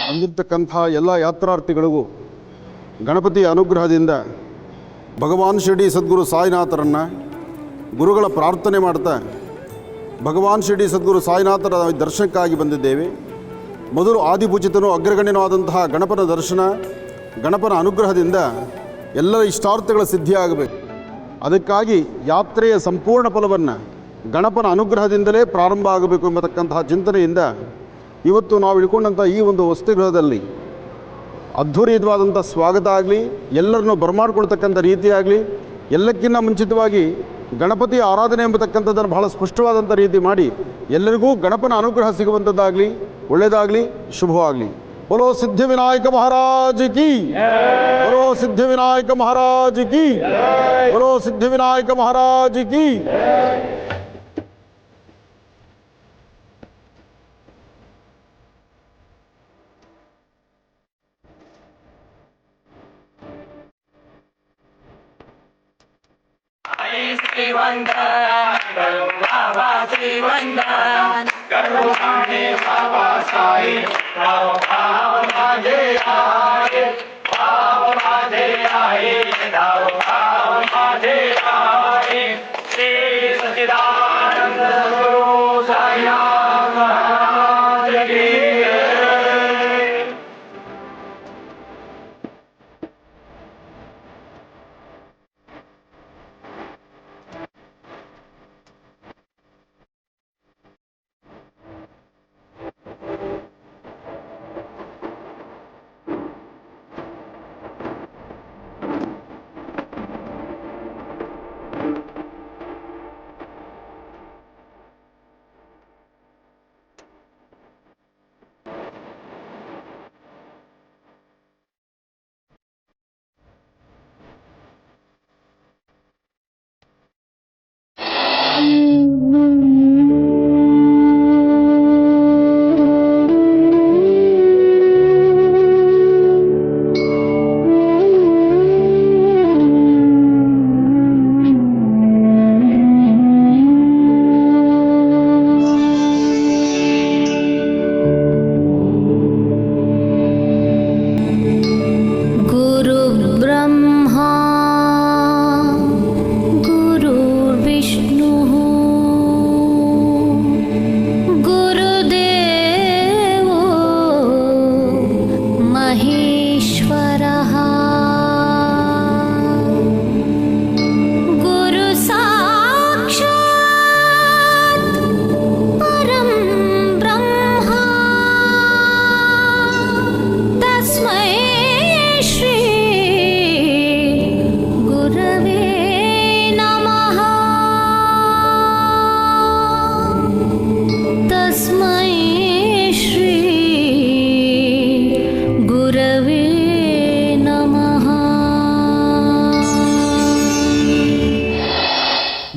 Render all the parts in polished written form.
ಬಂದಿರತಕ್ಕಂಥ ಎಲ್ಲ ಯಾತ್ರಾರ್ಥಿಗಳಿಗೂ ಗಣಪತಿಯ ಅನುಗ್ರಹದಿಂದ ಭಗವಾನ್ ಶಿರಡಿ ಸದ್ಗುರು ಸಾಯಿನಾಥರನ್ನು ಗುರುಗಳ ಪ್ರಾರ್ಥನೆ ಮಾಡ್ತಾ ಭಗವಾನ್ ಶಿರಡಿ ಸದ್ಗುರು ಸಾಯಿನಾಥರ ದರ್ಶನಕ್ಕಾಗಿ ಬಂದಿದ್ದೇವೆ. ಮೊದಲು ಆದಿಪೂಜಿತನೂ ಅಗ್ರಗಣ್ಯನೂ ಆದಂತಹ ಗಣಪನ ದರ್ಶನ, ಗಣಪನ ಅನುಗ್ರಹದಿಂದ ಎಲ್ಲರ ಇಷ್ಟಾರ್ಥಗಳ ಸಿದ್ಧಿಯಾಗಬೇಕು. ಅದಕ್ಕಾಗಿ ಯಾತ್ರೆಯ ಸಂಪೂರ್ಣ ಫಲವನ್ನು ಗಣಪನ ಅನುಗ್ರಹದಿಂದಲೇ ಪ್ರಾರಂಭ ಆಗಬೇಕು ಎಂಬತಕ್ಕಂತಹ ಚಿಂತನೆಯಿಂದ ಇವತ್ತು ನಾವು ಇಳ್ಕೊಂಡಂಥ ಈ ಒಂದು ವಸತಿಗೃಹದಲ್ಲಿ ಅದ್ಧೂರಿಯವಾದಂಥ ಸ್ವಾಗತ ಆಗಲಿ, ಎಲ್ಲರನ್ನು ಬರಮಾಡಿಕೊಳ್ತಕ್ಕಂಥ ರೀತಿಯಾಗಲಿ, ಎಲ್ಲಕ್ಕಿಂತ ಮುಂಚಿತವಾಗಿ ಗಣಪತಿ ಆರಾಧನೆ ಎಂಬತಕ್ಕಂಥದ್ದನ್ನು ಬಹಳ ಸ್ಪಷ್ಟವಾದಂಥ ರೀತಿ ಮಾಡಿ ಎಲ್ಲರಿಗೂ ಗಣಪನ ಅನುಗ್ರಹ ಸಿಗುವಂಥದ್ದಾಗಲಿ, ಒಳ್ಳೆಯದಾಗಲಿ, ಶುಭವಾಗಲಿ. बोलो सिद्धिविनायक महाराज की, बोलो सिद्धिविनायक महाराज की, बोलो सिद्धिविनायक महाराज की. बाबा श्रीवंदन करुणाने बाबा साई बाबा माझे आए, बाबा माझे आए, बाबा माझे आए. श्री सच्चिदानंद गुरु साईनाथ महाराज की.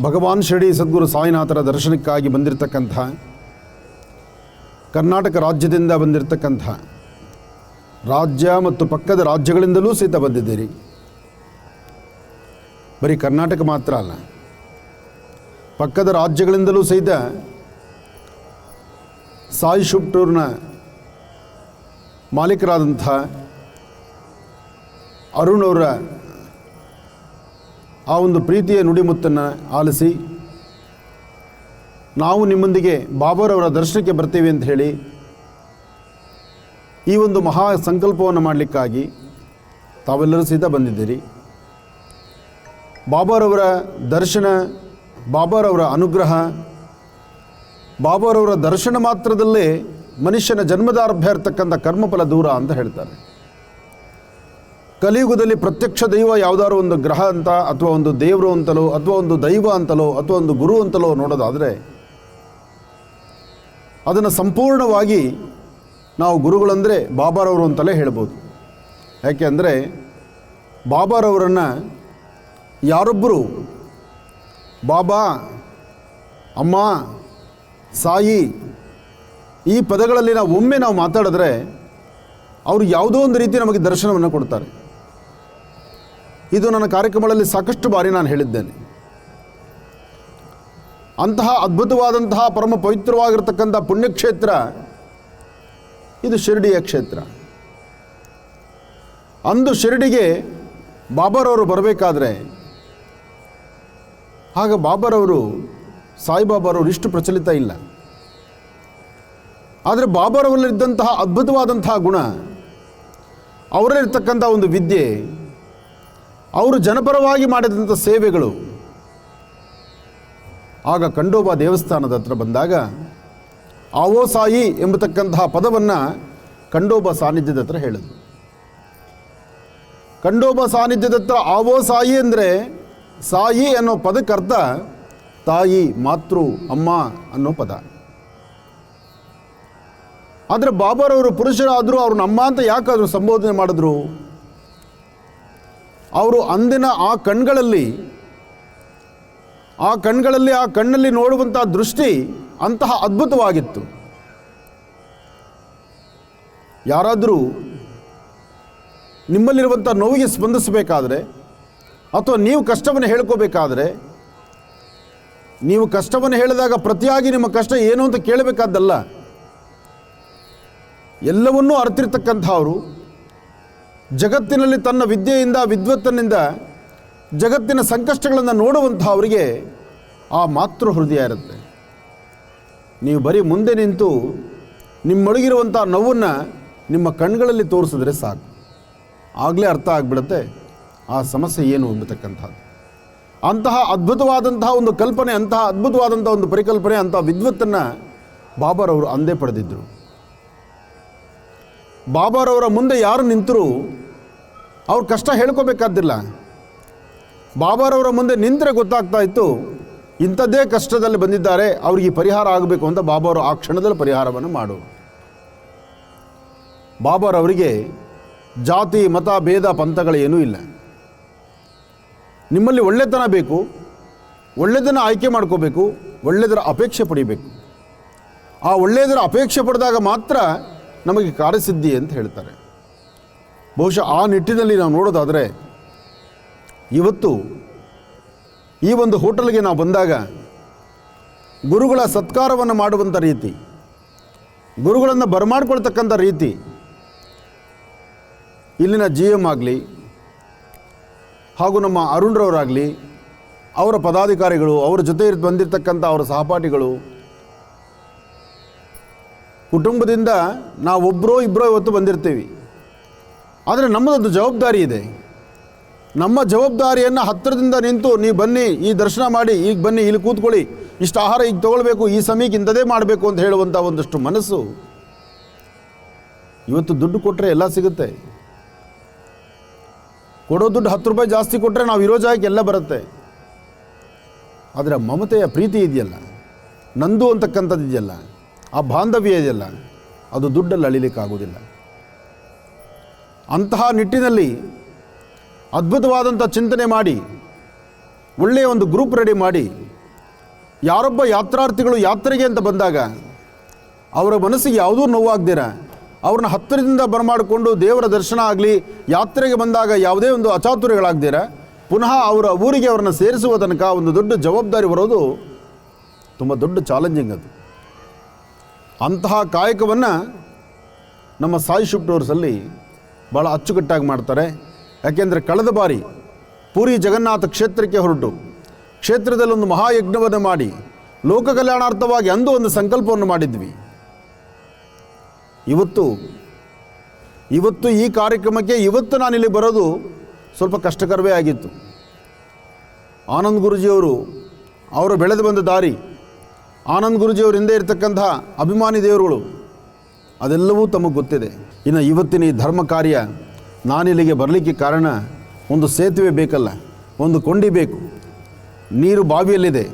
ಭಗವಾನ್ ಶಿರಡಿ ಸದ್ಗುರು ಸಾಯಿನಾಥರ ದರ್ಶನಕ್ಕಾಗಿ ಬಂದಿರತಕ್ಕಂಥ ಕರ್ನಾಟಕ ರಾಜ್ಯದಿಂದ ಬಂದಿರತಕ್ಕಂಥ ರಾಜ್ಯ ಮತ್ತು ಪಕ್ಕದ ರಾಜ್ಯಗಳಿಂದಲೂ ಸಹಿತ ಬಂದಿದ್ದೀರಿ. ಬರೀ ಕರ್ನಾಟಕ ಮಾತ್ರ ಅಲ್ಲ, ಪಕ್ಕದ ರಾಜ್ಯಗಳಿಂದಲೂ ಸಹಿತ ಸಾಯಿ ಶುಭ್ ಟೂರ್ನ ಮಾಲೀಕರಾದಂಥ ಅರುಣ್ ಅವರ ಆ ಒಂದು ಪ್ರೀತಿಯ ನುಡಿಮುತ್ತನ್ನು ಆಲಿಸಿ ನಾವು ನಿಮ್ಮೊಂದಿಗೆ ಬಾಬಾರವರ ದರ್ಶನಕ್ಕೆ ಬರ್ತೀವಿ ಅಂತ ಹೇಳಿ ಈ ಒಂದು ಮಹಾ ಸಂಕಲ್ಪವನ್ನು ಮಾಡಲಿಕ್ಕಾಗಿ ತಾವೆಲ್ಲರೂ ಸಹಿತ ಬಂದಿದ್ದೀರಿ. ಬಾಬಾರವರ ದರ್ಶನ, ಬಾಬಾರವರ ಅನುಗ್ರಹ, ಬಾಬಾರವರ ದರ್ಶನ ಮಾತ್ರದಲ್ಲೇ ಮನುಷ್ಯನ ಜನ್ಮದಾರಭ್ಯ ಇರತಕ್ಕಂಥ ಕರ್ಮಫಲ ದೂರ ಅಂತ ಹೇಳ್ತಾರೆ. ಕಲಿಯುಗದಲ್ಲಿ ಪ್ರತ್ಯಕ್ಷ ದೈವ ಯಾವುದಾದ್ರು ಒಂದು ಗ್ರಹ ಅಂತ ಅಥವಾ ಒಂದು ದೇವರು ಅಂತಲೋ ಅಥವಾ ಒಂದು ದೈವ ಅಂತಲೋ ಅಥವಾ ಒಂದು ಗುರು ಅಂತಲೋ ನೋಡೋದಾದರೆ ಅದನ್ನು ಸಂಪೂರ್ಣವಾಗಿ ನಾವು ಗುರುಗಳಂದರೆ ಬಾಬಾರವರು ಅಂತಲೇ ಹೇಳ್ಬೋದು. ಯಾಕೆ ಅಂದರೆ ಬಾಬಾರವರನ್ನು ಯಾರೊಬ್ಬರು ಬಾಬಾ, ಅಮ್ಮ, ಸಾಯಿ ಈ ಪದಗಳಲ್ಲಿ ನಾವು ಒಮ್ಮೆ ಮಾತಾಡಿದ್ರೆ ಅವರು ಯಾವುದೋ ಒಂದು ರೀತಿ ನಮಗೆ ದರ್ಶನವನ್ನು ಕೊಡ್ತಾರೆ. ಇದು ನನ್ನ ಕಾರ್ಯಕ್ರಮಗಳಲ್ಲಿ ಸಾಕಷ್ಟು ಬಾರಿ ನಾನು ಹೇಳಿದ್ದೇನೆ. ಅಂತಹ ಅದ್ಭುತವಾದಂತಹ ಪರಮ ಪವಿತ್ರವಾಗಿರ್ತಕ್ಕಂಥ ಪುಣ್ಯಕ್ಷೇತ್ರ ಇದು ಶಿರಡಿಯ ಕ್ಷೇತ್ರ. ಅಂದು ಶಿರಡಿಗೆ ಬಾಬಾರವರು ಬರಬೇಕಾದ್ರೆ ಆಗ ಬಾಬಾರವರು ಸಾಯಿಬಾಬಾರವರು ಇಷ್ಟು ಪ್ರಚಲಿತ ಇಲ್ಲ. ಆದರೆ ಬಾಬಾರವರಲ್ಲಿದ್ದಂತಹ ಅದ್ಭುತವಾದಂತಹ ಗುಣ, ಅವರಲ್ಲಿರ್ತಕ್ಕಂಥ ಒಂದು ವಿದ್ಯೆ, ಅವರು ಜನಪರವಾಗಿ ಮಾಡಿದಂಥ ಸೇವೆಗಳು. ಆಗ ಖಂಡೋಬಾ ದೇವಸ್ಥಾನದ ಹತ್ರ ಬಂದಾಗ ಆವೋ ಸಾಯಿ ಎಂಬತಕ್ಕಂತಹ ಪದವನ್ನು ಖಂಡೋಬಾ ಸಾನ್ನಿಧ್ಯದ ಹತ್ರ ಹೇಳಿದ್ರು. ಖಂಡೋಬಾ ಸಾನ್ನಿಧ್ಯದ ಹತ್ರ ಆವೋ ಸಾಯಿ ಅಂದರೆ, ಸಾಯಿ ಅನ್ನೋ ಪದಕ್ಕರ್ಥ ತಾಯಿ, ಮಾತೃ, ಅಮ್ಮ ಅನ್ನೋ ಪದ. ಆದರೆ ಬಾಬಾರವರು ಪುರುಷರಾದರೂ ಅವ್ರನ್ನ ಅಮ್ಮ ಅಂತ ಯಾಕಾದರೂ ಸಂಬೋಧನೆ ಮಾಡಿದ್ರು? ಅವರು ಅಂದಿನ ಆ ಕಣ್ಗಳಲ್ಲಿ ಆ ಕಣ್ಣಲ್ಲಿ ನೋಡುವಂಥ ದೃಷ್ಟಿ ಅಂತಹ ಅದ್ಭುತವಾಗಿತ್ತು. ಯಾರಾದರೂ ನಿಮ್ಮಲ್ಲಿರುವಂಥ ನೋವಿಗೆ ಸ್ಪಂದಿಸಬೇಕಾದ್ರೆ ಅಥವಾ ನೀವು ಕಷ್ಟವನ್ನು ಹೇಳ್ಕೋಬೇಕಾದ್ರೆ, ನೀವು ಕಷ್ಟವನ್ನು ಹೇಳಿದಾಗ ಪ್ರತಿಯಾಗಿ ನಿಮ್ಮ ಕಷ್ಟ ಏನು ಅಂತ ಕೇಳಬೇಕಾದ್ದಲ್ಲ. ಎಲ್ಲವನ್ನೂ ಅರಿತಿರ್ತಕ್ಕಂಥವರು, ಜಗತ್ತಿನಲ್ಲಿ ತನ್ನ ವಿದ್ಯೆಯಿಂದ ವಿದ್ವತ್ತನಿಂದ ಜಗತ್ತಿನ ಸಂಕಷ್ಟಗಳನ್ನು ನೋಡುವಂಥವರಿಗೆ ಆ ಮಾತೃ ಹೃದಯ ಇರುತ್ತೆ. ನೀವು ಬರೀ ಮುಂದೆ ನಿಂತು ನಿಮ್ಮೊಳಗಿರುವಂಥ ನೋವನ್ನು ನಿಮ್ಮ ಕಣ್ಗಳಲ್ಲಿ ತೋರಿಸಿದ್ರೆ ಸಾಕು, ಆಗಲೇ ಅರ್ಥ ಆಗಿಬಿಡುತ್ತೆ ಆ ಸಮಸ್ಯೆ ಏನು ಎಂಬತಕ್ಕಂಥದ್ದು. ಅಂತಹ ಅದ್ಭುತವಾದಂತಹ ಒಂದು ಕಲ್ಪನೆ, ಅಂತಹ ಅದ್ಭುತವಾದಂಥ ಒಂದು ಪರಿಕಲ್ಪನೆ, ಅಂತಹ ವಿದ್ವತ್ತನ್ನು ಬಾಬಾರವರು ಅಂದೇ ಪಡೆದಿದ್ದರು. ಬಾಬಾರವರ ಮುಂದೆ ಯಾರು ನಿಂತರೂ ಅವ್ರ ಕಷ್ಟ ಹೇಳ್ಕೋಬೇಕಾದ್ದಿಲ್ಲ. ಬಾಬಾರವರ ಮುಂದೆ ನಿಂತರೆ ಗೊತ್ತಾಗ್ತಾ ಇತ್ತು ಇಂಥದ್ದೇ ಕಷ್ಟದಲ್ಲಿ ಬಂದಿದ್ದಾರೆ, ಅವ್ರಿಗೆ ಪರಿಹಾರ ಆಗಬೇಕು ಅಂತ ಬಾಬಾರು ಆ ಕ್ಷಣದಲ್ಲಿ ಪರಿಹಾರವನ್ನು ಮಾಡೋರು. ಬಾಬಾರವರಿಗೆ ಜಾತಿ ಮತ ಭೇದ ಪಂಥಗಳೇನೂ ಇಲ್ಲ. ನಿಮ್ಮಲ್ಲಿ ಒಳ್ಳೆತನ ಬೇಕು, ಒಳ್ಳೆಯದನ್ನು ಆಯ್ಕೆ ಮಾಡ್ಕೋಬೇಕು, ಒಳ್ಳೆಯದರ ಅಪೇಕ್ಷೆ ಪಡಿಬೇಕು. ಆ ಒಳ್ಳೆಯದರ ಅಪೇಕ್ಷೆ ಪಡೆದಾಗ ಮಾತ್ರ ನಮಗೆ ಕಾರ್ಯಸಿದ್ಧಿ ಅಂತ ಹೇಳ್ತಾರೆ. ಬಹುಶಃ ಆ ನಿಟ್ಟಿನಲ್ಲಿ ನಾವು ನೋಡೋದಾದರೆ, ಇವತ್ತು ಈ ಒಂದು ಹೋಟೆಲ್ಗೆ ನಾವು ಬಂದಾಗ ಗುರುಗಳ ಸತ್ಕಾರವನ್ನು ಮಾಡುವಂಥ ರೀತಿ, ಗುರುಗಳನ್ನು ಬರಮಾಡ್ಕೊಳ್ತಕ್ಕಂಥ ರೀತಿ, ಇಲ್ಲಿನ GM ಆಗಲಿ ಹಾಗೂ ನಮ್ಮ ಅರುಣ್ರವರಾಗಲಿ, ಅವರ ಪದಾಧಿಕಾರಿಗಳು, ಅವರ ಜೊತೆ ಬಂದಿರತಕ್ಕಂಥ ಅವರ ಸಹಪಾಠಿಗಳು, ಕುಟುಂಬದಿಂದ ನಾವು ಒಬ್ಬರೋ ಇಬ್ಬರೋ ಇವತ್ತು ಬಂದಿರ್ತೀವಿ. ಆದರೆ ನಮ್ಮದೊಂದು ಜವಾಬ್ದಾರಿ ಇದೆ. ನಮ್ಮ ಜವಾಬ್ದಾರಿಯನ್ನು ಹತ್ತಿರದಿಂದ ನಿಂತು ನೀವು ಬನ್ನಿ, ಈ ದರ್ಶನ ಮಾಡಿ, ಈಗ ಬನ್ನಿ, ಇಲ್ಲಿ ಕೂತ್ಕೊಳ್ಳಿ, ಇಷ್ಟು ಆಹಾರ ಈಗ ತೊಗೊಳ್ಬೇಕು, ಈ ಸಮಯಕ್ಕೆ ಇಂಥದೇ ಮಾಡಬೇಕು ಅಂತ ಹೇಳುವಂಥ ಒಂದಷ್ಟು ಮನಸ್ಸು. ಇವತ್ತು ದುಡ್ಡು ಕೊಟ್ಟರೆ ಎಲ್ಲ ಸಿಗುತ್ತೆ. ಕೊಡೋ ದುಡ್ಡು 10 ರೂಪಾಯಿ ಜಾಸ್ತಿ ಕೊಟ್ಟರೆ ನಾವು ಇರೋ ಜಾಗಕ್ಕೆ ಎಲ್ಲ ಬರುತ್ತೆ. ಆದರೆ ಮಮತೆಯ ಪ್ರೀತಿ ಇದೆಯಲ್ಲ, ನಂದು ಅಂತಕ್ಕಂಥದ್ದು ಇದೆಯಲ್ಲ, ಆ ಬಾಂಧವ್ಯ ಇದೆಯಲ್ಲ, ಅದು ದುಡ್ಡಲ್ಲಿ ಅಳಿಲಿಕ್ಕಾಗೋದಿಲ್ಲ. ಅಂತಹ ನಿಟ್ಟಿನಲ್ಲಿ ಅದ್ಭುತವಾದಂಥ ಚಿಂತನೆ ಮಾಡಿ, ಒಳ್ಳೆಯ ಒಂದು ಗ್ರೂಪ್ ರೆಡಿ ಮಾಡಿ, ಯಾರೊಬ್ಬ ಯಾತ್ರಾರ್ಥಿಗಳು ಯಾತ್ರೆಗೆ ಅಂತ ಬಂದಾಗ ಅವರ ಮನಸ್ಸಿಗೆ ಯಾವುದೂ ನೋವಾಗ್ದಿರ ಅವ್ರನ್ನ ಹತ್ತಿರದಿಂದ ಬರಮಾಡಿಕೊಂಡು ದೇವರ ದರ್ಶನ ಆಗಲಿ, ಯಾತ್ರೆಗೆ ಬಂದಾಗ ಯಾವುದೇ ಒಂದು ಅಚಾತುರ್ಯಗಳಾಗ್ದಿರ ಪುನಃ ಅವರ ಊರಿಗೆ ಅವ್ರನ್ನ ಸೇರಿಸುವ ತನಕ ಒಂದು ದೊಡ್ಡ ಜವಾಬ್ದಾರಿ ಬರೋದು ತುಂಬ ದೊಡ್ಡ ಚಾಲೆಂಜಿಂಗ್. ಅದು ಅಂತಹ ಕಾಯಕವನ್ನು ನಮ್ಮ ಸಾಯಿ ಶಿಫ್ಟ್ ಟೂರ್ಸಲ್ಲಿ ಭಾಳ ಅಚ್ಚುಕಟ್ಟಾಗಿ ಮಾಡ್ತಾರೆ. ಯಾಕೆಂದರೆ ಕಳೆದ ಬಾರಿ ಪೂರಿ ಜಗನ್ನಾಥ ಕ್ಷೇತ್ರಕ್ಕೆ ಹೊರಟು ಕ್ಷೇತ್ರದಲ್ಲಿ ಒಂದು ಮಹಾಯಜ್ಞವನ್ನು ಮಾಡಿ ಲೋಕ ಕಲ್ಯಾಣಾರ್ಥವಾಗಿ ಅಂದು ಒಂದು ಸಂಕಲ್ಪವನ್ನು ಮಾಡಿದ್ವಿ. ಇವತ್ತು ಈ ಕಾರ್ಯಕ್ರಮಕ್ಕೆ ಇವತ್ತು ನಾನಿಲ್ಲಿ ಬರೋದು ಸ್ವಲ್ಪ ಕಷ್ಟಕರವೇ ಆಗಿತ್ತು. ಆನಂದ್ ಗುರುಜಿಯವರು, ಅವರು ಬೆಳೆದು ಬಂದ ದಾರಿ, ಆನಂದ್ ಗುರುಜಿಯವರು ಹಿಂದೆ ಇರತಕ್ಕಂಥ ಅಭಿಮಾನಿ ದೇವರುಗಳು, ಅದೆಲ್ಲವೂ ತಮಗೆ ಗೊತ್ತಿದೆ. ಇನ್ನು ಇವತ್ತಿನ ಈ ಧರ್ಮ ಕಾರ್ಯ ನಾನಿಲ್ಲಿಗೆ ಬರಲಿಕ್ಕೆ ಕಾರಣ, ಒಂದು ಸೇತುವೆ ಬೇಕಲ್ಲ, ಒಂದು ಕೊಂಡಿ ಬೇಕು. ನೀರು ಬಾವಿಯಲ್ಲಿದೆ,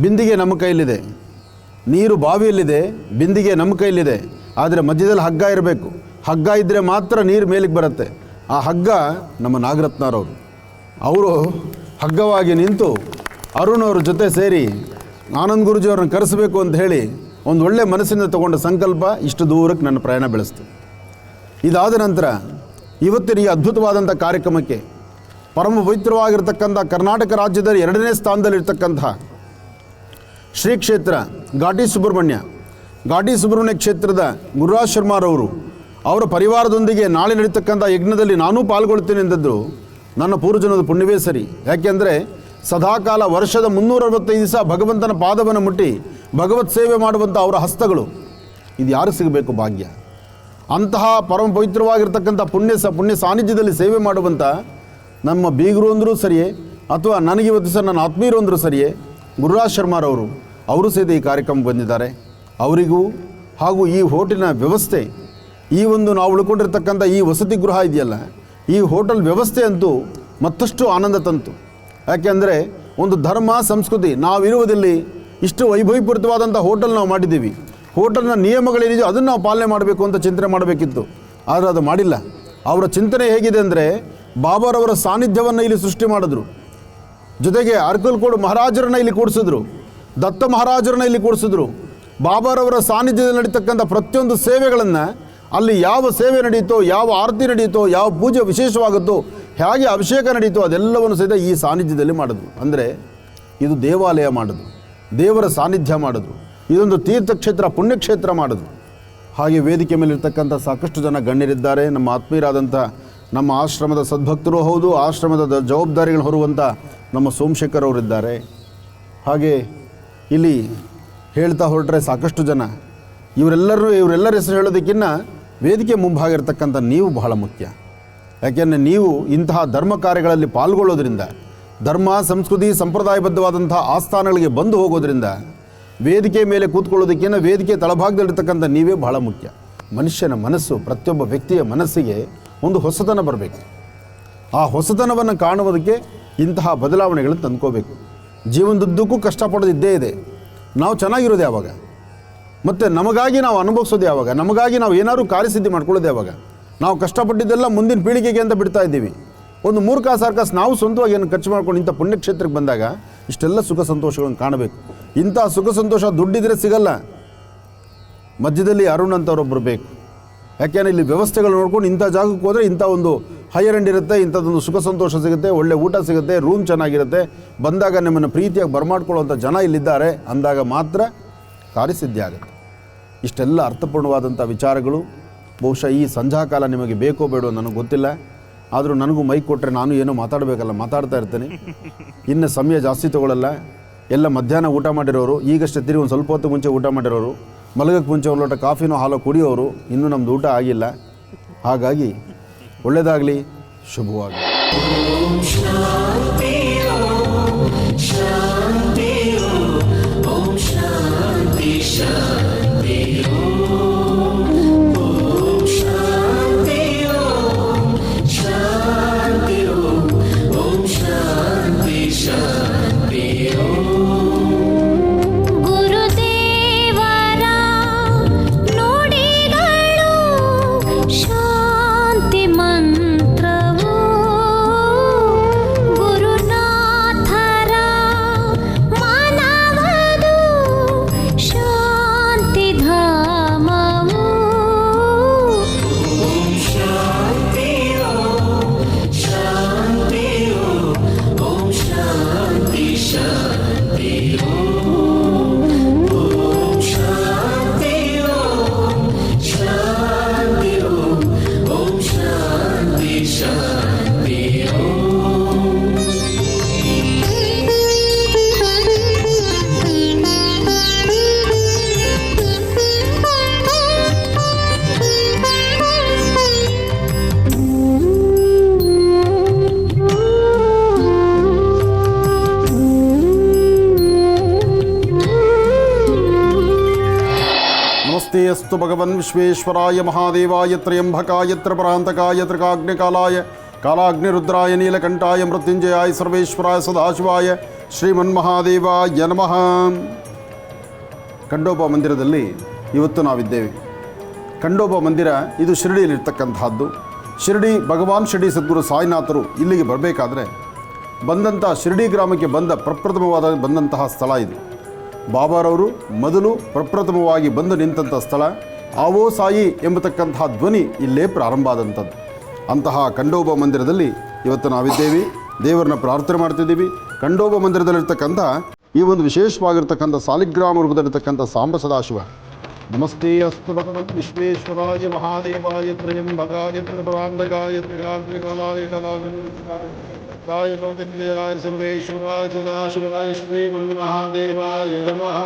ಬಿಂದಿಗೆ ನಮ್ಮ ಕೈಯಲ್ಲಿದೆ. ನೀರು ಬಾವಿಯಲ್ಲಿದೆ, ಬಿಂದಿಗೆ ನಮ್ಮ ಕೈಯಲ್ಲಿದೆ. ಆದರೆ ಮಧ್ಯದಲ್ಲಿ ಹಗ್ಗ ಇರಬೇಕು. ಹಗ್ಗ ಇದ್ದರೆ ಮಾತ್ರ ನೀರು ಮೇಲಿಗೆ ಬರುತ್ತೆ. ಆ ಹಗ್ಗ ನಮ್ಮ ನಾಗರತ್ನರವರು. ಅವರು ಹಗ್ಗವಾಗಿ ನಿಂತು ಅರುಣ್ ಅವ್ರ ಜೊತೆ ಸೇರಿ ಆನಂದ್ ಗುರುಜಿಯವ್ರನ್ನ ಕರೆಸಬೇಕು ಅಂತ ಹೇಳಿ ಒಂದು ಒಳ್ಳೆ ಮನಸ್ಸಿಂದ ತಗೊಂಡ ಸಂಕಲ್ಪ ಇಷ್ಟು ದೂರಕ್ಕೆ ನನ್ನ ಪ್ರಯಾಣ ಬೆಳೆಸ್ತು. ಇದಾದ ನಂತರ ಇವತ್ತಿನ ಈ ಅದ್ಭುತವಾದಂಥ ಕಾರ್ಯಕ್ರಮಕ್ಕೆ ಪರಮ ಪವಿತ್ರವಾಗಿರ್ತಕ್ಕಂಥ ಕರ್ನಾಟಕ ರಾಜ್ಯದಲ್ಲಿ 2ನೇ ಸ್ಥಾನದಲ್ಲಿರ್ತಕ್ಕಂಥ ಶ್ರೀ ಕ್ಷೇತ್ರ ಘಾಟಿ ಸುಬ್ರಹ್ಮಣ್ಯ ಕ್ಷೇತ್ರದ ಗುರುರಾಜ್ ಶರ್ಮಾರವರು, ಅವರ ಪರಿವಾರದೊಂದಿಗೆ ನಾಳೆ ನಡೀತಕ್ಕಂಥ ಯಜ್ಞದಲ್ಲಿ ನಾನೂ ಪಾಲ್ಗೊಳ್ತೀನಿ ಎಂದದ್ದು ನನ್ನ ಪೂರ್ವಜನದ ಪುಣ್ಯವೇ ಸರಿ. ಯಾಕೆಂದರೆ ಸದಾಕಾಲ ವರ್ಷದ 365 ದಿವಸ ಭಗವಂತನ ಪಾದವನ್ನು ಮುಟ್ಟಿ ಭಗವತ್ ಸೇವೆ ಮಾಡುವಂಥ ಅವರ ಹಸ್ತಗಳು, ಇದು ಯಾರು ಸಿಗಬೇಕು ಭಾಗ್ಯ? ಅಂತಹ ಪರಮ ಪವಿತ್ರವಾಗಿರ್ತಕ್ಕಂಥ ಪುಣ್ಯ ಸಾನ್ನಿಧ್ಯದಲ್ಲಿ ಸೇವೆ ಮಾಡುವಂಥ ನಮ್ಮ ಬೀಗರು ಅಂದರೂ ಸರಿಯೇ, ಅಥವಾ ನನಗೆ ಇವತ್ತು ಸಹ ನನ್ನ ಆತ್ಮೀಯರು ಅಂದರೂ ಸರಿಯೇ, ಗುರುರಾಜ್ ಶರ್ಮಾರವರು ಅವರು ಸಹಿತ ಈ ಕಾರ್ಯಕ್ರಮಕ್ಕೆ ಬಂದಿದ್ದಾರೆ. ಅವರಿಗೂ ಹಾಗೂ ಈ ಹೋಟೆಲಿನ ವ್ಯವಸ್ಥೆ, ಈ ಒಂದು ನಾವು ಉಳ್ಕೊಂಡಿರ್ತಕ್ಕಂಥ ಈ ವಸತಿ ಗೃಹ ಇದೆಯಲ್ಲ, ಈ ಹೋಟೆಲ್ ವ್ಯವಸ್ಥೆ ಅಂತೂ ಮತ್ತಷ್ಟು ಆನಂದ ತಂತು. ಯಾಕೆಂದರೆ ಒಂದು ಧರ್ಮ ಸಂಸ್ಕೃತಿ ನಾವಿರುವುದಲ್ಲಿ ಇಷ್ಟು ವೈಭವೀಪೂರಿತವಾದಂಥ ಹೋಟೆಲ್ ನಾವು ಮಾಡಿದ್ದೀವಿ. ಹೋಟೆಲ್ನ ನಿಯಮಗಳೇನಿದೆಯೋ ಅದನ್ನು ನಾವು ಪಾಲನೆ ಮಾಡಬೇಕು ಅಂತ ಚಿಂತನೆ ಮಾಡಬೇಕಿತ್ತು, ಆದರೆ ಅದು ಮಾಡಿಲ್ಲ. ಅವರ ಚಿಂತನೆ ಹೇಗಿದೆ ಅಂದರೆ ಬಾಬಾರವರ ಸಾನ್ನಿಧ್ಯವನ್ನು ಇಲ್ಲಿ ಸೃಷ್ಟಿ ಮಾಡಿದ್ರು, ಜೊತೆಗೆ ಅರ್ಕಲ್ಕೋಡು ಮಹಾರಾಜರನ್ನ ಇಲ್ಲಿ ಕೂಡಿಸಿದ್ರು, ದತ್ತ ಮಹಾರಾಜರನ್ನ ಇಲ್ಲಿ ಕೂಡಿಸಿದ್ರು. ಬಾಬಾರವರ ಸಾನ್ನಿಧ್ಯದಲ್ಲಿ ನಡೀತಕ್ಕಂಥ ಪ್ರತಿಯೊಂದು ಸೇವೆಗಳನ್ನು, ಅಲ್ಲಿ ಯಾವ ಸೇವೆ ನಡೆಯುತ್ತೋ, ಯಾವ ಆರತಿ ನಡೆಯುತ್ತೋ, ಯಾವ ಪೂಜೆ ವಿಶೇಷವಾಗುತ್ತೋ, ಹೇಗೆ ಅಭಿಷೇಕ ನಡೆಯುತ್ತೋ ಅದೆಲ್ಲವನ್ನು ಸಹಿತ ಈ ಸಾನ್ನಿಧ್ಯದಲ್ಲಿ ಮಾಡಿದ್ರು. ಅಂದರೆ ಇದು ದೇವಾಲಯ ಮಾಡಿದ್ರು, ದೇವರ ಸಾನ್ನಿಧ್ಯ ಮಾಡಿದ್ರು, ಇದೊಂದು ತೀರ್ಥಕ್ಷೇತ್ರ ಪುಣ್ಯಕ್ಷೇತ್ರ ಮಾಡಿದ್ರು. ಹಾಗೆ ವೇದಿಕೆ ಮೇಲಿರ್ತಕ್ಕಂಥ ಸಾಕಷ್ಟು ಜನ ಗಣ್ಯರಿದ್ದಾರೆ. ನಮ್ಮ ಆತ್ಮೀಯರಾದಂಥ ನಮ್ಮ ಆಶ್ರಮದ ಸದ್ಭಕ್ತರು ಹೌದು, ಆಶ್ರಮದ ಜವಾಬ್ದಾರಿಗಳು ಹೊರುವಂಥ ನಮ್ಮ ಸೋಮಶೇಖರ್ ಅವರಿದ್ದಾರೆ. ಹಾಗೆ ಇಲ್ಲಿ ಹೇಳ್ತಾ ಹೊರಟ್ರೆ ಸಾಕಷ್ಟು ಜನ, ಇವರೆಲ್ಲರ ಹೆಸರು ಹೇಳೋದಕ್ಕಿಂತ ವೇದಿಕೆ ಮುಂಭಾಗ ಇರತಕ್ಕಂಥ ನೀವು ಬಹಳ ಮುಖ್ಯ. ಯಾಕೆಂದರೆ ನೀವು ಇಂತಹ ಧರ್ಮ ಕಾರ್ಯಗಳಲ್ಲಿ ಪಾಲ್ಗೊಳ್ಳೋದ್ರಿಂದ, ಧರ್ಮ ಸಂಸ್ಕೃತಿ ಸಂಪ್ರದಾಯಬದ್ಧವಾದಂಥ ಆಸ್ಥಾನಗಳಿಗೆ ಬಂದು ಹೋಗೋದ್ರಿಂದ, ವೇದಿಕೆ ಮೇಲೆ ಕೂತ್ಕೊಳ್ಳೋದಕ್ಕಿಂತ ವೇದಿಕೆ ತಳಭಾಗದಲ್ಲಿರ್ತಕ್ಕಂಥ ನೀವೇ ಬಹಳ ಮುಖ್ಯ. ಮನುಷ್ಯನ ಮನಸ್ಸು, ಪ್ರತಿಯೊಬ್ಬ ವ್ಯಕ್ತಿಯ ಮನಸ್ಸಿಗೆ ಒಂದು ಹೊಸತನ ಬರಬೇಕು. ಆ ಹೊಸತನವನ್ನು ಕಾಣುವುದಕ್ಕೆ ಇಂತಹ ಬದಲಾವಣೆಗಳನ್ನು ತಂದ್ಕೋಬೇಕು. ಜೀವನದುದ್ದಕ್ಕೂ ಕಷ್ಟಪಡೋದಿದ್ದೇ ಇದೆ. ನಾವು ಚೆನ್ನಾಗಿರೋದು ಯಾವಾಗ? ಮತ್ತು ನಮಗಾಗಿ ನಾವು ಅನುಭವಿಸೋದು ಯಾವಾಗ? ನಮಗಾಗಿ ನಾವು ಏನಾದರೂ ಕಾರ್ಯಸಿದ್ಧಿ ಮಾಡ್ಕೊಳ್ಳೋದು ಯಾವಾಗ? ನಾವು ಕಷ್ಟಪಟ್ಟಿದ್ದೆಲ್ಲ ಮುಂದಿನ ಪೀಳಿಗೆಗೆ ಅಂತ ಬಿಡ್ತಾ ಇದ್ದೀವಿ. ಒಂದು 3 ಕಾಸು ನಾವು ಸ್ವಂತವಾಗಿ ಏನು ಖರ್ಚು ಮಾಡ್ಕೊಂಡು ಇಂಥ ಪುಣ್ಯಕ್ಷೇತ್ರಕ್ಕೆ ಬಂದಾಗ ಇಷ್ಟೆಲ್ಲ ಸುಖ ಸಂತೋಷಗಳನ್ನು ಕಾಣಬೇಕು. ಇಂಥ ಸುಖ ಸಂತೋಷ ದುಡ್ಡಿದ್ರೆ ಸಿಗಲ್ಲ. ಮಧ್ಯದಲ್ಲಿ ಅರುಣ್ ಅಂತವ್ರೊಬ್ಬರು ಬೇಕು. ಯಾಕೆಂದರೆ ಇಲ್ಲಿ ವ್ಯವಸ್ಥೆಗಳು ನೋಡ್ಕೊಂಡು ಇಂಥ ಜಾಗಕ್ಕೆ ಹೋದರೆ ಇಂಥ ಒಂದು ಹೈಯರ್ ಎಂಡ್ ಇರುತ್ತೆ, ಇಂಥದ್ದೊಂದು ಸುಖ ಸಂತೋಷ ಸಿಗುತ್ತೆ, ಒಳ್ಳೆ ಊಟ ಸಿಗುತ್ತೆ, ರೂಮ್ ಚೆನ್ನಾಗಿರುತ್ತೆ, ಬಂದಾಗ ನಿಮ್ಮನ್ನು ಪ್ರೀತಿಯಾಗಿ ಬರಮಾಡ್ಕೊಳ್ಳುವಂಥ ಜನ ಇಲ್ಲಿದ್ದಾರೆ ಅಂದಾಗ ಮಾತ್ರ ಕಾರ್ಯಸಿದ್ಧಿ ಆಗುತ್ತೆ. ಇಷ್ಟೆಲ್ಲ ಅರ್ಥಪೂರ್ಣವಾದಂಥ ವಿಚಾರಗಳು ಬಹುಶಃ ಈ ಸಂಧ್ಯಾಕಾಲ ನಿಮಗೆ ಬೇಕೋ ಬೇಡೋ ನನಗೆ ಗೊತ್ತಿಲ್ಲ. ಆದರೂ ನನಗೂ ಮೈಕ್ ಕೊಟ್ಟರೆ ನಾನು ಏನೋ ಮಾತಾಡಬೇಕಲ್ಲ, ಮಾತಾಡ್ತಾ ಇರ್ತೇನೆ. ಇನ್ನು ಸಮಯ ಜಾಸ್ತಿ ತೊಗೊಳ್ಳಲ್ಲ. ಎಲ್ಲ ಮಧ್ಯಾಹ್ನ ಊಟ ಮಾಡಿರೋರು, ಈಗಷ್ಟೇ ತಿರುಗಿ ಒಂದು ಸ್ವಲ್ಪ ಹೊತ್ತು ಮುಂಚೆ ಊಟ ಮಾಡಿರೋರು, ಮಲಗಕ್ಕೆ ಮುಂಚೆ ಒಂದು ಲೋಟ ಕಾಫಿನೋ ಹಾಲೋ ಕುಡಿಯೋರು, ಇನ್ನೂ ನಮ್ಮದು ಊಟ ಆಗಿಲ್ಲ. ಹಾಗಾಗಿ ಒಳ್ಳೆಯದಾಗಲಿ, ಶುಭವಾಗಲಿ. ಅಸ್ತು ಭಗವನ್ ವಿಶ್ವೇಶ್ವರಾಯ ಮಹಾದೇವಾಯ ತ್ರಯಂಬಕಾಯ ತ್ರಿಪರಾಂತಕಾಯ ತ್ರಿಕಾಗ್ನಿಕಾಲಾಯ ಕಾಲಾಗ್ನಿರುದ್ರಾಯ ನೀಲಕಂಠಾಯ ಮೃತ್ಯುಂಜಯಾಯ ಸರ್ವೇಶ್ವರಾಯ ಸದಾಶಿವಾಯ ಶ್ರೀಮನ್ಮಹಾದೇವಾಯ ನಮಃ. ಖಂಡೋಬಾ ಮಂದಿರದಲ್ಲಿ ಇವತ್ತು ನಾವಿದ್ದೇವೆ. ಖಂಡೋಬಾ ಮಂದಿರ ಇದು ಶಿರಡಿಯಲ್ಲಿರ್ತಕ್ಕಂಥದ್ದು. ಭಗವಾನ್ ಶಿರಡಿ ಸದ್ಗುರು ಸಾಯಿನಾಥರು ಇಲ್ಲಿಗೆ ಬರಬೇಕಾದ್ರೆ ಬಂದಂಥ ಶಿರಡಿ ಗ್ರಾಮಕ್ಕೆ ಬಂದಂತಹ ಸ್ಥಳ ಇದು. ಬಾಬಾರವರು ಮೊದಲು ಪ್ರಪ್ರಥಮವಾಗಿ ಬಂದು ನಿಂತಹ ಸ್ಥಳ. ಆವೋ ಸಾಯಿ ಎಂಬತಕ್ಕಂತಹ ಧ್ವನಿ ಇಲ್ಲೇ ಪ್ರಾರಂಭ ಆದಂಥದ್ದು. ಅಂತಹ ಖಂಡೋಬಾ ಮಂದಿರದಲ್ಲಿ ಇವತ್ತು ನಾವಿದ್ದೇವೆ. ದೇವರನ್ನ ಪ್ರಾರ್ಥನೆ ಮಾಡ್ತಿದ್ದೀವಿ. ಖಂಡೋಬಾ ಮಂದಿರದಲ್ಲಿರ್ತಕ್ಕಂಥ ಈ ಒಂದು ವಿಶೇಷವಾಗಿರ್ತಕ್ಕಂಥ ಸಾಲಿಗ್ರಾಮ ರೂಪದಲ್ಲಿರ್ತಕ್ಕಂಥ ಸಾಂಬ ಸದಾಶಿವ ನಮಸ್ತೆ ಅಸ್ತು ಭಗವನ್ ವಿಶ್ವೇಶ್ವರಾಯ ಮಹಾದೇವಾಯ ತ್ರಯಂಬಕಾಯ ತ್ರಿಪುರಾಂತಕಾಯ ತ್ರಿಕಾಗ್ನಿಕಾಲಾಯ ಕಲಾಯ ಕೌಟಿಲ್ಯಾಯ ಸರ್ವೇಶ್ವರಾಯ ಸದಾಶಿವಾಯ ಶ್ರೀ ಗುರು ಮಹಾದೇವಾಯ ನಮಃ.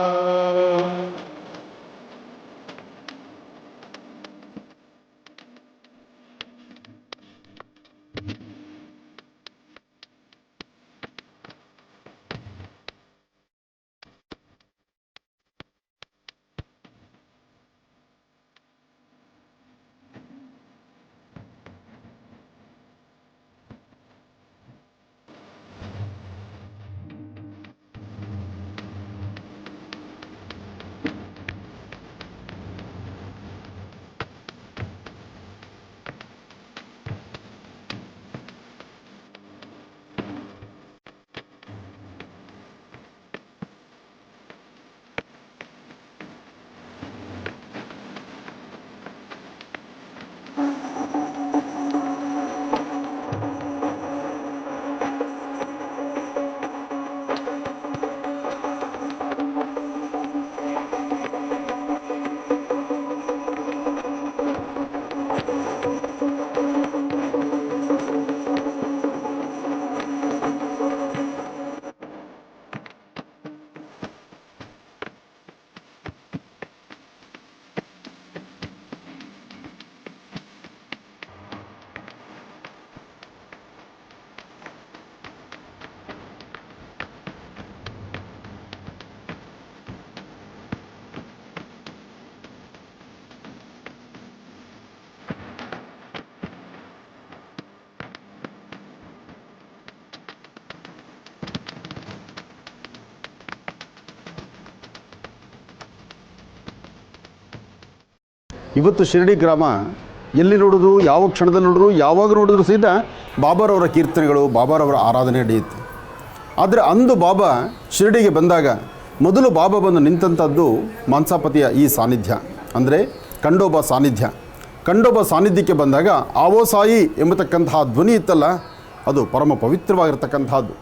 ಇವತ್ತು ಶಿರಡಿ ಗ್ರಾಮ ಎಲ್ಲಿ ನೋಡಿದ್ರು, ಯಾವ ಕ್ಷಣದಲ್ಲಿ ನೋಡಿದ್ರು, ಯಾವಾಗ ನೋಡಿದ್ರು ಸಹಿತ ಬಾಬಾರವರ ಕೀರ್ತನೆಗಳು, ಬಾಬಾರವರ ಆರಾಧನೆ ನಡೆಯುತ್ತೆ. ಆದರೆ ಅಂದು ಬಾಬಾ ಶಿರಡಿಗೆ ಬಂದಾಗ ಮೊದಲು ಬಾಬಾ ಬಂದು ನಿಂತಂಥದ್ದು ಮಾನ್ಸಾಪತಿಯ ಈ ಸಾನ್ನಿಧ್ಯ, ಅಂದರೆ ಖಂಡೋಬಾ ಸಾನ್ನಿಧ್ಯ. ಖಂಡೋಬಾ ಸಾನ್ನಿಧ್ಯಕ್ಕೆ ಬಂದಾಗ ಆವೋ ಸಾಯಿ ಎಂಬತಕ್ಕಂತಹ ಧ್ವನಿ ಇತ್ತಲ್ಲ, ಅದು ಪರಮ ಪವಿತ್ರವಾಗಿರ್ತಕ್ಕಂಥದ್ದು.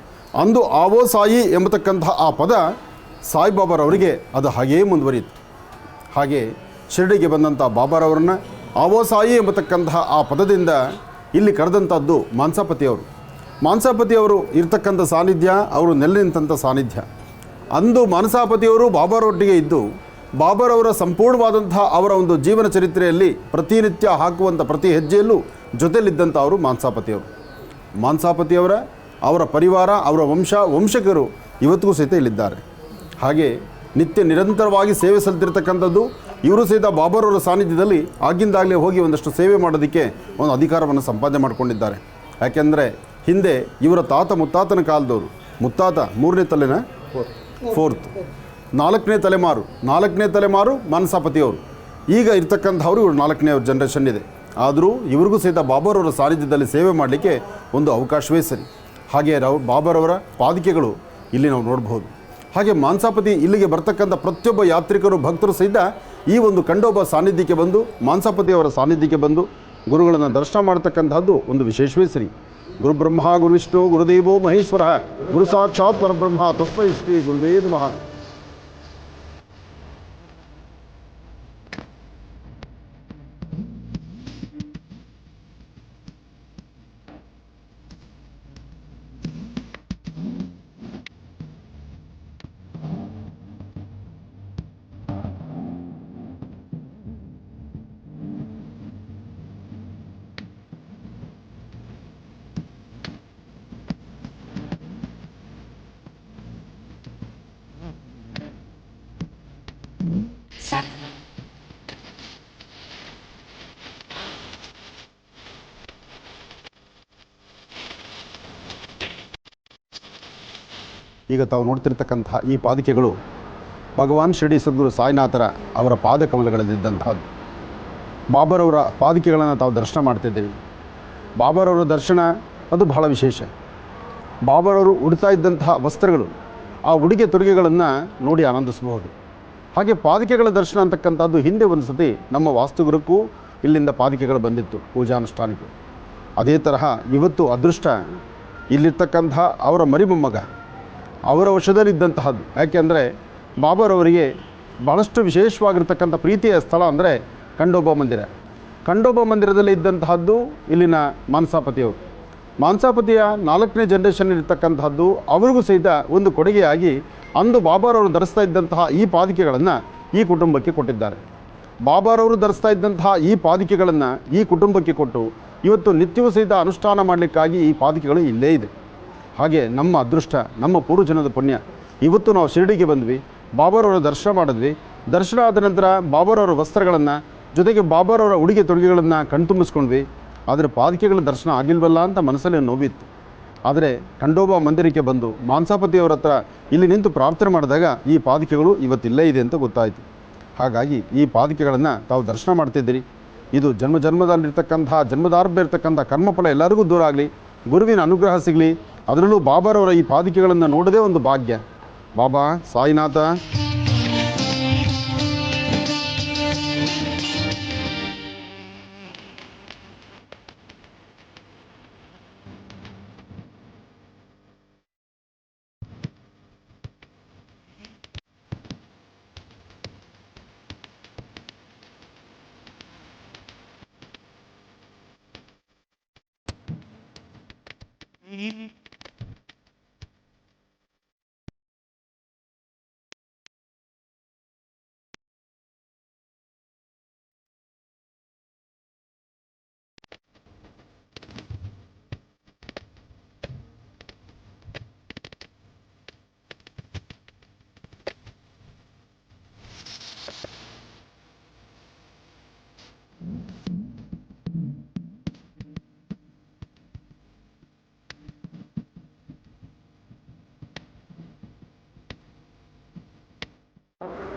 ಅಂದು ಆವೋ ಸಾಯಿ ಎಂಬತಕ್ಕಂತಹ ಆ ಪದ ಸಾಯಿಬಾಬಾರವರಿಗೆ ಅದು ಹಾಗೇ ಮುಂದುವರಿಯಿತು. ಹಾಗೆ ಶಿರಡಿಗೆ ಬಂದಂಥ ಬಾಬಾರವರನ್ನು ಆವೋ ಸಾಯಿ ಎಂಬತಕ್ಕಂತಹ ಆ ಪದದಿಂದ ಇಲ್ಲಿ ಕರೆದಂಥದ್ದು ಮಾನ್ಸಾಪತಿಯವರು. ಮಾನ್ಸಾಪತಿಯವರು ಇರ್ತಕ್ಕಂಥ ಸಾನ್ನಿಧ್ಯ, ಅವರು ನೆಲೆ ನಿಂತಂಥ ಸಾನ್ನಿಧ್ಯ. ಅಂದು ಮಾನಸಾಪತಿಯವರು ಬಾಬಾರೊಟ್ಟಿಗೆ ಇದ್ದು ಬಾಬಾರವರ ಸಂಪೂರ್ಣವಾದಂತಹ ಅವರ ಒಂದು ಜೀವನ ಚರಿತ್ರೆಯಲ್ಲಿ ಪ್ರತಿನಿತ್ಯ ಹಾಕುವಂಥ ಪ್ರತಿ ಹೆಜ್ಜೆಯಲ್ಲೂ ಜೊತೆಯಲ್ಲಿದ್ದಂಥ ಅವರು ಮಾನ್ಸಾಪತಿಯವರು. ಮಾನ್ಸಾಪತಿಯವರ ಅವರ ಪರಿವಾರ, ಅವರ ವಂಶಕರು ಇವತ್ತಿಗೂ ಸಹಿತ ಇಲ್ಲಿದ್ದಾರೆ. ಹಾಗೆ ನಿತ್ಯ ನಿರಂತರವಾಗಿ ಸೇವೆ ಸಲ್ಲಿಸಿರ್ತಕ್ಕಂಥದ್ದು ಇವರು ಸಹಿತ ಬಾಬಾರವರ ಸಾನ್ನಿಧ್ಯದಲ್ಲಿ ಆಗಿಂದಾಗಲೇ ಹೋಗಿ ಒಂದಷ್ಟು ಸೇವೆ ಮಾಡೋದಕ್ಕೆ ಒಂದು ಅಧಿಕಾರವನ್ನು ಸಂಪಾದನೆ ಮಾಡಿಕೊಂಡಿದ್ದಾರೆ. ಯಾಕೆಂದರೆ ಹಿಂದೆ ಇವರ ತಾತ ಮುತ್ತಾತನ ಕಾಲದವರು, ಮುತ್ತಾತ 3ನೇ ತಲೆನ 4th 4ನೇ ತಲೆಮಾರು ಮಾನಸಾಪತಿಯವರು. ಈಗ ಇರ್ತಕ್ಕಂಥವ್ರು ಇವರು 4ನೇ ಜನರೇಷನ್ ಇದೆ. ಆದರೂ ಇವ್ರಿಗೂ ಸಹಿತ ಬಾಬಾರವರ ಸಾನ್ನಿಧ್ಯದಲ್ಲಿ ಸೇವೆ ಮಾಡಲಿಕ್ಕೆ ಒಂದು ಅವಕಾಶವೇ ಸರಿ. ಹಾಗೆ ಬಾಬಾರವರ ಪಾದಿಕೆಗಳು ಇಲ್ಲಿ ನಾವು ನೋಡಬಹುದು. ಹಾಗೆ ಮಾನ್ಸಾಪತಿ ಇಲ್ಲಿಗೆ ಬರ್ತಕ್ಕಂಥ ಪ್ರತಿಯೊಬ್ಬ ಯಾತ್ರಿಕರು, ಭಕ್ತರು ಸಹಿತ ಈ ಒಂದು ಖಂಡೋಬಾ ಸಾನ್ನಿಧ್ಯಕ್ಕೆ ಬಂದು, ಮಾನ್ಸಾಪತಿಯವರ ಸಾನ್ನಿಧ್ಯಕ್ಕೆ ಬಂದು ಗುರುಗಳನ್ನು ದರ್ಶನ ಮಾಡತಕ್ಕಂಥದ್ದು ಒಂದು ವಿಶೇಷವೇ ಸರಿ. ಗುರು ಬ್ರಹ್ಮ ಗುರು ವಿಷ್ಣು ಗುರುದೇವೋ ಮಹೇಶ್ವರ ಗುರು ಸಾಕ್ಷಾತ್ ಪರಬ್ರಹ್ಮ ತಸ್ಮೈ ಶ್ರೀ ಗುರುವೇ ನಮಃ. ಈಗ ತಾವು ನೋಡ್ತಿರ್ತಕ್ಕಂತಹ ಈ ಪಾದಿಕೆಗಳು ಭಗವಾನ್ ಶಿರಡಿ ಸದ್ಗುರು ಸಾಯಿನಾಥರ ಅವರ ಪಾದಕಮಲಗಳಲ್ಲಿದ್ದಂಥದ್ದು. ಬಾಬಾರವರ ಪಾದಿಕೆಗಳನ್ನು ತಾವು ದರ್ಶನ ಮಾಡ್ತಿದ್ದೇವೆ. ಬಾಬಾರವರ ದರ್ಶನ ಅದು ಬಹಳ ವಿಶೇಷ. ಬಾಬಾರವರು ಉಡ್ತಾ ಇದ್ದಂತಹ ವಸ್ತ್ರಗಳು, ಆ ಉಡುಗೆ ತೊಡುಗೆಗಳನ್ನು ನೋಡಿ ಆನಂದಿಸಬಹುದು. ಹಾಗೆ ಪಾದಿಕೆಗಳ ದರ್ಶನ ಅಂತಕ್ಕಂಥದ್ದು ಹಿಂದೆ ಒಂದು ಸತಿ ನಮ್ಮ ವಾಸ್ತುಗುರಕ್ಕೂ ಇಲ್ಲಿಂದ ಪಾದಿಕೆಗಳು ಬಂದಿತ್ತು ಪೂಜಾನುಷ್ಠಾನಕ್ಕೆ. ಅದೇ ತರಹ ಇವತ್ತು ಅದೃಷ್ಟ ಇಲ್ಲಿರ್ತಕ್ಕಂಥ ಅವರ ಮರಿಮೊಮ್ಮಗ ಅವರ ವಶದಲ್ಲಿದ್ದಂತಹದ್ದು. ಯಾಕೆಂದರೆ ಬಾಬಾರವರಿಗೆ ಭಾಳಷ್ಟು ವಿಶೇಷವಾಗಿರ್ತಕ್ಕಂಥ ಪ್ರೀತಿಯ ಸ್ಥಳ ಅಂದರೆ ಖಂಡೋಬಾ ಮಂದಿರ. ಖಂಡೋಬಾ ಮಂದಿರದಲ್ಲಿ ಇದ್ದಂತಹದ್ದು ಇಲ್ಲಿನ ಮಾನಸಾಪತಿಯವರು. ಮಾನಸಾಪತಿಯ 4ನೇ ಜನರೇಷನ್ ಇರ್ತಕ್ಕಂತಹದ್ದು ಅವ್ರಿಗೂ ಸಹಿತ ಒಂದು ಕೊಡುಗೆಯಾಗಿ ಅಂದು ಬಾಬಾರವರು ಧರಿಸ್ತಾ ಇದ್ದಂತಹ ಈ ಪಾದುಕೆಗಳನ್ನು ಈ ಕುಟುಂಬಕ್ಕೆ ಕೊಟ್ಟಿದ್ದಾರೆ. ಬಾಬಾರವರು ಧರಿಸ್ತಾ ಇದ್ದಂತಹ ಈ ಪಾದುಕೆಗಳನ್ನು ಈ ಕುಟುಂಬಕ್ಕೆ ಕೊಟ್ಟು ಇವತ್ತು ನಿತ್ಯವೂ ಸಹಿತ ಅನುಷ್ಠಾನ ಮಾಡಲಿಕ್ಕಾಗಿ ಈ ಪಾದುಕೆಗಳು ಇಲ್ಲೇ ಇದೆ. ಹಾಗೆ ನಮ್ಮ ಅದೃಷ್ಟ, ನಮ್ಮ ಪೂರ್ವಜನದ ಪುಣ್ಯ, ಇವತ್ತು ನಾವು ಶಿರಡಿಗೆ ಬಂದ್ವಿ, ಬಾಬಾರವರ ದರ್ಶನ ಮಾಡಿದ್ವಿ. ದರ್ಶನ ಆದ ನಂತರ ಬಾಬಾರವರ ವಸ್ತ್ರಗಳನ್ನು ಜೊತೆಗೆ ಬಾಬಾರವರ ಉಡುಗೆ ತೊಡುಗೆಗಳನ್ನು ಕಣ್ತುಂಬಿಸ್ಕೊಂಡ್ವಿ. ಆದರೆ ಪಾದುಕೆಗಳ ದರ್ಶನ ಆಗಿಲ್ವಲ್ಲ ಅಂತ ಮನಸ್ಸಲ್ಲಿ ನೋವಿತ್ತು. ಆದರೆ ಖಂಡೋಬಾ ಮಂದಿರಕ್ಕೆ ಬಂದು ಮಾನಸಾಪತಿಯವರ ಹತ್ರ ಇಲ್ಲಿ ನಿಂತು ಪ್ರಾರ್ಥನೆ ಮಾಡಿದಾಗ ಈ ಪಾದುಕೆಗಳು ಇವತ್ತಿಲ್ಲೇ ಇದೆ ಅಂತ ಗೊತ್ತಾಯಿತು. ಹಾಗಾಗಿ ಈ ಪಾದುಕೆಗಳನ್ನು ತಾವು ದರ್ಶನ ಮಾಡ್ತಿದ್ದೀರಿ. ಇದು ಜನ್ಮದಲ್ಲಿರ್ತಕ್ಕಂಥ ಜನ್ಮದಾರ್ಭ್ಯ ಇರ್ತಕ್ಕಂಥ ಕರ್ಮಫಲ ಎಲ್ಲರಿಗೂ ದೂರ ಆಗಲಿ, ಗುರುವಿನ ಅನುಗ್ರಹ ಸಿಗಲಿ. ಅದರಲ್ಲೂ ಬಾಬಾರವರ ಈ ಪಾದುಕೆಗಳನ್ನು ನೋಡೋದೇ ಒಂದು ಭಾಗ್ಯ. ಬಾಬಾ ಸಾಯಿನಾಥ.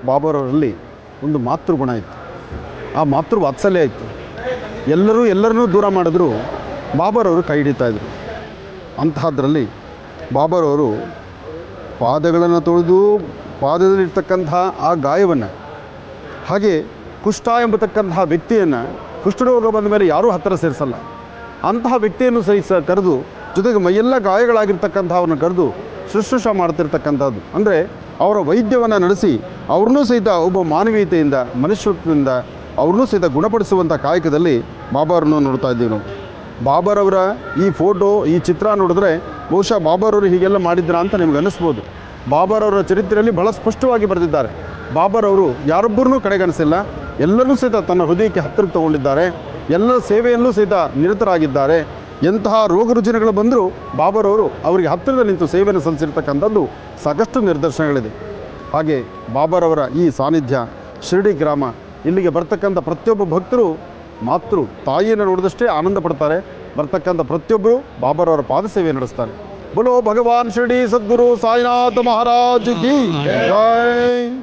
ಬಾಬಾರವರಲ್ಲಿ ಒಂದು ಮಾತೃಗುಣ ಇತ್ತು, ಆ ಮಾತೃ ವಾತ್ಸಲ್ಯ ಇತ್ತು. ಎಲ್ಲರನ್ನೂ ದೂರ ಮಾಡಿದ್ರು ಬಾಬಾರವರು ಕೈ ಹಿಡಿತಾಯಿದ್ರು. ಅಂತಹದ್ರಲ್ಲಿ ಬಾಬಾರವರು ಪಾದಗಳನ್ನು ತೊಳೆದು ಪಾದದಲ್ಲಿರ್ತಕ್ಕಂತಹ ಆ ಗಾಯವನ್ನು, ಹಾಗೆ ಕುಷ್ಠ ಎಂಬತಕ್ಕಂತಹ ವ್ಯಕ್ತಿಯನ್ನು, ಕುಷ್ಠರೋಗ ಬಂದ ಮೇಲೆ ಯಾರೂ ಹತ್ತಿರ ಸೇರಿಸಲ್ಲ, ಅಂತಹ ವ್ಯಕ್ತಿಯನ್ನು ಕರೆದು ಜೊತೆಗೆ ಮೈಯೆಲ್ಲ ಗಾಯಗಳಾಗಿರ್ತಕ್ಕಂಥವ್ರನ್ನ ಕರೆದು ಶುಶ್ರೂಷ ಮಾಡ್ತಿರ್ತಕ್ಕಂಥದ್ದು. ಅಂದರೆ ಅವರ ವೈದ್ಯವನ್ನು ನಡೆಸಿ ಅವ್ರನ್ನೂ ಸಹಿತ ಒಬ್ಬ ಮಾನವೀಯತೆಯಿಂದ, ಮನುಷ್ಯತ್ವದಿಂದ ಅವ್ರನ್ನೂ ಸಹಿತ ಗುಣಪಡಿಸುವಂಥ ಕಾಯಕದಲ್ಲಿ ಬಾಬಾರನ್ನು ನೋಡ್ತಾ ಇದ್ದೀವಿ ನಾವು. ಬಾಬಾರವರ ಈ ಫೋಟೋ, ಈ ಚಿತ್ರ ನೋಡಿದ್ರೆ ಬಹುಶಃ ಬಾಬಾರವರು ಹೀಗೆಲ್ಲ ಮಾಡಿದ್ರ ಅಂತ ನಿಮ್ಗೆ ಅನ್ನಿಸ್ಬೋದು. ಬಾಬಾರವರ ಚರಿತ್ರೆಯಲ್ಲಿ ಬಹಳ ಸ್ಪಷ್ಟವಾಗಿ ಬರೆದಿದ್ದಾರೆ. ಬಾಬಾರವರು ಯಾರೊಬ್ಬರನ್ನೂ ಕಡೆಗಣಿಸಿಲ್ಲ, ಎಲ್ಲರೂ ಸಹಿತ ತನ್ನ ಹೃದಯಕ್ಕೆ ಹತ್ತಿರಕ್ಕೆ ತಗೊಂಡಿದ್ದಾರೆ, ಎಲ್ಲರ ಸೇವೆಯಲ್ಲೂ ಸಹಿತ ನಿರತರಾಗಿದ್ದಾರೆ. ಎಂತಹ ರೋಗ ರುಜಿನಗಳು ಬಂದರೂ ಬಾಬಾರವರು ಅವರಿಗೆ ಹತ್ತಿರದಲ್ಲಿ ನಿಂತು ಸೇವೆಯನ್ನು ಸಲ್ಲಿಸಿರ್ತಕ್ಕಂಥದ್ದು ಸಾಕಷ್ಟು ನಿದರ್ಶನಗಳಿದೆ. ಹಾಗೆ ಬಾಬಾರವರ ಈ ಸಾನ್ನಿಧ್ಯ ಶಿರಡಿ ಗ್ರಾಮ, ಇಲ್ಲಿಗೆ ಬರ್ತಕ್ಕಂಥ ಪ್ರತಿಯೊಬ್ಬ ಭಕ್ತರು ಮಾತೃ ತಾಯಿಯನ್ನು ನೋಡಿದಷ್ಟೇ ಆನಂದ ಪಡ್ತಾರೆ. ಬರ್ತಕ್ಕಂಥ ಪ್ರತಿಯೊಬ್ಬರು ಬಾಬಾರವರ ಪಾದ ಸೇವೆ ನಡೆಸ್ತಾರೆ. बोलो भगवान शिरडी सद्गुरु साईनाथ महाराज की जय।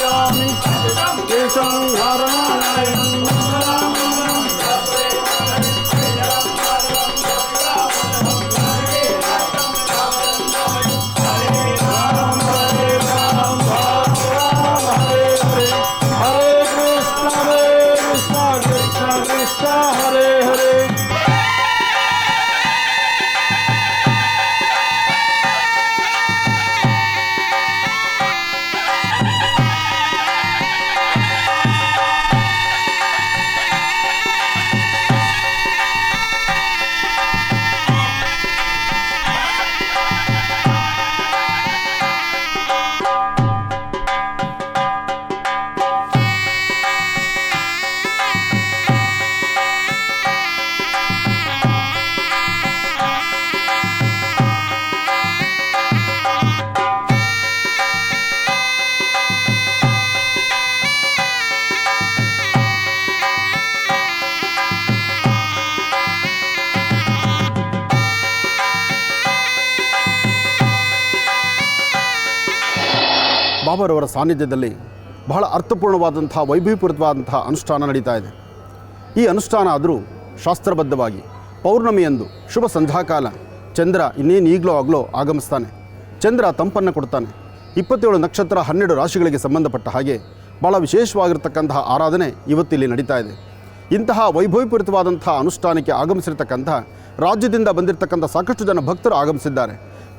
समर्पयामि केशं नारायणं ಬಾಬಾರವರ ಸಾನ್ನಿಧ್ಯದಲ್ಲಿ ಬಹಳ ಅರ್ಥಪೂರ್ಣವಾದಂಥ ವೈಭವೀಪೂರಿತವಾದಂಥ ಅನುಷ್ಠಾನ ನಡೀತಾ ಇದೆ. ಈ ಅನುಷ್ಠಾನ ಆದರೂ ಶಾಸ್ತ್ರಬದ್ಧವಾಗಿ ಪೌರ್ಣಮಿಯಂದು ಶುಭ ಸಂಧ್ಯಾಕಾಲ ಚಂದ್ರ ಈಗಲೋ ಆಗಲೋ ಆಗಮಿಸ್ತಾನೆ. ಚಂದ್ರ ತಂಪನ್ನು ಕೊಡ್ತಾನೆ. 27 ನಕ್ಷತ್ರ 12 ರಾಶಿಗಳಿಗೆ ಸಂಬಂಧಪಟ್ಟ ಹಾಗೆ ಭಾಳ ವಿಶೇಷವಾಗಿರ್ತಕ್ಕಂತಹ ಆರಾಧನೆ ಇವತ್ತಿಲ್ಲಿ ನಡೀತಾ ಇದೆ. ಇಂತಹ ವೈಭವೀಪೂರಿತವಾದಂಥ ಅನುಷ್ಠಾನಕ್ಕೆ ಆಗಮಿಸಿರ್ತಕ್ಕಂಥ ರಾಜ್ಯದಿಂದ ಬಂದಿರತಕ್ಕಂಥ ಸಾಕಷ್ಟು ಜನ ಭಕ್ತರು ಆಗಮಿಸಿದ್ದಾರೆ.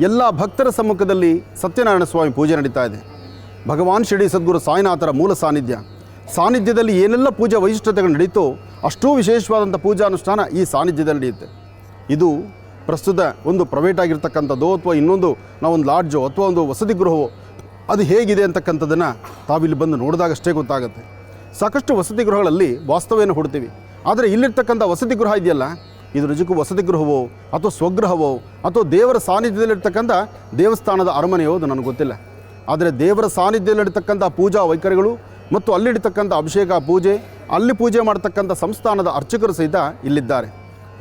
ಎಲ್ಲ ಭಕ್ತರ ಸಮ್ಮುಖದಲ್ಲಿ ಸತ್ಯನಾರಾಯಣ ಸ್ವಾಮಿ ಪೂಜೆ ನಡೀತಾ ಇದೆ. ಭಗವಾನ್ ಶಿರಡಿ ಸದ್ಗುರು ಸಾಯಿನಾಥರ ಮೂಲ ಸಾನ್ನಿಧ್ಯದಲ್ಲಿ ಏನೆಲ್ಲ ಪೂಜಾ ವೈಶಿಷ್ಟ್ಯತೆಗಳು ನಡೀತೋ ಅಷ್ಟೂ ವಿಶೇಷವಾದಂಥ ಪೂಜಾನುಷ್ಠಾನ ಈ ಸಾನ್ನಿಧ್ಯದಲ್ಲಿ ನಡೆಯುತ್ತೆ. ಇದು ಪ್ರಸ್ತುತ ಒಂದು ಪ್ರೈವೇಟ್ ಆಗಿರ್ತಕ್ಕಂಥದ್ದೋ ಅಥವಾ ಇನ್ನೊಂದು ನಾವೊಂದು ಲಾಡ್ಜೋ ಅಥವಾ ಒಂದು ವಸತಿ ಗೃಹವೋ ಅದು ಹೇಗಿದೆ ಅಂತಕ್ಕಂಥದ್ದನ್ನು ತಾವಿಲ್ಲಿ ಬಂದು ನೋಡಿದಾಗಷ್ಟೇ ಗೊತ್ತಾಗುತ್ತೆ. ಸಾಕಷ್ಟು ವಸತಿ ಗೃಹಗಳಲ್ಲಿ ವಾಸ್ತವ್ಯವನ್ನು ಹುಡ್ತೀವಿ. ಆದರೆ ಇಲ್ಲಿರ್ತಕ್ಕಂಥ ವಸತಿ ಗೃಹ ಇದೆಯಲ್ಲ, ಇದು ನಿಜಕ್ಕೂ ವಸತಿ ಗೃಹವೋ ಅಥವಾ ಸ್ವಗೃಹವೋ ಅಥವಾ ದೇವರ ಸಾನ್ನಿಧ್ಯದಲ್ಲಿರ್ತಕ್ಕಂಥ ದೇವಸ್ಥಾನದ ಅರಮನೆಯೋ ಅದು ನನಗೆ ಗೊತ್ತಿಲ್ಲ. ಆದರೆ ದೇವರ ಸಾನ್ನಿಧ್ಯದಲ್ಲಿರ್ತಕ್ಕಂಥ ಪೂಜಾ ವೈಖರಿಗಳು ಮತ್ತು ಅಲ್ಲಿಡ್ತಕ್ಕಂಥ ಅಭಿಷೇಕ ಪೂಜೆ, ಅಲ್ಲಿ ಪೂಜೆ ಮಾಡ್ತಕ್ಕಂಥ ಸಂಸ್ಥಾನದ ಅರ್ಚಕರು ಸಹಿತ ಇಲ್ಲಿದ್ದಾರೆ.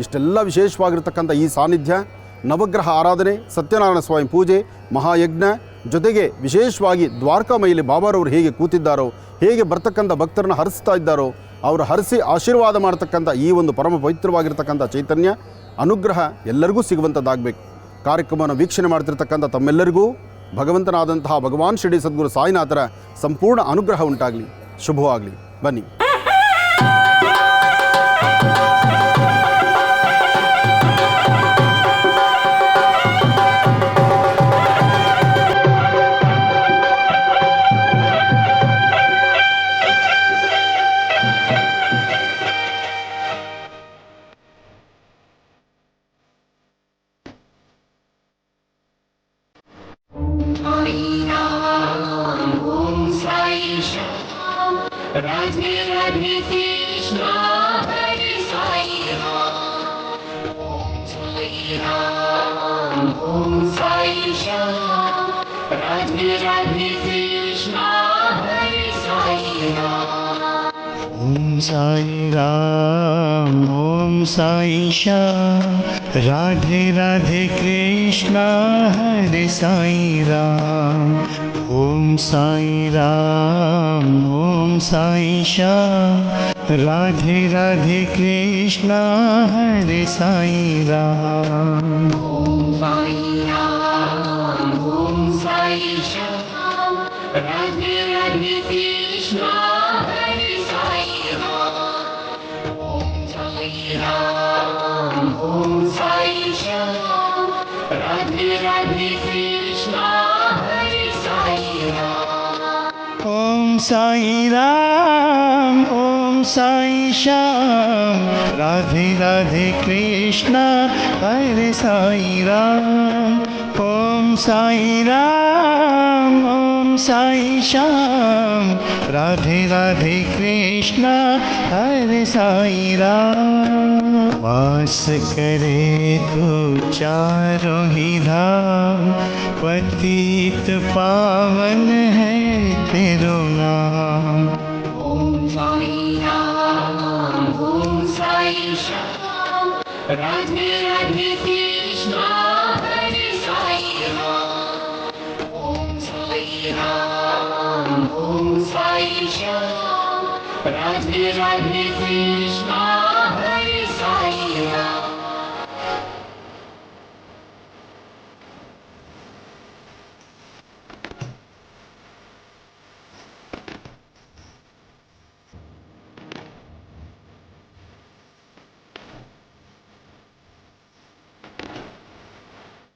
ಇಷ್ಟೆಲ್ಲ ವಿಶೇಷವಾಗಿರ್ತಕ್ಕಂಥ ಈ ಸಾನ್ನಿಧ್ಯ, ನವಗ್ರಹ ಆರಾಧನೆ, ಸತ್ಯನಾರಾಯಣ ಸ್ವಾಮಿ ಪೂಜೆ, ಮಹಾಯಜ್ಞ, ಜೊತೆಗೆ ವಿಶೇಷವಾಗಿ ದ್ವಾರಕಾಮೈಯಲ್ಲಿ ಬಾಬಾರವರು ಹೇಗೆ ಕೂತಿದ್ದಾರೋ, ಹೇಗೆ ಬರ್ತಕ್ಕಂಥ ಭಕ್ತರನ್ನು ಹರಿಸ್ತಾ ಇದ್ದಾರೋ, ಅವರು ಹರಿಸಿ ಆಶೀರ್ವಾದ ಮಾಡ್ತಕ್ಕಂಥ ಈ ಒಂದು ಪರಮ ಪವಿತ್ರವಾಗಿರ್ತಕ್ಕಂಥ ಚೈತನ್ಯ ಅನುಗ್ರಹ ಎಲ್ಲರಿಗೂ ಸಿಗುವಂಥದ್ದಾಗಬೇಕು. ಕಾರ್ಯಕ್ರಮವನ್ನು ವೀಕ್ಷಣೆ ಮಾಡ್ತಿರ್ತಕ್ಕಂಥ ತಮ್ಮೆಲ್ಲರಿಗೂ ಭಗವಂತನಾದಂತಹ ಭಗವಾನ್ ಶಿರಡಿ ಸದ್ಗುರು ಸಾಯಿನಾಥರ ಸಂಪೂರ್ಣ ಅನುಗ್ರಹ ಉಂಟಾಗಲಿ, ಶುಭವಾಗಲಿ. ಬನ್ನಿ. राधे राधे कृष्णा हरे साई राम, ओम साई श्याम। राधे राधे कृष्णा हरे साई राम, ओम साई राम, ओम साई श्याम। राधे राधे कृष्णा हरे साई राम, ओम साई राम, ओम साई श्याम। राधे राधे कृष्णा हरे साई राम, ओम साई राम, ओम साई श्याम। राधे राधे कृष्णा हरे साई राम, ओम साई राम, ओम साई श्याम। राधे राधे कृष्णा हरे साई राम, ओम साई राम, ओम साई श्याम। राधे राधे कृष्णा हरे साई राम, ओम साई राम, ओम साई श्याम। राधे राधे कृष्णा हरे साई राम। वास करे तो चारों ही धाम, पतित पावन है तेरो नाम। ओम साई राम, ओम साई श्याम। राधे राधे कृष्णा हरे साई राम, ओम साई राम, ओम साई साई श्याम राधे राधे कृष्णा हरे साई राम।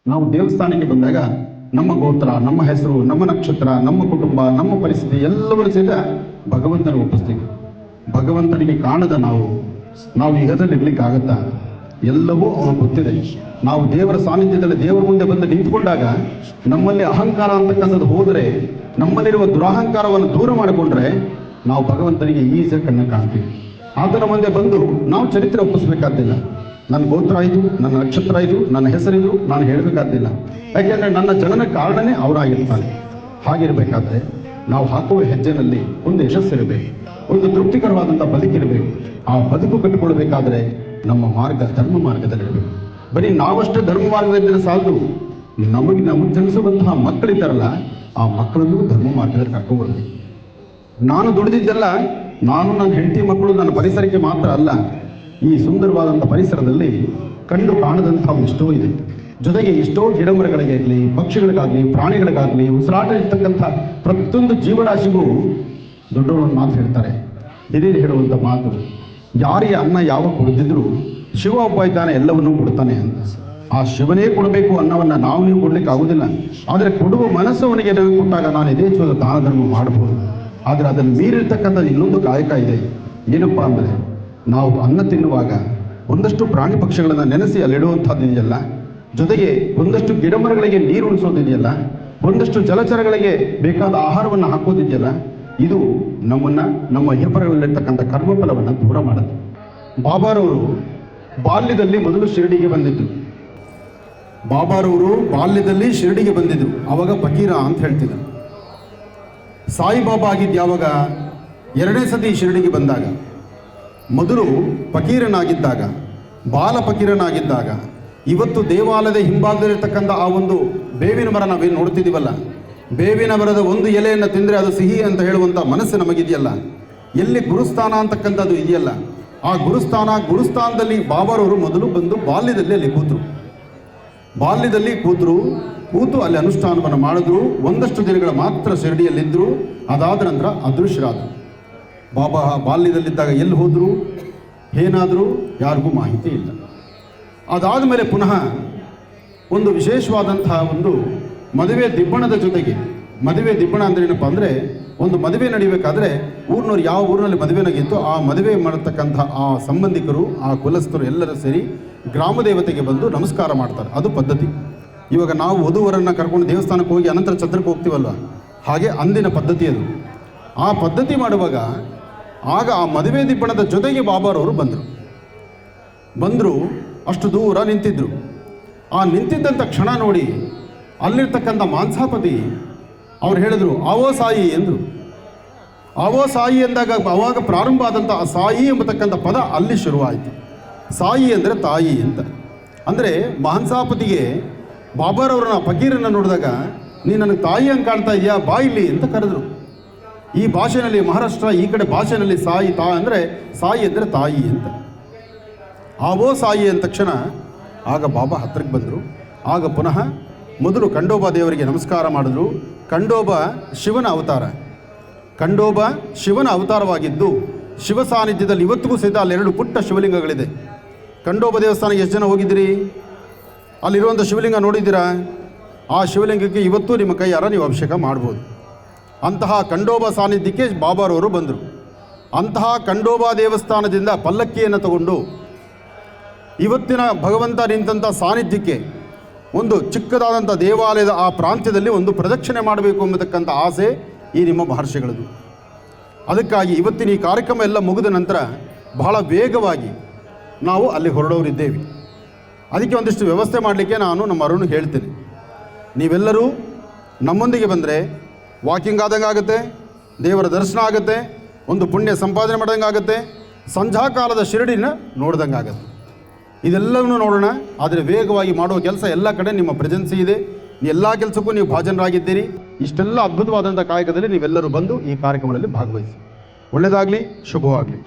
ನಾವು ದೇವಸ್ಥಾನಕ್ಕೆ ಬಂದಾಗ ನಮ್ಮ ಗೋತ್ರ, ನಮ್ಮ ಹೆಸರು, ನಮ್ಮ ನಕ್ಷತ್ರ, ನಮ್ಮ ಕುಟುಂಬ, ನಮ್ಮ ಪರಿಸ್ಥಿತಿ ಎಲ್ಲವೂ ಸಹಿತ ಭಗವಂತನ ಒಪ್ಪಿಸ್ತೀವಿ. ಭಗವಂತನಿಗೆ ಕಾಣದ ನಾವು ಇಹದಲ್ಲಿ ಇರ್ಲಿಕ್ಕಾಗತ್ತಾ? ಎಲ್ಲವೂ ಅವನು ಗೊತ್ತಿದೆ. ನಾವು ದೇವರ ಸಾನ್ನಿಧ್ಯದಲ್ಲಿ ದೇವರ ಮುಂದೆ ಬಂದು ನಿಂತ್ಕೊಂಡಾಗ ನಮ್ಮಲ್ಲಿ ಅಹಂಕಾರ ಅಂತಕ್ಕಂಥದ್ದು ಹೋದರೆ, ನಮ್ಮಲ್ಲಿರುವ ದುರಹಂಕಾರವನ್ನು ದೂರ ಮಾಡಿಕೊಂಡ್ರೆ ನಾವು ಭಗವಂತನಿಗೆ ಈಜ ಕಣ್ಣು ಕಾಣ್ತೀವಿ. ಆತನ ಮುಂದೆ ಬಂದು ನಾವು ಚರಿತ್ರೆ ಒಪ್ಪಿಸ್ಬೇಕಾದ್ದಿಲ್ಲ. ನನ್ನ ಗೋತ್ರ ಇದು, ನನ್ನ ನಕ್ಷತ್ರ ಇದು, ನನ್ನ ಹೆಸರಿದು ನಾನು ಹೇಳಬೇಕಾದ್ದಿಲ್ಲ. ಯಾಕೆಂದರೆ ನನ್ನ ಜನನ ಕಾರಣನೇ ಅವರಾಗಿರ್ತಾನೆ. ಹಾಗಿರಬೇಕಾದ್ರೆ ನಾವು ಹಾಕುವ ಹೆಜ್ಜೆನಲ್ಲಿ ಒಂದು ಯಶಸ್ಸಿರಬೇಕು, ಒಂದು ತೃಪ್ತಿಕರವಾದಂಥ ಬದುಕಿರಬೇಕು. ಆ ಬದುಕು ಕಟ್ಟಿಕೊಳ್ಬೇಕಾದ್ರೆ ನಮ್ಮ ಮಾರ್ಗ ಧರ್ಮ ಮಾರ್ಗದಲ್ಲಿರಬೇಕು. ಬರೀ ನಾವಷ್ಟೇ ಧರ್ಮ ಮಾರ್ಗದಲ್ಲಿ ಸಾಲದು, ನಮಗೆ ಜನಿಸುವಂತಹ ಮಕ್ಕಳಿದ್ದಾರಲ್ಲ, ಆ ಮಕ್ಕಳನ್ನು ಧರ್ಮ ಮಾರ್ಗದಲ್ಲಿ ಕರ್ಕೊಂಡ್ಬರ್ಬೇಕು. ನಾನು ದುಡಿದಿದ್ದೆಲ್ಲ ನಾನು, ನನ್ನ ಹೆಂಡತಿ ಮಕ್ಕಳು, ನನ್ನ ಪರಿಸರಕ್ಕೆ ಮಾತ್ರ ಅಲ್ಲ. ಈ ಸುಂದರವಾದಂಥ ಪರಿಸರದಲ್ಲಿ ಕಂಡು ಕಾಣದಂಥ ಎಷ್ಟೋ ಇದೆ. ಜೊತೆಗೆ ಎಷ್ಟೋ ಗಿಡಮರಗಳಿಗಾಗಲಿ, ಪಕ್ಷಿಗಳಿಗಾಗಲಿ, ಪ್ರಾಣಿಗಳಿಗಾಗಲಿ, ಉಸಿರಾಟ ಇರ್ತಕ್ಕಂಥ ಪ್ರತಿಯೊಂದು ಜೀವರಾಶಿಗೂ ದೊಡ್ಡವರು ಮಾತು ಹೇಳ್ತಾರೆ. ಹಿರಿಯರು ಹೇಳುವಂಥ ಮಾತು, ಯಾರಿಗೆ ಅನ್ನ ಯಾವ ಕೊಡ್ತಿದ್ರು ಶಿವ ಒಬ್ಬ ಇದ್ದಾನೆ, ಎಲ್ಲವನ್ನೂ ಕೊಡ್ತಾನೆ ಅಂತ. ಆ ಶಿವನೇ ಕೊಡಬೇಕು ಅನ್ನವನ್ನು ನಾವು ನೀವು ಕೊಡ್ಲಿಕ್ಕೆ ಆಗುವುದಿಲ್ಲ. ಆದರೆ ಕೊಡುವ ಮನಸ್ಸು ಅವನಿಗೆ ಕೊಟ್ಟಾಗ ನಾನು ಯಥೇಚ್ಛವಾದ ದಾನ ಧರ್ಮ ಮಾಡಬಹುದು. ಆದರೆ ಅದನ್ನು ಮೀರಿರ್ತಕ್ಕಂಥದ್ದು ಇನ್ನೊಂದು ಕಾಯಕ ಇದೆ. ಏನಪ್ಪ ಅಂದರೆ, ನಾವು ಅನ್ನ ತಿನ್ನುವಾಗ ಒಂದಷ್ಟು ಪ್ರಾಣಿ ಪಕ್ಷಿಗಳನ್ನು ನೆನೆಸಿ ಅಲ್ಲಿಡುವಂಥದ್ದು ಇದೆಯಲ್ಲ, ಜೊತೆಗೆ ಒಂದಷ್ಟು ಗಿಡಮರಗಳಿಗೆ ನೀರು ಉಳಿಸೋದಿದೆಯಲ್ಲ, ಒಂದಷ್ಟು ಜಲಚರಗಳಿಗೆ ಬೇಕಾದ ಆಹಾರವನ್ನು ಹಾಕೋದಿದೆಯಲ್ಲ, ಇದು ನಮ್ಮನ್ನು ನಮ್ಮ ಇಹಪರಗಳಲ್ಲಿರ್ತಕ್ಕಂಥ ಕರ್ಮಫಲವನ್ನು ದೂರ ಮಾಡುತ್ತೆ. ಬಾಬಾರವರು ಬಾಲ್ಯದಲ್ಲಿ ಮೊದಲು ಶಿರಡಿಗೆ ಬಂದಿದ್ದು. ಬಾಲ್ಯದಲ್ಲಿ ಶಿರಡಿಗೆ ಬಂದಿದ್ದು ಆವಾಗ ಫಕೀರ ಅಂತ ಹೇಳ್ತಿದ್ರು. ಸಾಯಿಬಾಬಾ ಆಗಿದ್ದು ಯಾವಾಗ? ಎರಡನೇ ಸತಿ ಶಿರಡಿಗೆ ಬಂದಾಗ. ಮೊದಲು ಫಕೀರನಾಗಿದ್ದಾಗ, ಬಾಲ ಫಕೀರನಾಗಿದ್ದಾಗ, ಇವತ್ತು ದೇವಾಲಯದ ಹಿಂಭಾಗದಲ್ಲಿರ್ತಕ್ಕಂಥ ಆ ಒಂದು ಬೇವಿನ ಮರ ನಾವೇನು ನೋಡ್ತಿದ್ದೀವಲ್ಲ, ಬೇವಿನ ಮರದ ಒಂದು ಎಲೆಯನ್ನು ತಿಂದರೆ ಅದು ಸಿಹಿ ಅಂತ ಹೇಳುವಂಥ ಮನಸ್ಸು ನಮಗಿದೆಯಲ್ಲ, ಎಲ್ಲಿ ಗುರುಸ್ಥಾನ ಅಂತಕ್ಕಂಥದ್ದು ಇದೆಯಲ್ಲ, ಆ ಗುರುಸ್ಥಾನದಲ್ಲಿ ಬಾಬಾರವರು ಮೊದಲು ಬಂದು ಬಾಲ್ಯದಲ್ಲಿ ಅಲ್ಲಿ ಕೂತು ಅಲ್ಲಿ ಅನುಷ್ಠಾನವನ್ನು ಮಾಡಿದ್ರು. ಒಂದಷ್ಟು ದಿನಗಳ ಮಾತ್ರ ಶಿರಡಿಯಲ್ಲಿದ್ದರು. ಅದಾದ ನಂತರ ಅದೃಶ್ಯರಾದರು. ಬಾಬಾ ಬಾಲ್ಯದಲ್ಲಿದ್ದಾಗ ಎಲ್ಲಿ ಹೋದರು, ಏನಾದರೂ ಯಾರಿಗೂ ಮಾಹಿತಿ ಇಲ್ಲ. ಅದಾದ ಮೇಲೆ ಪುನಃ ಒಂದು ವಿಶೇಷವಾದಂತಹ ಒಂದು ಮದುವೆ ದಿಬ್ಬಣದ ಜೊತೆಗೆ, ಮದುವೆ ದಿಬ್ಬಣ ಅಂದರೆ ಏನಪ್ಪ ಅಂದರೆ, ಒಂದು ಮದುವೆ ನಡೆಯಬೇಕಾದ್ರೆ ಊರಿನವ್ರು ಯಾವ ಊರಿನಲ್ಲಿ ಮದುವೆನಾಗಿತ್ತು ಆ ಮದುವೆ ಮಾಡತಕ್ಕಂಥ ಆ ಸಂಬಂಧಿಕರು, ಆ ಕುಲಸ್ಥರು ಎಲ್ಲರೂ ಸೇರಿ ಗ್ರಾಮ ದೇವತೆಗೆ ಬಂದು ನಮಸ್ಕಾರ ಮಾಡ್ತಾರೆ. ಅದು ಪದ್ಧತಿ. ಇವಾಗ ನಾವು ವಧುವರನ್ನು ಕರ್ಕೊಂಡು ದೇವಸ್ಥಾನಕ್ಕೆ ಹೋಗಿ ಅನಂತರ ಛತ್ರಕ್ಕೆ ಹೋಗ್ತೀವಲ್ವ, ಹಾಗೆ ಅಂದಿನ ಪದ್ಧತಿ ಅದು. ಆ ಪದ್ಧತಿ ಮಾಡುವಾಗ ಆಗ ಆ ಮದುವೆ ದಿಬ್ಬಣದ ಜೊತೆಗೆ ಬಾಬಾರವರು ಬಂದರು. ಅಷ್ಟು ದೂರ ನಿಂತಿದ್ದರು. ಆ ನಿಂತಿದ್ದಂಥ ಕ್ಷಣ ನೋಡಿ ಅಲ್ಲಿರ್ತಕ್ಕಂಥ ಮಾಂಸಾಪತಿ ಅವ್ರು ಹೇಳಿದ್ರು, ಆವೋ ಸಾಯಿ ಎಂದರು. ಆವೋ ಸಾಯಿ ಎಂದಾಗ ಅವಾಗ ಪ್ರಾರಂಭ ಆದಂಥ ಆ ಸಾಯಿ ಎಂಬತಕ್ಕಂಥ ಪದ ಅಲ್ಲಿ ಶುರುವಾಯಿತು. ಸಾಯಿ ಅಂದರೆ ತಾಯಿ ಅಂತ. ಅಂದರೆ ಮಾಂಸಾಪತಿಗೆ ಬಾಬಾರವ್ರನ್ನ ಫಕೀರನ್ನು ನೋಡಿದಾಗ, ನೀನು ನನಗೆ ತಾಯಿ ಹಂಗೆ ಕಾಣ್ತಾ ಇದೆಯಾ, ಬಾ ಇಲ್ಲಿ ಅಂತ ಕರೆದ್ರು. ಈ ಭಾಷೆಯಲ್ಲಿ ಮಹಾರಾಷ್ಟ್ರ, ಈ ಕಡೆ ಭಾಷೆಯಲ್ಲಿ ಸಾಯಿ ಅಂದರೆ ಸಾಯಿ ಅಂದರೆ ತಾಯಿ ಅಂತ. ಆವೋ ಸಾಯಿ ಅಂದ ತಕ್ಷಣ ಆಗ ಬಾಬಾ ಹತ್ತಿರಕ್ಕೆ ಬಂದರು. ಆಗ ಪುನಃ ಮೊದಲು ಖಂಡೋಬಾ ದೇವರಿಗೆ ನಮಸ್ಕಾರ ಮಾಡಿದ್ರು. ಖಂಡೋಬ ಶಿವನ ಅವತಾರವಾಗಿದ್ದು ಶಿವ ಸಾನ್ನಿಧ್ಯದಲ್ಲಿ ಇವತ್ತಿಗೂ ಸಹಿತ ಅಲ್ಲೆರಡು ಪುಟ್ಟ ಶಿವಲಿಂಗಗಳಿದೆ. ಖಂಡೋಬ ದೇವಸ್ಥಾನಕ್ಕೆ ಎಷ್ಟು ಜನ ಹೋಗಿದ್ದೀರಿ? ಅಲ್ಲಿರುವಂಥ ಶಿವಲಿಂಗ ನೋಡಿದ್ದೀರಾ? ಆ ಶಿವಲಿಂಗಕ್ಕೆ ಇವತ್ತು ನಿಮ್ಮ ಕೈಯಾರ ನೀವು ಅಭಿಷೇಕ ಮಾಡ್ಬೋದು. ಅಂತಹ ಖಂಡೋಬ ಸಾನ್ನಿಧ್ಯಕ್ಕೆ ಬಾಬಾರವರು ಬಂದರು. ಅಂತಹ ಖಂಡೋಬಾ ದೇವಸ್ಥಾನದಿಂದ ಪಲ್ಲಕ್ಕಿಯನ್ನು ತಗೊಂಡು ಇವತ್ತಿನ ಭಗವಂತ ನಿಂತಹ ಸಾನ್ನಿಧ್ಯಕ್ಕೆ ಒಂದು ಚಿಕ್ಕದಾದಂಥ ದೇವಾಲಯದ ಆ ಪ್ರಾಂತ್ಯದಲ್ಲಿ ಒಂದು ಪ್ರದಕ್ಷಿಣೆ ಮಾಡಬೇಕು ಎಂಬತಕ್ಕಂಥ ಆಸೆ ಈ ನಿಮ್ಮ ಮಹರ್ಷಿಗಳದು. ಅದಕ್ಕಾಗಿ ಇವತ್ತಿನ ಈ ಕಾರ್ಯಕ್ರಮ ಎಲ್ಲ ಮುಗಿದ ನಂತರ ಬಹಳ ವೇಗವಾಗಿ ನಾವು ಅಲ್ಲಿ ಹೊರಡೋರಿದ್ದೇವೆ. ಅದಕ್ಕೆ ಒಂದಿಷ್ಟು ವ್ಯವಸ್ಥೆ ಮಾಡಲಿಕ್ಕೆ ನಾನು ನಮ್ಮ ಅರುಣ್ ಹೇಳ್ತೀನಿ. ನೀವೆಲ್ಲರೂ ನಮ್ಮೊಂದಿಗೆ ಬಂದರೆ ವಾಕಿಂಗ್ ಆದಂಗೆ ಆಗುತ್ತೆ, ದೇವರ ದರ್ಶನ ಆಗುತ್ತೆ, ಒಂದು ಪುಣ್ಯ ಸಂಪಾದನೆ ಮಾಡ್ದಂಗೆ ಆಗುತ್ತೆ, ಸಂಧ್ಯಾಕಾಲದ ಶಿರಡಿನ ನೋಡ್ದಂಗೆ ಆಗುತ್ತೆ. ಇದೆಲ್ಲವನ್ನೂ ನೋಡೋಣ. ಆದರೆ ವೇಗವಾಗಿ ಮಾಡುವ ಕೆಲಸ ಎಲ್ಲ ಕಡೆ ನಿಮ್ಮ ಪ್ರೆಸೆನ್ಸಿ ಇದೆ. ಎಲ್ಲ ಕೆಲಸಕ್ಕೂ ನೀವು ಭಾಜನರಾಗಿದ್ದೀರಿ. ಇಷ್ಟೆಲ್ಲ ಅದ್ಭುತವಾದಂಥ ಕಾಯಕದಲ್ಲಿ ನೀವೆಲ್ಲರೂ ಬಂದು ಈ ಕಾರ್ಯಕ್ರಮದಲ್ಲಿ ಭಾಗವಹಿಸಿ. ಒಳ್ಳೆಯದಾಗಲಿ, ಶುಭವಾಗಲಿ.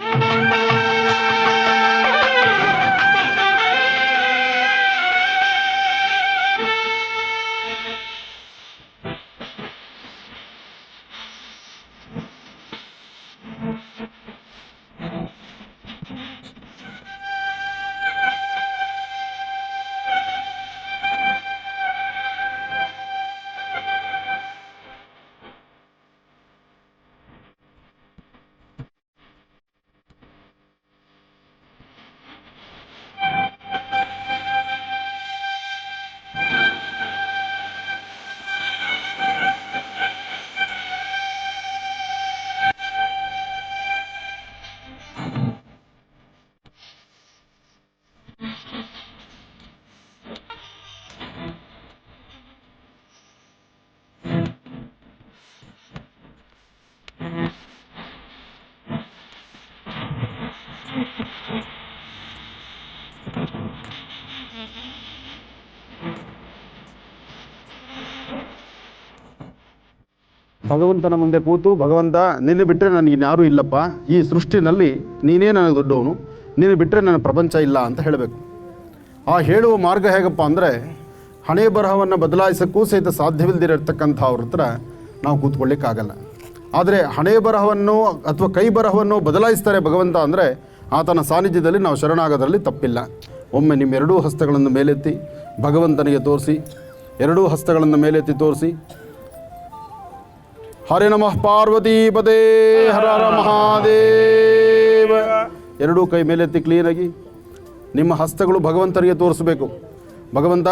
ಭಗವಂತನ ಮುಂದೆ ಕೂತು, ಭಗವಂತ ನಿನ್ನ ಬಿಟ್ಟರೆ ನನಗಿನ್ಯಾರೂ ಇಲ್ಲಪ್ಪ, ಈ ಸೃಷ್ಟಿನಲ್ಲಿ ನೀನೇ ನನಗೆ ದೊಡ್ಡವನು, ನೀನು ಬಿಟ್ಟರೆ ನನ್ನ ಪ್ರಪಂಚ ಇಲ್ಲ ಅಂತ ಹೇಳಬೇಕು. ಆ ಹೇಳುವ ಮಾರ್ಗ ಹೇಗಪ್ಪ ಅಂದರೆ, ಹಣೆ ಬರಹವನ್ನು ಬದಲಾಯಿಸೋಕ್ಕೂ ಸಹಿತ ಸಾಧ್ಯವಿಲ್ಲದಿರತಕ್ಕಂಥ ಅವ್ರ ಹತ್ರ ನಾವು ಕೂತ್ಕೊಳ್ಳಿಕ್ಕಾಗಲ್ಲ. ಆದರೆ ಹಣೆ ಬರಹವನ್ನು ಅಥವಾ ಕೈ ಬರಹವನ್ನು ಬದಲಾಯಿಸ್ತಾರೆ ಭಗವಂತ ಅಂದರೆ ಆತನ ಸಾನ್ನಿಧ್ಯದಲ್ಲಿ ನಾವು ಶರಣಾಗೋದ್ರಲ್ಲಿ ತಪ್ಪಿಲ್ಲ. ಒಮ್ಮೆ ನಿಮ್ಮ ಎರಡೂ ಹಸ್ತಗಳನ್ನು ಮೇಲೆತ್ತಿ ಭಗವಂತನಿಗೆ ತೋರಿಸಿ, ಎರಡೂ ಹಸ್ತಗಳನ್ನು ಮೇಲೆತ್ತಿ ತೋರಿಸಿ, ಹರೇ ನಮಃ ಪಾರ್ವತಿ ಪದೇ ಹರ ಹರ ಮಹಾದೇವ. ಎರಡೂ ಕೈ ಮೇಲೆತ್ತಿ ಕ್ಲೀನಾಗಿ ನಿಮ್ಮ ಹಸ್ತಗಳು ಭಗವಂತನಿಗೆ ತೋರಿಸಬೇಕು. ಭಗವಂತ,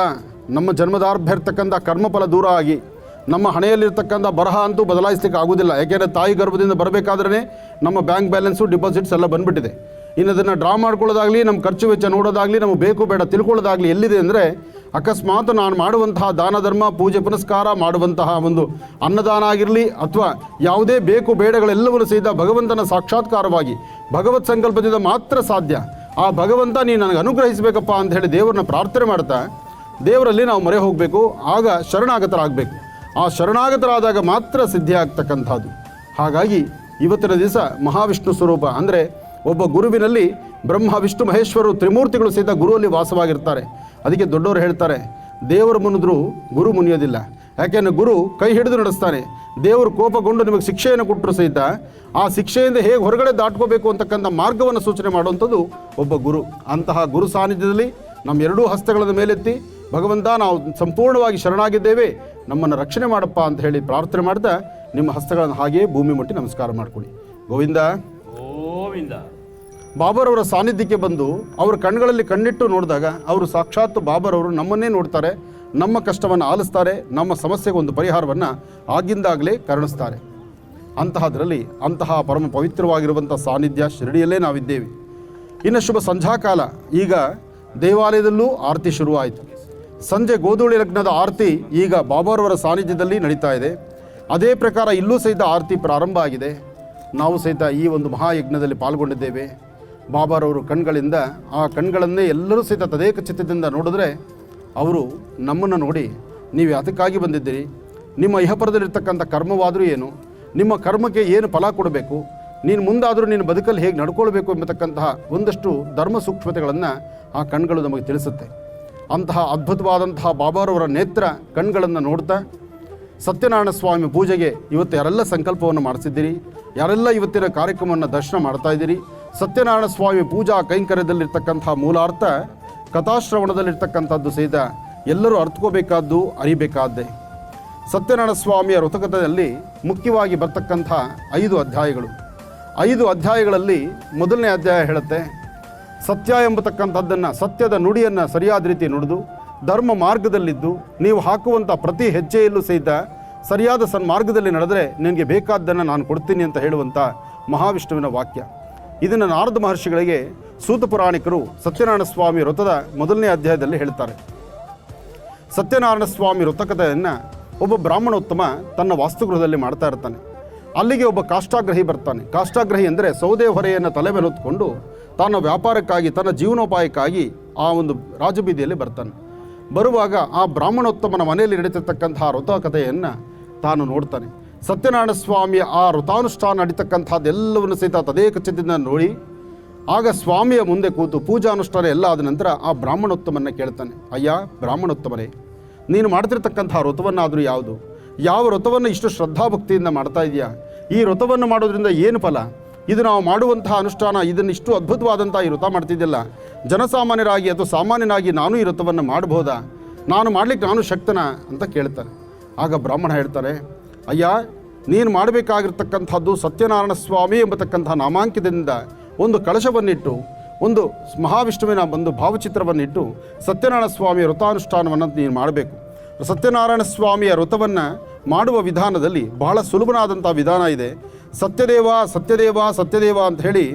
ನಮ್ಮ ಜನ್ಮದಾರ್ಭ್ಯ ಇರ್ತಕ್ಕಂಥ ಕರ್ಮಫಲ ದೂರ ಆಗಿ ನಮ್ಮ ಹಣೆಯಲ್ಲಿರ್ತಕ್ಕಂಥ ಬರಹ ಅಂತೂ ಬದಲಾಯಿಸ್ಲಿಕ್ಕೆ ಆಗೋದಿಲ್ಲ. ಯಾಕೆಂದರೆ ತಾಯಿ ಗರ್ಭದಿಂದ ಬರಬೇಕಾದ್ರೆ ನಮ್ಮ ಬ್ಯಾಂಕ್ ಬ್ಯಾಲೆನ್ಸು, ಡಿಪಾಸಿಟ್ಸ್ ಎಲ್ಲ ಬಂದುಬಿಟ್ಟಿದೆ. ಇನ್ನು ಅದನ್ನು ಡ್ರಾ ಮಾಡ್ಕೊಳ್ಳೋದಾಗಲಿ, ನಮ್ಮ ಖರ್ಚು ವೆಚ್ಚ ನೋಡೋದಾಗಲಿ, ನಮಗೆ ಬೇಕು ಬೇಡ ತಿಳ್ಕೊಳ್ಳೋದಾಗಲಿ ಎಲ್ಲಿದೆ ಅಂದರೆ, ಅಕಸ್ಮಾತ್ ನಾನು ಮಾಡುವಂತಹ ದಾನ ಧರ್ಮ, ಪೂಜೆ ಪುನಸ್ಕಾರ ಮಾಡುವಂತಹ ಒಂದು ಅನ್ನದಾನ ಆಗಿರಲಿ ಅಥವಾ ಯಾವುದೇ ಬೇಕು ಬೇಡಗಳೆಲ್ಲವನ್ನು ಸಹಿತ ಭಗವಂತನ ಸಾಕ್ಷಾತ್ಕಾರವಾಗಿ ಭಗವತ್ ಸಂಕಲ್ಪದಿಂದ ಮಾತ್ರ ಸಾಧ್ಯ. ಆ ಭಗವಂತ ನೀನು ನನಗೆ ಅನುಗ್ರಹಿಸಬೇಕಪ್ಪ ಅಂತ ಹೇಳಿ ದೇವರನ್ನ ಪ್ರಾರ್ಥನೆ ಮಾಡ್ತಾ ದೇವರಲ್ಲಿ ನಾವು ಮೊರೆ ಹೋಗಬೇಕು. ಆಗ ಶರಣಾಗತರಾಗಬೇಕು. ಆ ಶರಣಾಗತರಾದಾಗ ಮಾತ್ರ ಸಿದ್ಧಿ ಆಗ್ತಕ್ಕಂಥದ್ದು. ಹಾಗಾಗಿ ಇವತ್ತಿನ ದಿವಸ ಮಹಾವಿಷ್ಣು ಸ್ವರೂಪ ಅಂದರೆ ಒಬ್ಬ ಗುರುವಿನಲ್ಲಿ ಬ್ರಹ್ಮ ವಿಷ್ಣು ಮಹೇಶ್ವರರು ತ್ರಿಮೂರ್ತಿಗಳು ಸಹಿತ ಗುರುವಲ್ಲಿ ವಾಸವಾಗಿರ್ತಾರೆ. ಅದಕ್ಕೆ ದೊಡ್ಡವರು ಹೇಳ್ತಾರೆ, ದೇವರು ಮುನಿದ್ರು ಗುರು ಮುನಿಯೋದಿಲ್ಲ. ಯಾಕೆಂದರೆ ಗುರು ಕೈ ಹಿಡಿದು ನಡೆಸ್ತಾನೆ. ದೇವರು ಕೋಪಗೊಂಡು ನಿಮಗೆ ಶಿಕ್ಷೆಯನ್ನು ಕೊಟ್ಟರು ಸಹಿತ ಆ ಶಿಕ್ಷೆಯಿಂದ ಹೇಗೆ ಹೊರಗಡೆ ದಾಟ್ಕೋಬೇಕು ಅಂತಕ್ಕಂಥ ಮಾರ್ಗವನ್ನು ಸೂಚನೆ ಮಾಡುವಂಥದ್ದು ಒಬ್ಬ ಗುರು. ಅಂತಹ ಗುರು ಸಾನ್ನಿಧ್ಯದಲ್ಲಿ ನಮ್ಮ ಎರಡೂ ಹಸ್ತಗಳನ್ನು ಮೇಲೆತ್ತಿ, ಭಗವಂತ ನಾವು ಸಂಪೂರ್ಣವಾಗಿ ಶರಣಾಗಿದ್ದೇವೆ, ನಮ್ಮನ್ನು ರಕ್ಷಣೆ ಮಾಡಪ್ಪ ಅಂತ ಹೇಳಿ ಪ್ರಾರ್ಥನೆ ಮಾಡ್ತಾ ನಿಮ್ಮ ಹಸ್ತಗಳನ್ನು ಹಾಗೆಯೇ ಭೂಮಿ ಮುಟ್ಟಿ ನಮಸ್ಕಾರ ಮಾಡಿಕೊಡಿ. ಗೋವಿಂದ ಗೋವಿಂದ. ಬಾಬರವರ ಸಾನ್ನಿಧ್ಯಕ್ಕೆ ಬಂದು ಅವರ ಕಣ್ಗಳಲ್ಲಿ ಕಣ್ಣಿಟ್ಟು ನೋಡಿದಾಗ ಅವರು ಸಾಕ್ಷಾತ್ ಬಾಬರವರು ನಮ್ಮನ್ನೇ ನೋಡ್ತಾರೆ, ನಮ್ಮ ಕಷ್ಟವನ್ನು ಆಲಿಸ್ತಾರೆ, ನಮ್ಮ ಸಮಸ್ಯೆಗೆ ಒಂದು ಪರಿಹಾರವನ್ನು ಆಗಿಂದಾಗಲೇ ಕರುಣಿಸ್ತಾರೆ. ಅಂತಹದರಲ್ಲಿ ಅಂತಹ ಪರಮ ಪವಿತ್ರವಾಗಿರುವಂಥ ಸಾನ್ನಿಧ್ಯ ಶಿರಡಿಯಲ್ಲೇ ನಾವಿದ್ದೇವೆ. ಇನ್ನು ಶುಭ ಸಂಧ್ಯಾಕಾಲ. ಈಗ ದೇವಾಲಯದಲ್ಲೂ ಆರತಿ ಶುರುವಾಯಿತು. ಸಂಜೆ ಗೋಧೂಳಿ ಲಗ್ನದ ಆರತಿ ಈಗ ಬಾಬರವರ ಸಾನ್ನಿಧ್ಯದಲ್ಲಿ ನಡೀತಾ ಇದೆ. ಅದೇ ಪ್ರಕಾರ ಇಲ್ಲೂ ಸಹಿತ ಆರತಿ ಪ್ರಾರಂಭ ಆಗಿದೆ. ನಾವು ಸಹಿತ ಈ ಒಂದು ಮಹಾಯಜ್ಞದಲ್ಲಿ ಪಾಲ್ಗೊಂಡಿದ್ದೇವೆ. ಬಾಬಾರವರು ಕಣ್ಗಳಿಂದ ಆ ಕಣ್ಗಳನ್ನೇ ಎಲ್ಲರೂ ಸಹಿತ ತದೇಕ ಚಿತ್ತದಿಂದ ನೋಡಿದ್ರೆ ಅವರು ನಮ್ಮನ್ನು ನೋಡಿ, ನೀವು ಅದಕ್ಕಾಗಿ ಬಂದಿದ್ದೀರಿ, ನಿಮ್ಮ ಇಹಪರದಲ್ಲಿರ್ತಕ್ಕಂಥ ಕರ್ಮವಾದರೂ ಏನು, ನಿಮ್ಮ ಕರ್ಮಕ್ಕೆ ಏನು ಫಲ ಕೊಡಬೇಕು, ನೀನು ಮುಂದಾದರೂ ನೀನು ಬದುಕಲ್ಲಿ ಹೇಗೆ ನಡ್ಕೊಳ್ಬೇಕು ಎಂಬತಕ್ಕಂತಹ ಒಂದಷ್ಟು ಧರ್ಮ ಸೂಕ್ಷ್ಮತೆಗಳನ್ನು ಆ ಕಣ್ಗಳು ನಮಗೆ ತಿಳಿಸುತ್ತೆ. ಅಂತಹ ಅದ್ಭುತವಾದಂತಹ ಬಾಬಾರವರ ನೇತ್ರ ಕಣ್ಗಳನ್ನು ನೋಡ್ತಾ ಸತ್ಯನಾರಾಯಣ ಸ್ವಾಮಿ ಪೂಜೆಗೆ ಇವತ್ತು ಯಾರೆಲ್ಲ ಸಂಕಲ್ಪವನ್ನು ಮಾಡಿಸಿದ್ದೀರಿ, ಯಾರೆಲ್ಲ ಇವತ್ತಿನ ಕಾರ್ಯಕ್ರಮವನ್ನು ದರ್ಶನ ಮಾಡ್ತಾ ಇದ್ದೀರಿ, ಸತ್ಯನಾರಾಯಣ ಸ್ವಾಮಿ ಪೂಜಾ ಕೈಂಕರ್ಯದಲ್ಲಿರ್ತಕ್ಕಂಥ ಮೂಲಾರ್ಥ ಕಥಾಶ್ರವಣದಲ್ಲಿರ್ತಕ್ಕಂಥದ್ದು ಸಹಿತ ಎಲ್ಲರೂ ಅರ್ಥಕೋಬೇಕಾದ್ದು, ಅರಿಬೇಕಾದ್ದೇ. ಸತ್ಯನಾರಾಯಣ ಸ್ವಾಮಿಯ ವೃತಕಥೆಯಲ್ಲಿ ಮುಖ್ಯವಾಗಿ ಬರ್ತಕ್ಕಂಥ 5 ಅಧ್ಯಾಯಗಳು. 5 ಅಧ್ಯಾಯಗಳಲ್ಲಿ ಮೊದಲನೇ ಅಧ್ಯಾಯ ಹೇಳುತ್ತೆ, ಸತ್ಯ ಎಂಬತಕ್ಕಂಥದ್ದನ್ನು, ಸತ್ಯದ ನುಡಿಯನ್ನು ಸರಿಯಾದ ರೀತಿ ನುಡಿದು ಧರ್ಮ ಮಾರ್ಗದಲ್ಲಿದ್ದು ನೀವು ಹಾಕುವಂಥ ಪ್ರತಿ ಹೆಜ್ಜೆಯಲ್ಲೂ ಸಹಿತ ಸರಿಯಾದ ಸನ್ಮಾರ್ಗದಲ್ಲಿ ನಡೆದರೆ ನಿನಗೆ ಬೇಕಾದ್ದನ್ನು ನಾನು ಕೊಡ್ತೀನಿ ಅಂತ ಹೇಳುವಂಥ ಮಹಾವಿಷ್ಣುವಿನ ವಾಕ್ಯ. ಇದನ್ನು ನಾರದ ಮಹರ್ಷಿಗಳಿಗೆ ಸೂತ ಪುರಾಣಿಕರು ಸತ್ಯನಾರಾಯಣ ಸ್ವಾಮಿ ವ್ರತದ ಮೊದಲನೇ ಅಧ್ಯಾಯದಲ್ಲಿ ಹೇಳ್ತಾರೆ. ಸತ್ಯನಾರಾಯಣ ಸ್ವಾಮಿ ವ್ರತಕಥೆಯನ್ನು ಒಬ್ಬ ಬ್ರಾಹ್ಮಣೋತ್ತಮ ತನ್ನ ವಾಸ್ತುಗೃಹದಲ್ಲಿ ಮಾಡ್ತಾ ಇರ್ತಾನೆ. ಅಲ್ಲಿಗೆ ಒಬ್ಬ ಕಾಷ್ಟಾಗ್ರಹಿ ಬರ್ತಾನೆ. ಕಾಷ್ಟಾಗ್ರಹಿ ಅಂದರೆ ಸೌದೆ ಹೊರೆಯನ್ನು ತಲೆ ಮೇಲೆ ಹೊತ್ಕೊಂಡು ತನ್ನ ವ್ಯಾಪಾರಕ್ಕಾಗಿ, ತನ್ನ ಜೀವನೋಪಾಯಕ್ಕಾಗಿ ಆ ಒಂದು ರಾಜಬೀದಿಯಲ್ಲಿ ಬರ್ತಾನೆ. ಬರುವಾಗ ಆ ಬ್ರಾಹ್ಮಣೋತ್ತಮನ ಮನೆಯಲ್ಲಿ ನಡೀತಿರ್ತಕ್ಕಂತಹ ವ್ರತ ಕಥೆಯನ್ನು ತಾನು ನೋಡ್ತಾನೆ. ಸತ್ಯನಾರಾಯಣ ಸ್ವಾಮಿಯ ಆ ವ್ರತಾನುಷ್ಠಾನ ನಡೀತಕ್ಕಂಥದ್ದೆಲ್ಲವನ್ನು ಸಹಿತ ತದೇಕ ಚಿತ್ತದಿಂದ ನೋಡಿ ಆಗ ಸ್ವಾಮಿಯ ಮುಂದೆ ಕೂತು ಪೂಜಾನುಷ್ಠಾನ ಎಲ್ಲ ಆದ ನಂತರ ಆ ಬ್ರಾಹ್ಮಣೋತ್ತಮನ್ನ ಕೇಳ್ತಾನೆ, ಅಯ್ಯ ಬ್ರಾಹ್ಮಣೋತ್ತಮರೇ, ನೀನು ಮಾಡ್ತಿರ್ತಕ್ಕಂಥ ವ್ರತವನ್ನಾದರೂ ಯಾವುದು, ಯಾವ ವ್ರತವನ್ನು ಇಷ್ಟು ಶ್ರದ್ಧಾಭಕ್ತಿಯಿಂದ ಮಾಡ್ತಾ ಇದೆಯಾ, ಈ ವ್ರತವನ್ನು ಮಾಡೋದ್ರಿಂದ ಏನು ಫಲ, ಇದು ನಾವು ಮಾಡುವಂತಹ ಅನುಷ್ಠಾನ, ಇದನ್ನು ಇಷ್ಟು ಅದ್ಭುತವಾದಂಥ ಈ ವ್ರತ ಮಾಡ್ತಿದ್ದಿಲ್ಲ, ಜನಸಾಮಾನ್ಯರಾಗಿ ಅಥವಾ ಸಾಮಾನ್ಯನಾಗಿ ನಾನು ಈ ವ್ರತವನ್ನು ಮಾಡ್ಬೋದಾ, ನಾನು ಮಾಡಲಿಕ್ಕೆ ನಾನು ಶಕ್ತನ ಅಂತ ಕೇಳ್ತಾನೆ. ಆಗ ಬ್ರಾಹ್ಮಣ ಹೇಳ್ತಾರೆ, ಅಯ್ಯ ನೀನು ಮಾಡಬೇಕಾಗಿರ್ತಕ್ಕಂಥದ್ದು ಸತ್ಯನಾರಾಯಣ ಸ್ವಾಮಿ ಎಂಬತಕ್ಕಂಥ ನಾಮಾಂಕಿತದಿಂದ ಒಂದು ಕಳಶವನ್ನಿಟ್ಟು ಒಂದು ಮಹಾವಿಷ್ಣುವಿನ ಒಂದು ಭಾವಚಿತ್ರವನ್ನಿಟ್ಟು ಸತ್ಯನಾರಾಯಣ ಸ್ವಾಮಿಯ ವ್ರತಾನುಷ್ಠಾನವನ್ನು ನೀನು ಮಾಡಬೇಕು. ಸತ್ಯನಾರಾಯಣ ಸ್ವಾಮಿಯ ವ್ರತವನ್ನು ಮಾಡುವ ವಿಧಾನದಲ್ಲಿ ಬಹಳ ಸುಲಭನಾದಂಥ ವಿಧಾನ ಇದೆ. ಸತ್ಯದೇವ ಸತ್ಯದೇವ ಸತ್ಯದೇವ ಅಂತ ಹೇಳಿ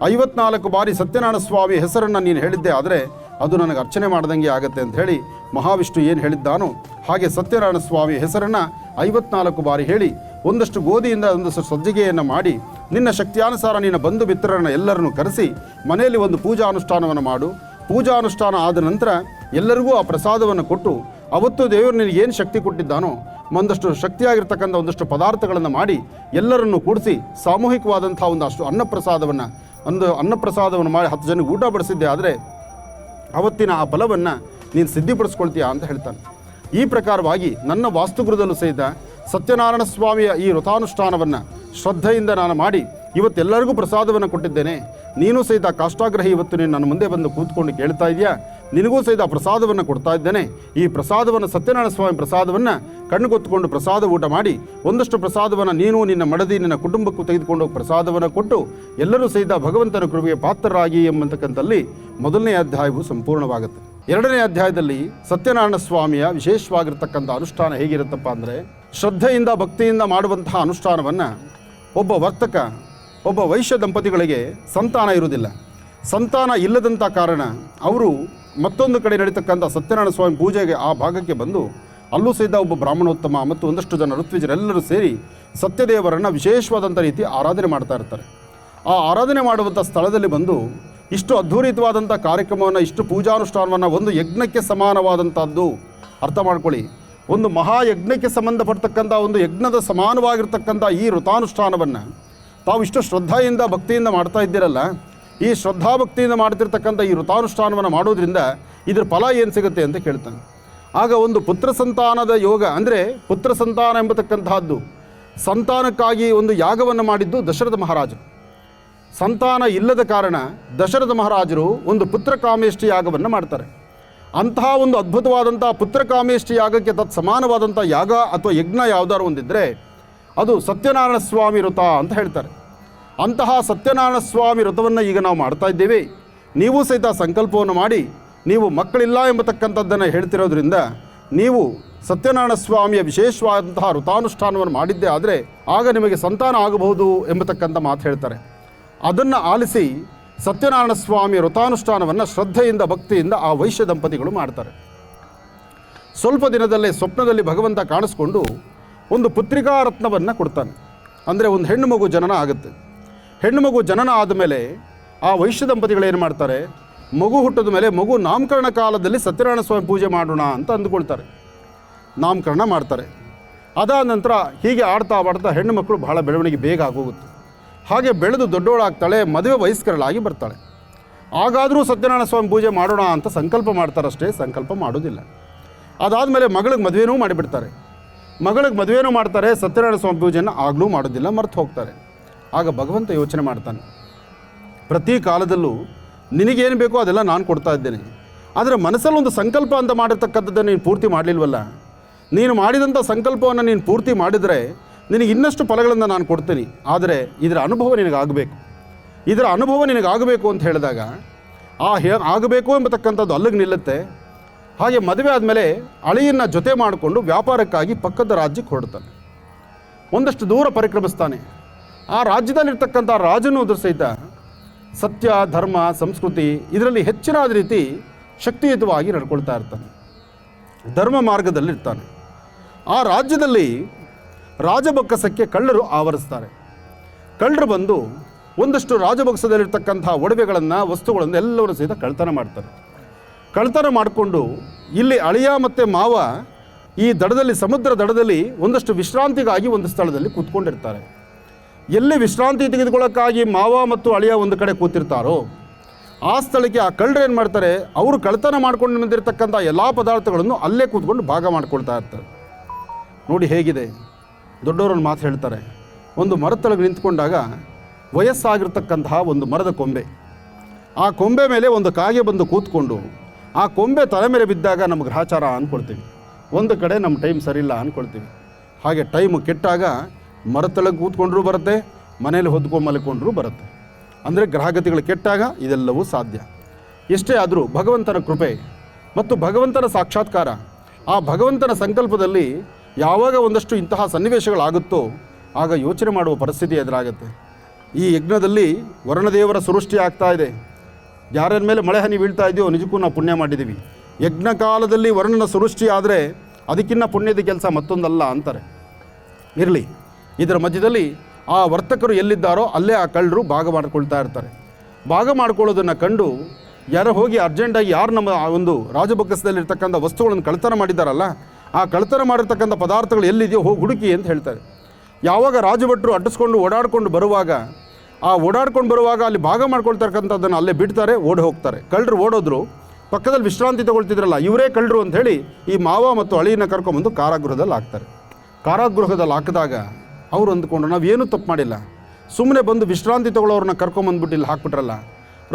54 ಬಾರಿ ಸತ್ಯನಾರಾಯಣ ಸ್ವಾಮಿ ಹೆಸರನ್ನು ನೀನು ಹೇಳಿದ್ದೆ ಆದರೆ ಅದು ನನಗೆ ಅರ್ಚನೆ ಮಾಡ್ದಂಗೆ ಆಗುತ್ತೆ ಅಂತ ಹೇಳಿ ಮಹಾವಿಷ್ಣು ಏನು ಹೇಳಿದ್ದಾನೋ ಹಾಗೆ ಸತ್ಯನಾರಾಯಣ ಸ್ವಾಮಿ ಹೆಸರನ್ನು 54 ಬಾರಿ ಹೇಳಿ ಒಂದಷ್ಟು ಗೋಧಿಯಿಂದ ಒಂದಷ್ಟು ಸಜ್ಜಿಗೆಯನ್ನು ಮಾಡಿ ನಿನ್ನ ಶಕ್ತಿಯಾನುಸಾರ ನಿನ್ನ ಬಂಧು ಮಿತ್ರರನ್ನು ಎಲ್ಲರನ್ನು ಕರೆಸಿ ಮನೆಯಲ್ಲಿ ಒಂದು ಪೂಜಾ ಅನುಷ್ಠಾನವನ್ನು ಮಾಡು. ಪೂಜಾ ಅನುಷ್ಠಾನ ಆದ ನಂತರ ಎಲ್ಲರಿಗೂ ಆ ಪ್ರಸಾದವನ್ನು ಕೊಟ್ಟು ಅವತ್ತು ದೇವರು ನಿನಗೆ ಏನು ಶಕ್ತಿ ಕೊಟ್ಟಿದ್ದಾನೋ ಒಂದಷ್ಟು ಶಕ್ತಿಯಾಗಿರ್ತಕ್ಕಂಥ ಒಂದಷ್ಟು ಪದಾರ್ಥಗಳನ್ನು ಮಾಡಿ ಎಲ್ಲರನ್ನು ಕೂಡಿಸಿ ಸಾಮೂಹಿಕವಾದಂಥ ಒಂದಷ್ಟು ಅನ್ನಪ್ರಸಾದವನ್ನು ಮಾಡಿ 10 ಜನಕ್ಕೆ ಊಟ ಬಡಿಸಿದ್ದೆ ಆದರೆ ಅವತ್ತಿನ ಆ ಫಲವನ್ನು ನೀನು ಸಿದ್ಧಿಪಡಿಸ್ಕೊಳ್ತೀಯಾ ಅಂತ ಹೇಳ್ತಾನೆ. ಈ ಪ್ರಕಾರವಾಗಿ ನನ್ನ ವಾಸ್ತುಗೃಹದಲ್ಲೂ ಸಹಿತ ಸತ್ಯನಾರಾಯಣ ಸ್ವಾಮಿಯ ಈ ವ್ರತಾನುಷ್ಠಾನವನ್ನು ಶ್ರದ್ಧೆಯಿಂದ ನಾನು ಮಾಡಿ ಇವತ್ತೆಲ್ಲರಿಗೂ ಪ್ರಸಾದವನ್ನು ಕೊಟ್ಟಿದ್ದೇನೆ. ನೀನು ಸಹಿತ ಕಾಷ್ಟಾಗ್ರಹಿ ಇವತ್ತು ನೀನು ನನ್ನ ಮುಂದೆ ಬಂದು ಕೂತ್ಕೊಂಡು ಕೇಳ್ತಾ ಇದೆಯಾ, ನಿನಗೂ ಸಹಿತ ಪ್ರಸಾದವನ್ನು ಕೊಡ್ತಾ ಇದ್ದೇನೆ. ಈ ಪ್ರಸಾದವನ್ನು ಸತ್ಯನಾರಾಯಣ ಸ್ವಾಮಿ ಪ್ರಸಾದವನ್ನು ಕಣ್ಣುಗೊತ್ತುಕೊಂಡು ಪ್ರಸಾದ ಊಟ ಮಾಡಿ ಒಂದಷ್ಟು ಪ್ರಸಾದವನ್ನು ನೀನು ನಿನ್ನ ಮಡದಿ ನಿನ್ನ ಕುಟುಂಬಕ್ಕೂ ತೆಗೆದುಕೊಂಡು ಹೋಗಿ ಪ್ರಸಾದವನ್ನು ಕೊಟ್ಟು ಎಲ್ಲರೂ ಸಹಿತ ಭಗವಂತನ ಕೃಪೆಗೆ ಪಾತ್ರರಾಗಿ ಎಂಬತಕ್ಕಂಥಲ್ಲಿ 1ನೇ ಅಧ್ಯಾಯವು ಸಂಪೂರ್ಣವಾಗುತ್ತೆ. 2ನೇ ಅಧ್ಯಾಯದಲ್ಲಿ ಸತ್ಯನಾರಾಯಣ ಸ್ವಾಮಿಯ ವಿಶೇಷವಾಗಿರ್ತಕ್ಕಂಥ ಅನುಷ್ಠಾನ ಹೇಗಿರುತ್ತಪ್ಪ ಅಂದರೆ ಶ್ರದ್ಧೆಯಿಂದ ಭಕ್ತಿಯಿಂದ ಮಾಡುವಂತಹ ಅನುಷ್ಠಾನವನ್ನು ಒಬ್ಬ ವರ್ತಕ ಒಬ್ಬ ವೈಶ್ಯ ದಂಪತಿಗಳಿಗೆ ಸಂತಾನ ಇರುವುದಿಲ್ಲ. ಸಂತಾನ ಇಲ್ಲದಂಥ ಕಾರಣ ಅವರು ಮತ್ತೊಂದು ಕಡೆ ನಡೀತಕ್ಕಂಥ ಸತ್ಯನಾರಾಯಣ ಸ್ವಾಮಿ ಪೂಜೆಗೆ ಆ ಭಾಗಕ್ಕೆ ಬಂದು ಅಲ್ಲೂ ಸಹಿತ ಒಬ್ಬ ಬ್ರಾಹ್ಮಣೋತ್ತಮ ಮತ್ತು ಒಂದಷ್ಟು ಜನ ಋತ್ವಿಜರೆಲ್ಲರೂ ಸೇರಿ ಸತ್ಯದೇವರನ್ನು ವಿಶೇಷವಾದಂಥ ರೀತಿ ಆರಾಧನೆ ಮಾಡ್ತಾ ಇರ್ತಾರೆ. ಆ ಆರಾಧನೆ ಮಾಡುವಂಥ ಸ್ಥಳದಲ್ಲಿ ಬಂದು ಇಷ್ಟು ಅದ್ಭುತವಾದಂಥ ಕಾರ್ಯಕ್ರಮವನ್ನು ಇಷ್ಟು ಪೂಜಾನುಷ್ಠಾನವನ್ನು ಒಂದು ಯಜ್ಞಕ್ಕೆ ಸಮಾನವಾದಂಥದ್ದು ಅರ್ಥ ಮಾಡ್ಕೊಳ್ಳಿ. ಒಂದು ಮಹಾಯಜ್ಞಕ್ಕೆ ಸಂಬಂಧಪಡ್ತಕ್ಕಂಥ ಒಂದು ಯಜ್ಞದ ಸಮಾನವಾಗಿರ್ತಕ್ಕಂಥ ಈ ವ್ರತಾನುಷ್ಠಾನವನ್ನು ತಾವು ಇಷ್ಟು ಶ್ರದ್ಧೆಯಿಂದ ಭಕ್ತಿಯಿಂದ ಮಾಡ್ತಾ ಇದ್ದೀರಲ್ಲ, ಈ ಶ್ರದ್ಧಾಭಕ್ತಿಯಿಂದ ಮಾಡ್ತಿರ್ತಕ್ಕಂಥ ಈ ವ್ರತಾನುಷ್ಠಾನವನ್ನು ಮಾಡೋದ್ರಿಂದ ಇದ್ರ ಫಲ ಏನು ಸಿಗುತ್ತೆ ಅಂತ ಕೇಳ್ತಾನೆ. ಆಗ ಒಂದು ಪುತ್ರ ಸಂತಾನದ ಯೋಗ ಅಂದರೆ ಪುತ್ರ ಸಂತಾನ ಎಂಬತಕ್ಕಂತಹದ್ದು ಸಂತಾನಕ್ಕಾಗಿ ಒಂದು ಯಾಗವನ್ನು ಮಾಡಿದ್ದು ದಶರಥ ಮಹಾರಾಜರು. ಸಂತಾನ ಇಲ್ಲದ ಕಾರಣ ದಶರಥ ಮಹಾರಾಜರು ಒಂದು ಪುತ್ರಕಾಮೇಷ್ಟಿ ಯಾಗವನ್ನು ಮಾಡ್ತಾರೆ. ಅಂತಹ ಒಂದು ಅದ್ಭುತವಾದಂಥ ಪುತ್ರಕಾಮೇಷ್ಟಿ ಯಾಗಕ್ಕೆ ತತ್ ಸಮಾನವಾದಂಥ ಯಾಗ ಅಥವಾ ಯಜ್ಞ ಯಾವುದಾದ್ರು ಒಂದಿದ್ದರೆ ಅದು ಸತ್ಯನಾರಾಯಣ ಸ್ವಾಮಿ ವ್ರತ ಅಂತ ಹೇಳ್ತಾರೆ. ಅಂತಹ ಸತ್ಯನಾರಾಯಣ ಸ್ವಾಮಿ ವ್ರತವನ್ನು ಈಗ ನಾವು ಮಾಡ್ತಾ ಇದ್ದೇವೆ. ನೀವು ಸಹಿತ ಸಂಕಲ್ಪವನ್ನು ಮಾಡಿ ನೀವು ಮಕ್ಕಳಿಲ್ಲ ಎಂಬತಕ್ಕಂಥದ್ದನ್ನು ಹೇಳ್ತಿರೋದ್ರಿಂದ ನೀವು ಸತ್ಯನಾರಾಯಣ ಸ್ವಾಮಿಯ ವಿಶೇಷವಾದಂತಹ ವ್ರತಾನುಷ್ಠಾನವನ್ನು ಮಾಡಿದ್ದೇ ಆದರೆ ಆಗ ನಿಮಗೆ ಸಂತಾನ ಆಗಬಹುದು ಎಂಬತಕ್ಕಂಥ ಮಾತು ಹೇಳ್ತಾರೆ. ಅದನ್ನು ಆಲಿಸಿ ಸತ್ಯನಾರಾಯಣ ಸ್ವಾಮಿಯ ವ್ರತಾನುಷ್ಠಾನವನ್ನು ಶ್ರದ್ಧೆಯಿಂದ ಭಕ್ತಿಯಿಂದ ಆ ವೈಶ್ಯ ದಂಪತಿಗಳು ಮಾಡ್ತಾರೆ. ಸ್ವಲ್ಪ ದಿನದಲ್ಲೇ ಸ್ವಪ್ನದಲ್ಲಿ ಭಗವಂತ ಕಾಣಿಸ್ಕೊಂಡು ಒಂದು ಪುತ್ರಿಕಾ ರತ್ನವನ್ನು ಕೊಡ್ತಾನೆ. ಅಂದರೆ ಒಂದು ಹೆಣ್ಣು ಮಗು ಜನನ ಆಗುತ್ತೆ. ಹೆಣ್ಣು ಮಗು ಜನನ ಆದಮೇಲೆ ಆ ವೈಶ್ಯ ದಂಪತಿಗಳು ಏನು ಮಾಡ್ತಾರೆ, ಮಗು ಹುಟ್ಟಿದ ಮೇಲೆ ಮಗು ನಾಮಕರಣ ಕಾಲದಲ್ಲಿ ಸತ್ಯನಾರಾಯಣ ಸ್ವಾಮಿ ಪೂಜೆ ಮಾಡೋಣ ಅಂತ ಅಂದುಕೊಳ್ತಾರೆ. ನಾಮಕರಣ ಮಾಡ್ತಾರೆ. ಅದಾದ ನಂತರ ಹೀಗೆ ಆಡ್ತಾ ಹೆಣ್ಣು ಮಕ್ಕಳು ಬಹಳ ಬೆಳವಣಿಗೆ ಬೇಗ ಆಗೋಗುತ್ತೆ. ಹಾಗೆ ಬೆಳೆದು ದೊಡ್ಡವಳಾಗ್ತಾಳೆ, ಮದುವೆ ವಯಸ್ಕರಳಾಗಿ ಬರ್ತಾಳೆ. ಆಗಾದರೂ ಸತ್ಯನಾರಾಯಣ ಸ್ವಾಮಿ ಪೂಜೆ ಮಾಡೋಣ ಅಂತ ಸಂಕಲ್ಪ ಮಾಡ್ತಾರಷ್ಟೇ, ಸಂಕಲ್ಪ ಮಾಡೋದಿಲ್ಲ. ಅದಾದಮೇಲೆ ಮಗಳಿಗೆ ಮದುವೆನೂ ಮಾಡಿಬಿಡ್ತಾರೆ. ಮಗಳಿಗೆ ಮದುವೆನೂ ಮಾಡ್ತಾರೆ, ಸತ್ಯನಾರಾಯಣ ಸ್ವಾಮಿ ಪೂಜೆಯನ್ನು ಆಗಲೂ ಮಾಡೋದಿಲ್ಲ, ಮರ್ತು ಹೋಗ್ತಾರೆ. ಆಗ ಭಗವಂತ ಯೋಚನೆ ಮಾಡ್ತಾನೆ, ಪ್ರತಿ ಕಾಲದಲ್ಲೂ ನಿನಗೇನು ಬೇಕೋ ಅದೆಲ್ಲ ನಾನು ಕೊಡ್ತಾ ಇದ್ದೇನೆ, ಆದರೆ ಮನಸ್ಸಲ್ಲಿ ಒಂದು ಸಂಕಲ್ಪ ಅಂತ ಮಾಡಿರ್ತಕ್ಕಂಥದ್ದನ್ನು ನೀನು ಪೂರ್ತಿ ಮಾಡಲಿಲ್ವಲ್ಲ, ನೀನು ಮಾಡಿದಂಥ ಸಂಕಲ್ಪವನ್ನು ನೀನು ಪೂರ್ತಿ ಮಾಡಿದರೆ ನಿನಗೆ ಇನ್ನಷ್ಟು ಫಲಗಳನ್ನು ನಾನು ಕೊಡ್ತೀನಿ, ಆದರೆ ಇದರ ಅನುಭವ ನಿನಗಾಗಬೇಕು. ಇದರ ಅನುಭವ ನಿನಗಾಗಬೇಕು ಅಂತ ಹೇಳಿದಾಗ ಆಗಬೇಕು ಎಂಬತಕ್ಕಂಥದ್ದು ಅಲ್ಲಿಗೆ ನಿಲ್ಲುತ್ತೆ. ಹಾಗೆ ಮದುವೆ ಆದಮೇಲೆ ಅಳಿಯನ್ನು ಜೊತೆ ಮಾಡಿಕೊಂಡು ವ್ಯಾಪಾರಕ್ಕಾಗಿ ಪಕ್ಕದ ರಾಜ್ಯಕ್ಕೆ ಹೊರಡ್ತಾನೆ. ಒಂದಷ್ಟು ದೂರ ಪರಿಕ್ರಮಿಸ್ತಾನೆ. ಆ ರಾಜ್ಯದಲ್ಲಿರ್ತಕ್ಕಂಥ ರಾಜನೂ ಅದ್ರ ಸಹಿತ ಸತ್ಯ ಧರ್ಮ ಸಂಸ್ಕೃತಿ ಇದರಲ್ಲಿ ಹೆಚ್ಚಿನಾದ ರೀತಿ ಶಕ್ತಿಯುತವಾಗಿ ನಡ್ಕೊಳ್ತಾ ಇರ್ತಾನೆ, ಧರ್ಮ ಮಾರ್ಗದಲ್ಲಿರ್ತಾನೆ. ಆ ರಾಜ್ಯದಲ್ಲಿ ರಾಜಬೊಕ್ಕಸಕ್ಕೆ ಕಳ್ಳರು ಆವರಿಸ್ತಾರೆ. ಕಳ್ಳರು ಬಂದು ಒಂದಷ್ಟು ರಾಜಬೊಕ್ಕಸದಲ್ಲಿರ್ತಕ್ಕಂಥ ಒಡವೆಗಳನ್ನು ವಸ್ತುಗಳನ್ನು ಎಲ್ಲರೂ ಸಹಿತ ಕಳ್ತನ ಮಾಡ್ತಾರೆ. ಕಳ್ತನ ಮಾಡಿಕೊಂಡು ಇಲ್ಲಿ ಅಳಿಯ ಮತ್ತು ಮಾವ ಈ ದಡದಲ್ಲಿ, ಸಮುದ್ರ ದಡದಲ್ಲಿ ಒಂದಷ್ಟು ವಿಶ್ರಾಂತಿಗಾಗಿ ಒಂದು ಸ್ಥಳದಲ್ಲಿ ಕೂತ್ಕೊಂಡಿರ್ತಾರೆ. ಎಲ್ಲಿ ವಿಶ್ರಾಂತಿ ತೆಗೆದುಕೊಳ್ಳೋಕ್ಕಾಗಿ ಮಾವ ಮತ್ತು ಅಳಿಯ ಒಂದು ಕಡೆ ಕೂತಿರ್ತಾರೋ ಆ ಸ್ಥಳಕ್ಕೆ ಆ ಕಳ್ಳರು ಏನು ಮಾಡ್ತಾರೆ, ಅವರು ಕಳ್ತನ ಮಾಡ್ಕೊಂಡು ಬಂದಿರತಕ್ಕಂಥ ಎಲ್ಲ ಪದಾರ್ಥಗಳನ್ನು ಅಲ್ಲೇ ಕೂತ್ಕೊಂಡು ಭಾಗ ಮಾಡ್ಕೊಳ್ತಾ ಇರ್ತಾರೆ. ನೋಡಿ ಹೇಗಿದೆ, ದೊಡ್ಡವರೊಂದು ಮಾತು ಹೇಳ್ತಾರೆ, ಒಂದು ಮರದ ತಳಗೆ ನಿಂತ್ಕೊಂಡಾಗ ವಯಸ್ಸಾಗಿರ್ತಕ್ಕಂತಹ ಒಂದು ಮರದ ಕೊಂಬೆ, ಆ ಕೊಂಬೆ ಮೇಲೆ ಒಂದು ಕಾಗೆ ಬಂದು ಕೂತ್ಕೊಂಡು ಆ ಕೊಂಬೆ ತಲೆ ಮೇಲೆ ಬಿದ್ದಾಗ ನಮಗೆ ಗ್ರಹಚಾರ ಅಂದ್ಕೊಳ್ತೀವಿ, ಒಂದು ಕಡೆ ನಮ್ಮ ಟೈಮ್ ಸರಿಯಿಲ್ಲ ಅಂದ್ಕೊಳ್ತೀವಿ. ಹಾಗೆ ಟೈಮು ಕೆಟ್ಟಾಗ ಮರದ ತಳಗೆ ಕೂತ್ಕೊಂಡ್ರೂ ಬರುತ್ತೆ, ಮನೇಲಿ ಹೊದ್ಕೊಂಡು ಮಲ್ಕೊಂಡ್ರೂ ಬರುತ್ತೆ. ಅಂದರೆ ಗ್ರಹಗತಿಗಳು ಕೆಟ್ಟಾಗ ಇದೆಲ್ಲವೂ ಸಾಧ್ಯ. ಎಷ್ಟೇ ಆದರೂ ಭಗವಂತನ ಕೃಪೆ ಮತ್ತು ಭಗವಂತನ ಸಾಕ್ಷಾತ್ಕಾರ, ಆ ಭಗವಂತನ ಸಂಕಲ್ಪದಲ್ಲಿ ಯಾವಾಗ ಒಂದಷ್ಟು ಇಂತಹ ಸನ್ನಿವೇಶಗಳಾಗುತ್ತೋ ಆಗ ಯೋಚನೆ ಮಾಡುವ ಪರಿಸ್ಥಿತಿ ಎದುರಾಗುತ್ತೆ. ಈ ಯಜ್ಞದಲ್ಲಿ ವರುಣದೇವರ ಸೃಷ್ಟಿ ಆಗ್ತಾ ಇದೆ. ಯಾರ ಮೇಲೆ ಮಳೆ ಹನಿ ಬೀಳ್ತಾ ಇದೆಯೋ ನಿಜಕ್ಕೂ ನಾವು ಪುಣ್ಯ ಮಾಡಿದ್ದೀವಿ. ಯಜ್ಞ ಕಾಲದಲ್ಲಿ ವರುಣನ ಸೃಷ್ಟಿ ಆದರೆ ಅದಕ್ಕಿಂತ ಪುಣ್ಯದ ಕೆಲಸ ಮತ್ತೊಂದಲ್ಲ ಅಂತಾರೆ. ಇರಲಿ, ಇದರ ಮಧ್ಯದಲ್ಲಿ ಆ ವರ್ತಕರು ಎಲ್ಲಿದ್ದಾರೋ ಅಲ್ಲೇ ಆ ಕಳ್ಳರು ಭಾಗ ಮಾಡ್ಕೊಳ್ತಾ ಇರ್ತಾರೆ. ಭಾಗ ಮಾಡ್ಕೊಳ್ಳೋದನ್ನು ಕಂಡು ಯಾರೋ ಹೋಗಿ ಅರ್ಜೆಂಟಾಗಿ ಯಾರು ನಮ್ಮ ಆ ಒಂದು ರಾಜಬೊಕ್ಕಸದಲ್ಲಿರ್ತಕ್ಕಂಥ ವಸ್ತುಗಳನ್ನು ಕಳ್ತನ ಮಾಡಿದ್ದಾರಲ್ಲ, ಆ ಕಳ್ತನ ಮಾಡಿರ್ತಕ್ಕಂಥ ಪದಾರ್ಥಗಳು ಎಲ್ಲಿದೆಯೋ ಹೋಗಿ ಹುಡುಕಿ ಅಂತ ಹೇಳ್ತಾರೆ. ಯಾವಾಗ ರಾಜಭಟ್ರು ಅಟ್ಟಿಸ್ಕೊಂಡು ಓಡಾಡ್ಕೊಂಡು ಬರುವಾಗ ಅಲ್ಲಿ ಭಾಗ ಮಾಡ್ಕೊಳ್ತಕ್ಕಂಥದ್ದನ್ನು ಅಲ್ಲೇ ಬಿಡ್ತಾರೆ, ಓಡಿ ಹೋಗ್ತಾರೆ. ಕಳ್ಳರು ಓಡೋದ್ರು, ಪಕ್ಕದಲ್ಲಿ ವಿಶ್ರಾಂತಿ ತಗೊಳ್ತಿದ್ರಲ್ಲ ಇವರೇ ಕಳ್ಳರು ಅಂತ ಹೇಳಿ ಈ ಮಾವ ಮತ್ತು ಅಳಿಯನ್ನ ಕರ್ಕೊಂಬಂದು ಕಾರಾಗೃಹದಲ್ಲಿ ಹಾಕ್ತಾರೆ. ಕಾರಾಗೃಹದಲ್ಲಿ ಹಾಕಿದಾಗ ಅವರು ಅಂದ್ಕೊಂಡು ನಾವೇನೂ ತಪ್ಪು ಮಾಡಿಲ್ಲ, ಸುಮ್ಮನೆ ಬಂದು ವಿಶ್ರಾಂತಿ ತಗೊಳ್ಳೋರನ್ನ ಕರ್ಕೊಂಬಂದ್ಬಿಟ್ಟು ಇಲ್ಲಿ ಹಾಕ್ಬಿಟ್ರಲ್ಲ.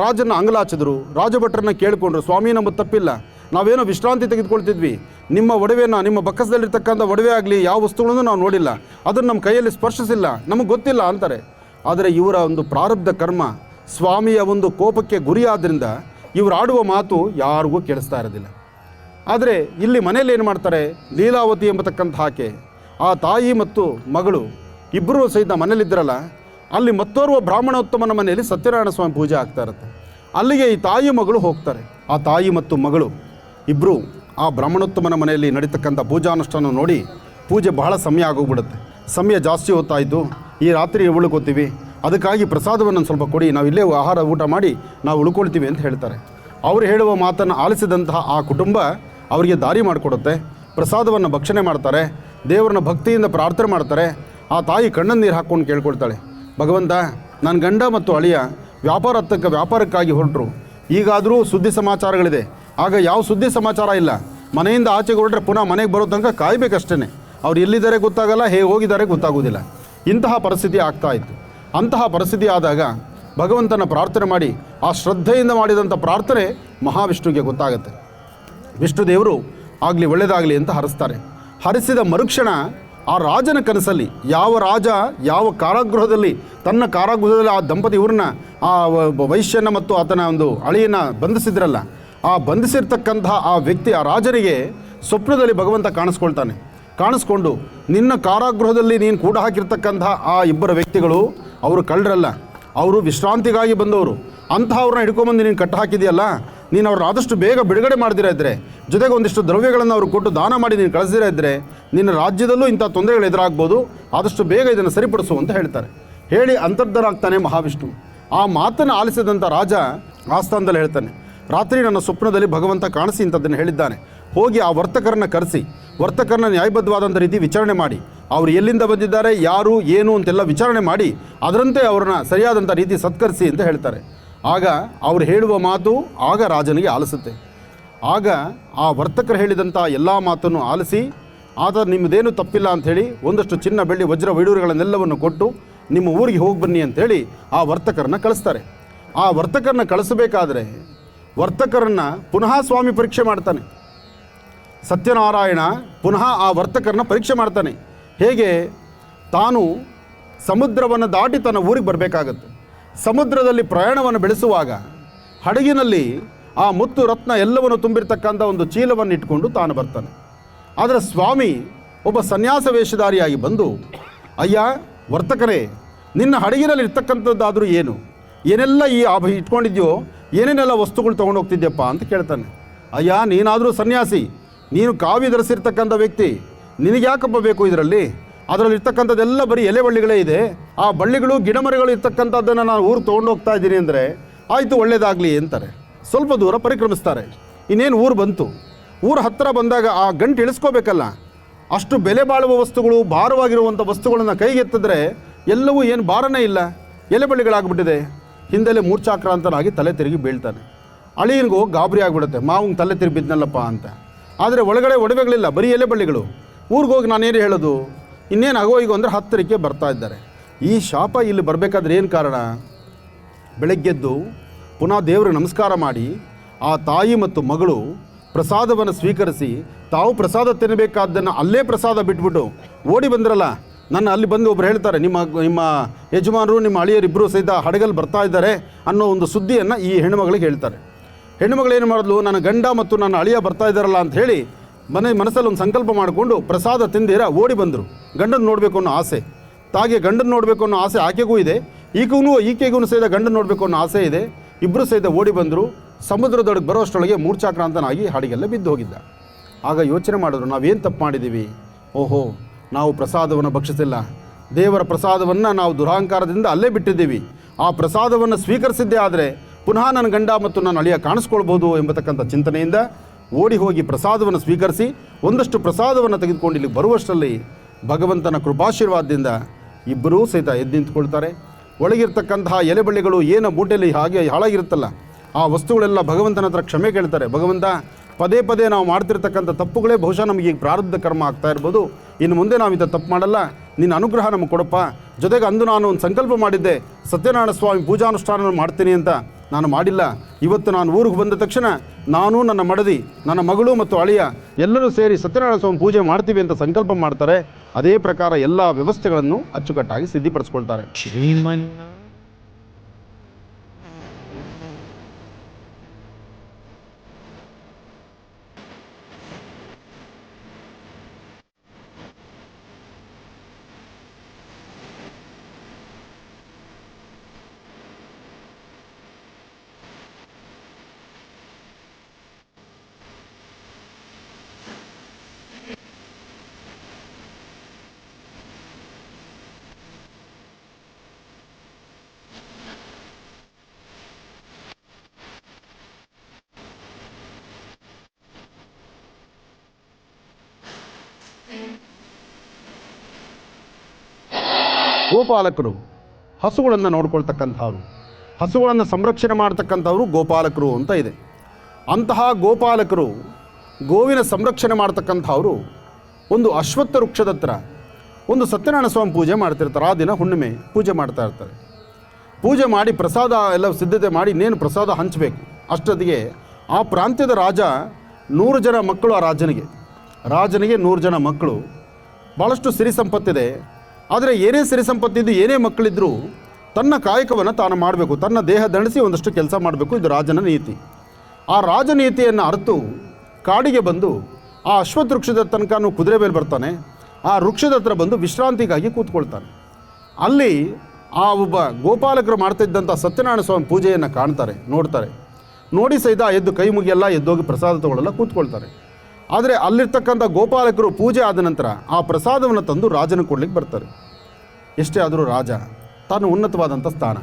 ರಾಜನ ಅಂಗಲಾಚಿದ್ರು, ರಾಜಭಟ್ರನ್ನ ಕೇಳಿಕೊಂಡ್ರು, ಸ್ವಾಮಿ ನಮಗೆ ತಪ್ಪಿಲ್ಲ, ನಾವೇನೋ ವಿಶ್ರಾಂತಿ ತೆಗೆದುಕೊಳ್ತಿದ್ವಿ, ನಿಮ್ಮ ಒಡವೆನ, ನಿಮ್ಮ ಬಕ್ಕಸದಲ್ಲಿರ್ತಕ್ಕಂಥ ಒಡವೆ ಆಗಲಿ ಯಾವ ವಸ್ತುಗಳನ್ನು ನಾವು ನೋಡಿಲ್ಲ, ಅದನ್ನು ನಮ್ಮ ಕೈಯಲ್ಲಿ ಸ್ಪರ್ಶಿಸಿಲ್ಲ, ನಮಗೆ ಗೊತ್ತಿಲ್ಲ ಅಂತಾರೆ. ಆದರೆ ಇವರ ಒಂದು ಪ್ರಾರಬ್ಧ ಕರ್ಮ ಸ್ವಾಮಿಯ ಒಂದು ಕೋಪಕ್ಕೆ ಗುರಿಯಾದ್ದರಿಂದ ಇವರು ಆಡುವ ಮಾತು ಯಾರಿಗೂ ಕೇಳಿಸ್ತಾ ಇರೋದಿಲ್ಲ. ಆದರೆ ಇಲ್ಲಿ ಮನೇಲಿ ಏನು ಮಾಡ್ತಾರೆ, ಲೀಲಾವತಿ ಎಂಬತಕ್ಕಂಥ ಆಕೆ, ಆ ತಾಯಿ ಮತ್ತು ಮಗಳು ಇಬ್ಬರೂ ಸಹಿತ ಮನೇಲಿದ್ದರಲ್ಲ, ಅಲ್ಲಿ ಮತ್ತೋರ್ವ ಬ್ರಾಹ್ಮಣೋತ್ತಮನ ಮನೆಯಲ್ಲಿ ಸತ್ಯನಾರಾಯಣ ಸ್ವಾಮಿ ಪೂಜೆ ಆಗ್ತಾ ಇರುತ್ತೆ. ಅಲ್ಲಿಗೆ ಈ ತಾಯಿ ಮಗಳು ಹೋಗ್ತಾರೆ. ಆ ತಾಯಿ ಮತ್ತು ಮಗಳು ಇಬ್ಬರು ಆ ಬ್ರಾಹ್ಮಣೋತ್ತಮನ ಮನೆಯಲ್ಲಿ ನಡೀತಕ್ಕಂಥ ಪೂಜಾನುಷ್ಠಾನ ನೋಡಿ ಪೂಜೆ ಬಹಳ ಸಮಯ ಆಗೋಗ್ಬಿಡುತ್ತೆ. ಸಮಯ ಜಾಸ್ತಿ ಹೊತ್ತಾಯಿತು, ಈ ರಾತ್ರಿ ಉಳ್ಕೋತೀವಿ, ಅದಕ್ಕಾಗಿ ಪ್ರಸಾದವನ್ನು ಸ್ವಲ್ಪ ಕೊಡಿ, ನಾವು ಇಲ್ಲೇ ಆಹಾರ ಊಟ ಮಾಡಿ ನಾವು ಉಳ್ಕೊಳ್ತೀವಿ ಅಂತ ಹೇಳ್ತಾರೆ. ಅವರು ಹೇಳುವ ಮಾತನ್ನು ಆಲಿಸಿದಂತಹ ಆ ಕುಟುಂಬ ಅವರಿಗೆ ದಾರಿ ಮಾಡಿಕೊಡುತ್ತೆ. ಪ್ರಸಾದವನ್ನು ಭಕ್ಷಣೆ ಮಾಡ್ತಾರೆ, ದೇವರನ್ನ ಭಕ್ತಿಯಿಂದ ಪ್ರಾರ್ಥನೆ ಮಾಡ್ತಾರೆ. ಆ ತಾಯಿ ಕಣ್ಣನ್ನು ನೀರು ಹಾಕ್ಕೊಂಡು ಕೇಳ್ಕೊಳ್ತಾಳೆ, ಭಗವಂತ, ನನ್ನ ಗಂಡ ಮತ್ತು ಅಳಿಯ ವ್ಯಾಪಾರಕ್ಕಾಗಿ ಹೊರಟರು, ಈಗಾದರೂ ಸುದ್ದಿ ಸಮಾಚಾರಗಳಿದೆ. ಆಗ ಯಾವ ಸುದ್ದಿ ಸಮಾಚಾರ ಇಲ್ಲ, ಮನೆಯಿಂದ ಆಚೆಗೆ ಹೊರಟ್ರೆ ಪುನಃ ಮನೆಗೆ ಬರೋ ತನಕ ಕಾಯಬೇಕಷ್ಟೇ. ಅವ್ರು ಎಲ್ಲಿದ್ದಾರೆ ಗೊತ್ತಾಗಲ್ಲ, ಹೇಗೆ ಹೋಗಿದ್ದಾರೆ ಗೊತ್ತಾಗೋದಿಲ್ಲ. ಇಂತಹ ಪರಿಸ್ಥಿತಿ ಆಗ್ತಾ ಇತ್ತು. ಅಂತಹ ಪರಿಸ್ಥಿತಿ ಆದಾಗ ಭಗವಂತನ ಪ್ರಾರ್ಥನೆ ಮಾಡಿ ಆ ಶ್ರದ್ಧೆಯಿಂದ ಮಾಡಿದಂಥ ಪ್ರಾರ್ಥನೆ ಮಹಾವಿಷ್ಣುವಿಗೆ ಗೊತ್ತಾಗುತ್ತೆ. ವಿಷ್ಣುದೇವರು ಆಗಲಿ ಒಳ್ಳೆಯದಾಗಲಿ ಅಂತ ಹರಿಸ್ತಾರೆ. ಹರಿಸಿದ ಮರುಕ್ಷಣ ಆ ರಾಜನ ಕನಸಲ್ಲಿ ಯಾವ ರಾಜ ಯಾವ ಕಾರಾಗೃಹದಲ್ಲಿ ತನ್ನ ಕಾರಾಗೃಹದಲ್ಲಿ ಆ ದಂಪತಿ ಇವ್ರನ್ನ ಆ ವೈಶ್ಯನ ಮತ್ತು ಆತನ ಒಂದು ಅಳಿಯನ್ನ ಬಂಧಿಸಿದ್ರಲ್ಲ, ಆ ಬಂಧಿಸಿರ್ತಕ್ಕಂತಹ ಆ ವ್ಯಕ್ತಿ ಆ ರಾಜನಿಗೆ ಸ್ವಪ್ನದಲ್ಲಿ ಭಗವಂತ ಕಾಣಿಸ್ಕೊಂಡು ನಿನ್ನ ಕಾರಾಗೃಹದಲ್ಲಿ ನೀನು ಕೂಡ ಹಾಕಿರ್ತಕ್ಕಂತಹ ಆ ಇಬ್ಬರ ವ್ಯಕ್ತಿಗಳು ಅವರು ಕಳ್ಳರಲ್ಲ, ಅವರು ವಿಶ್ರಾಂತಿಗಾಗಿ ಬಂದವರು, ಅಂತಹವ್ರನ್ನ ಹಿಡ್ಕೊಂಬಂದು ನೀನು ಕಟ್ಟು ಹಾಕಿದೆಯಲ್ಲ, ನೀನು ಅವ್ರನ್ನ ಆದಷ್ಟು ಬೇಗ ಬಿಡುಗಡೆ ಮಾಡ್ದಿರ ಇದ್ದರೆ, ಜೊತೆಗೆ ಒಂದಿಷ್ಟು ದ್ರವ್ಯಗಳನ್ನು ಅವರು ಕೊಟ್ಟು ದಾನ ಮಾಡಿ ನೀನು ಕಳಿಸಿರ ಇದ್ದರೆ ನಿನ್ನ ರಾಜ್ಯದಲ್ಲೂ ಇಂಥ ತೊಂದರೆಗಳು ಎದುರಾಗ್ಬೋದು, ಆದಷ್ಟು ಬೇಗ ಇದನ್ನು ಸರಿಪಡಿಸು ಅಂತ ಹೇಳ್ತಾರೆ. ಹೇಳಿ ಅಂತರ್ಧನಾಗ್ತಾನೆ ಮಹಾವಿಷ್ಣು. ಆ ಮಾತನ್ನು ಆಲಿಸಿದಂಥ ರಾಜ ಆಸ್ಥಾನದಲ್ಲಿ ಹೇಳ್ತಾನೆ, ರಾತ್ರಿ ನನ್ನ ಸ್ವಪ್ನದಲ್ಲಿ ಭಗವಂತ ಕಾಣಿಸಿ ಇಂಥದ್ದನ್ನು ಹೇಳಿದ್ದಾನೆ, ಹೋಗಿ ಆ ವರ್ತಕರನ್ನ ಕರೆಸಿ ವರ್ತಕರನ್ನ ನ್ಯಾಯಬದ್ಧವಾದಂಥ ರೀತಿ ವಿಚಾರಣೆ ಮಾಡಿ, ಅವರು ಎಲ್ಲಿಂದ ಬಂದಿದ್ದಾರೆ, ಯಾರು ಏನು ಅಂತೆಲ್ಲ ವಿಚಾರಣೆ ಮಾಡಿ ಅದರಂತೆ ಅವ್ರನ್ನ ಸರಿಯಾದಂಥ ರೀತಿ ಸತ್ಕರಿಸಿ ಅಂತ ಹೇಳ್ತಾರೆ. ಆಗ ಅವರು ಹೇಳುವ ಮಾತು ಆಗ ರಾಜನಿಗೆ ಆಲಿಸುತ್ತೆ. ಆಗ ಆ ವರ್ತಕರು ಹೇಳಿದಂಥ ಎಲ್ಲ ಮಾತನ್ನು ಆಲಿಸಿ, ಆತ ನಿಮ್ಮದೇನು ತಪ್ಪಿಲ್ಲ ಅಂಥೇಳಿ ಒಂದಷ್ಟು ಚಿನ್ನ ಬೆಳ್ಳಿ ವಜ್ರ ವೈಡೂರುಗಳನ್ನೆಲ್ಲವನ್ನು ಕೊಟ್ಟು ನಿಮ್ಮ ಊರಿಗೆ ಹೋಗಿ ಬನ್ನಿ ಅಂಥೇಳಿ ಆ ವರ್ತಕರನ್ನ ಕಳಿಸ್ತಾರೆ. ಆ ವರ್ತಕರನ್ನ ಕಳಿಸಬೇಕಾದ್ರೆ ವರ್ತಕರನ್ನು ಪುನಃ ಸ್ವಾಮಿ ಪರೀಕ್ಷೆ ಮಾಡ್ತಾನೆ. ಸತ್ಯನಾರಾಯಣ ಪುನಃ ಆ ವರ್ತಕರನ್ನ ಪರೀಕ್ಷೆ ಮಾಡ್ತಾನೆ. ಹೇಗೆ, ತಾನು ಸಮುದ್ರವನ್ನು ದಾಟಿ ತನ್ನ ಊರಿಗೆ ಬರಬೇಕಾಗತ್ತೆ. ಸಮುದ್ರದಲ್ಲಿ ಪ್ರಯಾಣವನ್ನು ಬೆಳೆಸುವಾಗ ಹಡಗಿನಲ್ಲಿ ಆ ಮುತ್ತು ರತ್ನ ಎಲ್ಲವನ್ನು ತುಂಬಿರ್ತಕ್ಕಂಥ ಒಂದು ಚೀಲವನ್ನು ಇಟ್ಕೊಂಡು ತಾನು ಬರ್ತಾನೆ. ಆದರೆ ಸ್ವಾಮಿ ಒಬ್ಬ ಸನ್ಯಾಸ ವೇಷಧಾರಿಯಾಗಿ ಬಂದು, ಅಯ್ಯ ವರ್ತಕರೇ, ನಿನ್ನ ಹಡಗಿನಲ್ಲಿ ಇರ್ತಕ್ಕಂಥದ್ದಾದರೂ ಏನೆಲ್ಲ ಈ ಇಟ್ಕೊಂಡಿದ್ಯೋ, ಏನೇನೆಲ್ಲ ವಸ್ತುಗಳು ತೊಗೊಂಡು ಹೋಗ್ತಿದ್ಯಪ್ಪ ಅಂತ ಕೇಳ್ತಾನೆ. ಅಯ್ಯ ನೀನಾದರೂ ಸನ್ಯಾಸಿ, ನೀನು ಕಾವಿ ಧರಿಸಿರ್ತಕ್ಕಂಥ ವ್ಯಕ್ತಿ, ನಿನಗೆ ಯಾಕಪ್ಪ ಬೇಕು ಇದರಲ್ಲಿ ಇರ್ತಕ್ಕಂಥದ್ದೆಲ್ಲ ಬರೀ ಎಲೆ ಬಳ್ಳಿಗಳೇ ಇದೆ, ಆ ಬಳ್ಳಿಗಳು ಗಿಡಮರಗಳು ಇರ್ತಕ್ಕಂಥದ್ದನ್ನು ನಾನು ಊರಿಗೆ ತೊಗೊಂಡು ಹೋಗ್ತಾ ಇದ್ದೀನಿ ಅಂದರೆ ಆಯಿತು ಒಳ್ಳೆಯದಾಗಲಿ ಅಂತಾರೆ. ಸ್ವಲ್ಪ ದೂರ ಪರಿಕ್ರಮಿಸ್ತಾರೆ. ಇನ್ನೇನು ಊರು ಬಂತು. ಊರ ಹತ್ತಿರ ಬಂದಾಗ ಆ ಗಂಟು ಇಳಿಸ್ಕೋಬೇಕಲ್ಲ, ಅಷ್ಟು ಬೆಲೆ ಬಾಳುವ ವಸ್ತುಗಳು, ಭಾರವಾಗಿರುವಂಥ ವಸ್ತುಗಳನ್ನು ಕೈಗೆತ್ತಿದ್ರೆ ಎಲ್ಲವೂ ಏನು ಭಾರನೇ ಇಲ್ಲ, ಎಲೆಬಳ್ಳಿಗಳಾಗ್ಬಿಟ್ಟಿದೆ. ಹಿಂದೆಲೆ ಮೂರ್ಛಾಕ್ರಾಂತನಾಗಿ ತಲೆ ತಿರುಗಿ ಬೀಳ್ತಾನೆ. ಅಳಿಯನಿಗೂ ಗಾಬರಿ ಆಗಿಬಿಡುತ್ತೆ, ಮಾವಂಗೆ ತಲೆ ತಿರುಗಿ ಬಿದ್ದನಲ್ಲಪ್ಪ ಅಂತ. ಆದರೆ ಒಳಗಡೆ ಒಡವೆಗಳಿಲ್ಲ, ಬರೀ ಎಲೆಬಳ್ಳಿಗಳು. ಊರಿಗೋಗಿ ನಾನೇನು ಹೇಳೋದು, ಇನ್ನೇನು ಆಗೋ ಈಗ ಅಂದರೆ ಹತ್ತಿರಕ್ಕೆ ಬರ್ತಾ ಇದ್ದಾರೆ. ಈ ಶಾಪ ಇಲ್ಲಿ ಬರಬೇಕಾದ್ರೆ ಏನು ಕಾರಣ? ಬೆಳಗ್ಗೆದ್ದು ಪುನಃ ದೇವರು ನಮಸ್ಕಾರ ಮಾಡಿ ಆ ತಾಯಿ ಮತ್ತು ಮಗಳು ಪ್ರಸಾದವನ್ನು ಸ್ವೀಕರಿಸಿ ತಾವು ಪ್ರಸಾದ ತಿನ್ನಬೇಕಾದ್ದನ್ನು ಅಲ್ಲೇ ಪ್ರಸಾದ ಬಿಟ್ಬಿಟ್ಟು ಓಡಿ ಬಂದ್ರಲ್ಲ. ನನ್ನ ಅಲ್ಲಿ ಬಂದು ಒಬ್ರು ಹೇಳ್ತಾರೆ, ನಿಮ್ಮ ಯಜಮಾನರು ನಿಮ್ಮ ಅಳಿಯರಿಬ್ಬರು ಸಹಿತ ಹಡಗಲ್ಲಿ ಬರ್ತಾ ಇದ್ದಾರೆ ಅನ್ನೋ ಒಂದು ಸುದ್ದಿಯನ್ನು ಈ ಹೆಣ್ಣುಮಗಳಿಗೆ ಹೇಳ್ತಾರೆ. ಹೆಣ್ಣುಮಗಳು ಏನು ಮಾಡಿದ್ಲು, ನನ್ನ ಗಂಡ ಮತ್ತು ನನ್ನ ಅಳಿಯ ಬರ್ತಾ ಇದ್ದಾರಲ್ಲ ಅಂತ ಹೇಳಿ ಮನಸ್ಸಲ್ಲಿ ಒಂದು ಸಂಕಲ್ಪ ಮಾಡಿಕೊಂಡು ಪ್ರಸಾದ ತಿಂದಿರ ಓಡಿ ಬಂದರು. ಗಂಡನ ನೋಡಬೇಕು ಅನ್ನೋ ಆಸೆ, ತಾಗೆ ಗಂಡನ ನೋಡಬೇಕು ಅನ್ನೋ ಆಸೆ ಆಕೆಗೂ ಇದೆ, ಈಕೆಗೂ ಸಹಿತ ಗಂಡನ ನೋಡಬೇಕು ಅನ್ನೋ ಆಸೆ ಇದೆ. ಇಬ್ಬರು ಸಹಿತ ಓಡಿ ಬಂದರು. ಸಮುದ್ರದೊಳಗೆ ಬರೋಷ್ಟರೊಳಗೆ ಮೂರ್ಛಾಕ್ರಾಂತನಾಗಿ ಹಾಡಿಗೆಲ್ಲ ಬಿದ್ದು ಹೋಗಿದ್ದ. ಆಗ ಯೋಚನೆ ಮಾಡಿದ್ರು, ನಾವೇನು ತಪ್ಪು ಮಾಡಿದ್ದೀವಿ? ಓಹೋ, ನಾವು ಪ್ರಸಾದವನ್ನು ಭಕ್ಷಿಸಿಲ್ಲ, ದೇವರ ಪ್ರಸಾದವನ್ನು ನಾವು ದುರಹಂಕಾರದಿಂದ ಅಲ್ಲೇ ಬಿಟ್ಟಿದ್ದೀವಿ. ಆ ಪ್ರಸಾದವನ್ನು ಸ್ವೀಕರಿಸಿದ್ದೇ ಆದರೆ ಪುನಃ ನನ್ನ ಗಂಡ ಮತ್ತು ನನ್ನ ಅಳಿಯ ಕಾಣಿಸ್ಕೊಳ್ಬೋದು ಎಂಬತಕ್ಕಂಥ ಚಿಂತನೆಯಿಂದ ಓಡಿ ಹೋಗಿ ಪ್ರಸಾದವನ್ನು ಸ್ವೀಕರಿಸಿ ಒಂದಷ್ಟು ಪ್ರಸಾದವನ್ನು ತೆಗೆದುಕೊಂಡು ಇಲ್ಲಿಗೆ ಬರುವಷ್ಟರಲ್ಲಿ ಭಗವಂತನ ಕೃಪಾಶೀರ್ವಾದದಿಂದ ಇಬ್ಬರೂ ಸಹಿತ ಎದ್ದು ನಿಂತ್ಕೊಳ್ತಾರೆ. ಒಳಗಿರ್ತಕ್ಕಂತಹ ಎಲೆಬಳ್ಳಿಗಳು ಏನು ಮೂಟೆಯಲ್ಲಿ ಹಾಗೆ ಹಾಳಾಗಿರುತ್ತಲ್ಲ, ಆ ವಸ್ತುಗಳೆಲ್ಲ ಭಗವಂತನ ಹತ್ರ ಕ್ಷಮೆ ಕೇಳ್ತಾರೆ. ಭಗವಂತ, ಪದೇ ಪದೇ ನಾವು ಮಾಡ್ತಿರ್ತಕ್ಕಂಥ ತಪ್ಪುಗಳೇ ಬಹುಶಃ ನಮಗೆ ಈಗ ಪ್ರಾರಬ್ಧ ಕರ್ಮ ಆಗ್ತಾ ಇರ್ಬೋದು, ಇನ್ನು ಮುಂದೆ ನಾವು ಇಂಥ ತಪ್ಪು ಮಾಡಲ್ಲ, ನಿನ್ನ ಅನುಗ್ರಹ ನಮಗೆ ಕೊಡಪ್ಪ. ಜೊತೆಗೆ ಅಂದು ನಾನು ಒಂದು ಸಂಕಲ್ಪ ಮಾಡಿದ್ದೆ, ಸತ್ಯನಾರಾಯಣ ಸ್ವಾಮಿ ಪೂಜಾನುಷ್ಠಾನ ಮಾಡ್ತೀನಿ ಅಂತ, ನಾನು ಮಾಡಿಲ್ಲ. ಇವತ್ತು ನಾನು ಊರಿಗೆ ಬಂದ ತಕ್ಷಣ ನಾನು, ನನ್ನ ಮಡದಿ, ನನ್ನ ಮಗಳು ಮತ್ತು ಅಳಿಯ ಎಲ್ಲರೂ ಸೇರಿ ಸತ್ಯನಾರಾಯಣ ಸ್ವಾಮಿ ಪೂಜೆ ಮಾಡ್ತೀವಿ ಅಂತ ಸಂಕಲ್ಪ ಮಾಡ್ತಾರೆ. ಅದೇ ಪ್ರಕಾರ ಎಲ್ಲ ವ್ಯವಸ್ಥೆಗಳನ್ನು ಅಚ್ಚುಕಟ್ಟಾಗಿ ಸಿದ್ಧಿಪಡಿಸ್ಕೊಳ್ತಾರೆ. ಗೋಪಾಲಕರು ಹಸುಗಳನ್ನು ನೋಡ್ಕೊಳ್ತಕ್ಕಂಥವ್ರು, ಹಸುಗಳನ್ನು ಸಂರಕ್ಷಣೆ ಮಾಡ್ತಕ್ಕಂಥವ್ರು ಗೋಪಾಲಕರು ಅಂತ ಇದೆ. ಅಂತಹ ಗೋಪಾಲಕರು ಗೋವಿನ ಸಂರಕ್ಷಣೆ ಮಾಡ್ತಕ್ಕಂಥವ್ರು ಒಂದು ಅಶ್ವತ್ಥ ವೃಕ್ಷದ ಹತ್ರ ಒಂದು ಸತ್ಯನಾರಾಯಣ ಸ್ವಾಮಿ ಪೂಜೆ ಮಾಡ್ತಿರ್ತಾರೆ. ಆ ದಿನ ಹುಣ್ಣಿಮೆ ಪೂಜೆ ಮಾಡ್ತಾ ಇರ್ತಾರೆ. ಪೂಜೆ ಮಾಡಿ ಪ್ರಸಾದ ಎಲ್ಲ ಸಿದ್ಧತೆ ಮಾಡಿ ಇನ್ನೇನು ಪ್ರಸಾದ ಹಂಚಬೇಕು. ಅಷ್ಟೊತ್ತಿಗೆ ಆ ಪ್ರಾಂತ್ಯದ ರಾಜ 100 ಜನ ಮಕ್ಕಳು. ಆ ರಾಜನಿಗೆ 100 ಜನ ಮಕ್ಕಳು. ಭಾಳಷ್ಟು ಸಿರಿ ಸಂಪತ್ತಿದೆ. ಆದರೆ ಏನೇ ಸಿರಿ ಸಂಪತ್ತಿದ್ದು, ಏನೇ ಮಕ್ಕಳಿದ್ದರೂ ತನ್ನ ಕಾಯಕವನ್ನು ತಾನು ಮಾಡಬೇಕು, ತನ್ನ ದೇಹ ದಣಿಸಿ ಒಂದಷ್ಟು ಕೆಲಸ ಮಾಡಬೇಕು. ಇದು ರಾಜನ ನೀತಿ. ಆ ರಾಜನೀತಿಯನ್ನು ಅರಿತು ಕಾಡಿಗೆ ಬಂದು ಆ ಅಶ್ವತ್ಥ ವೃಕ್ಷದ ತನಕ ಕುದುರೆ ಮೇಲೆ ಬರ್ತಾನೆ. ಆ ವೃಕ್ಷದ ಹತ್ರ ಬಂದು ವಿಶ್ರಾಂತಿಗಾಗಿ ಕೂತ್ಕೊಳ್ತಾನೆ. ಅಲ್ಲಿ ಆ ಒಬ್ಬ ಗೋಪಾಲಕರು ಮಾಡ್ತಿದ್ದಂಥ ಸತ್ಯನಾರಾಯಣ ಸ್ವಾಮಿ ಪೂಜೆಯನ್ನು ಕಾಣ್ತಾರೆ, ನೋಡ್ತಾರೆ. ನೋಡಿ ಸಹಿತ ಎದ್ದು ಕೈ ಮುಗಿಯಲ್ಲ, ಎದ್ದೋಗಿ ಪ್ರಸಾದ ತಗೊಳ್ಳಲ್ಲ, ಕೂತ್ಕೊಳ್ತಾರೆ. ಆದರೆ ಅಲ್ಲಿರ್ತಕ್ಕಂಥ ಗೋಪಾಲಕರು ಪೂಜೆ ಆದ ನಂತರ ಆ ಪ್ರಸಾದವನ್ನು ತಂದು ರಾಜನ ಕೊಡ್ಲಿಕ್ಕೆ ಬರ್ತಾರೆ. ಎಷ್ಟೇ ಆದರೂ ರಾಜ ತಾನು ಉನ್ನತವಾದಂಥ ಸ್ಥಾನ.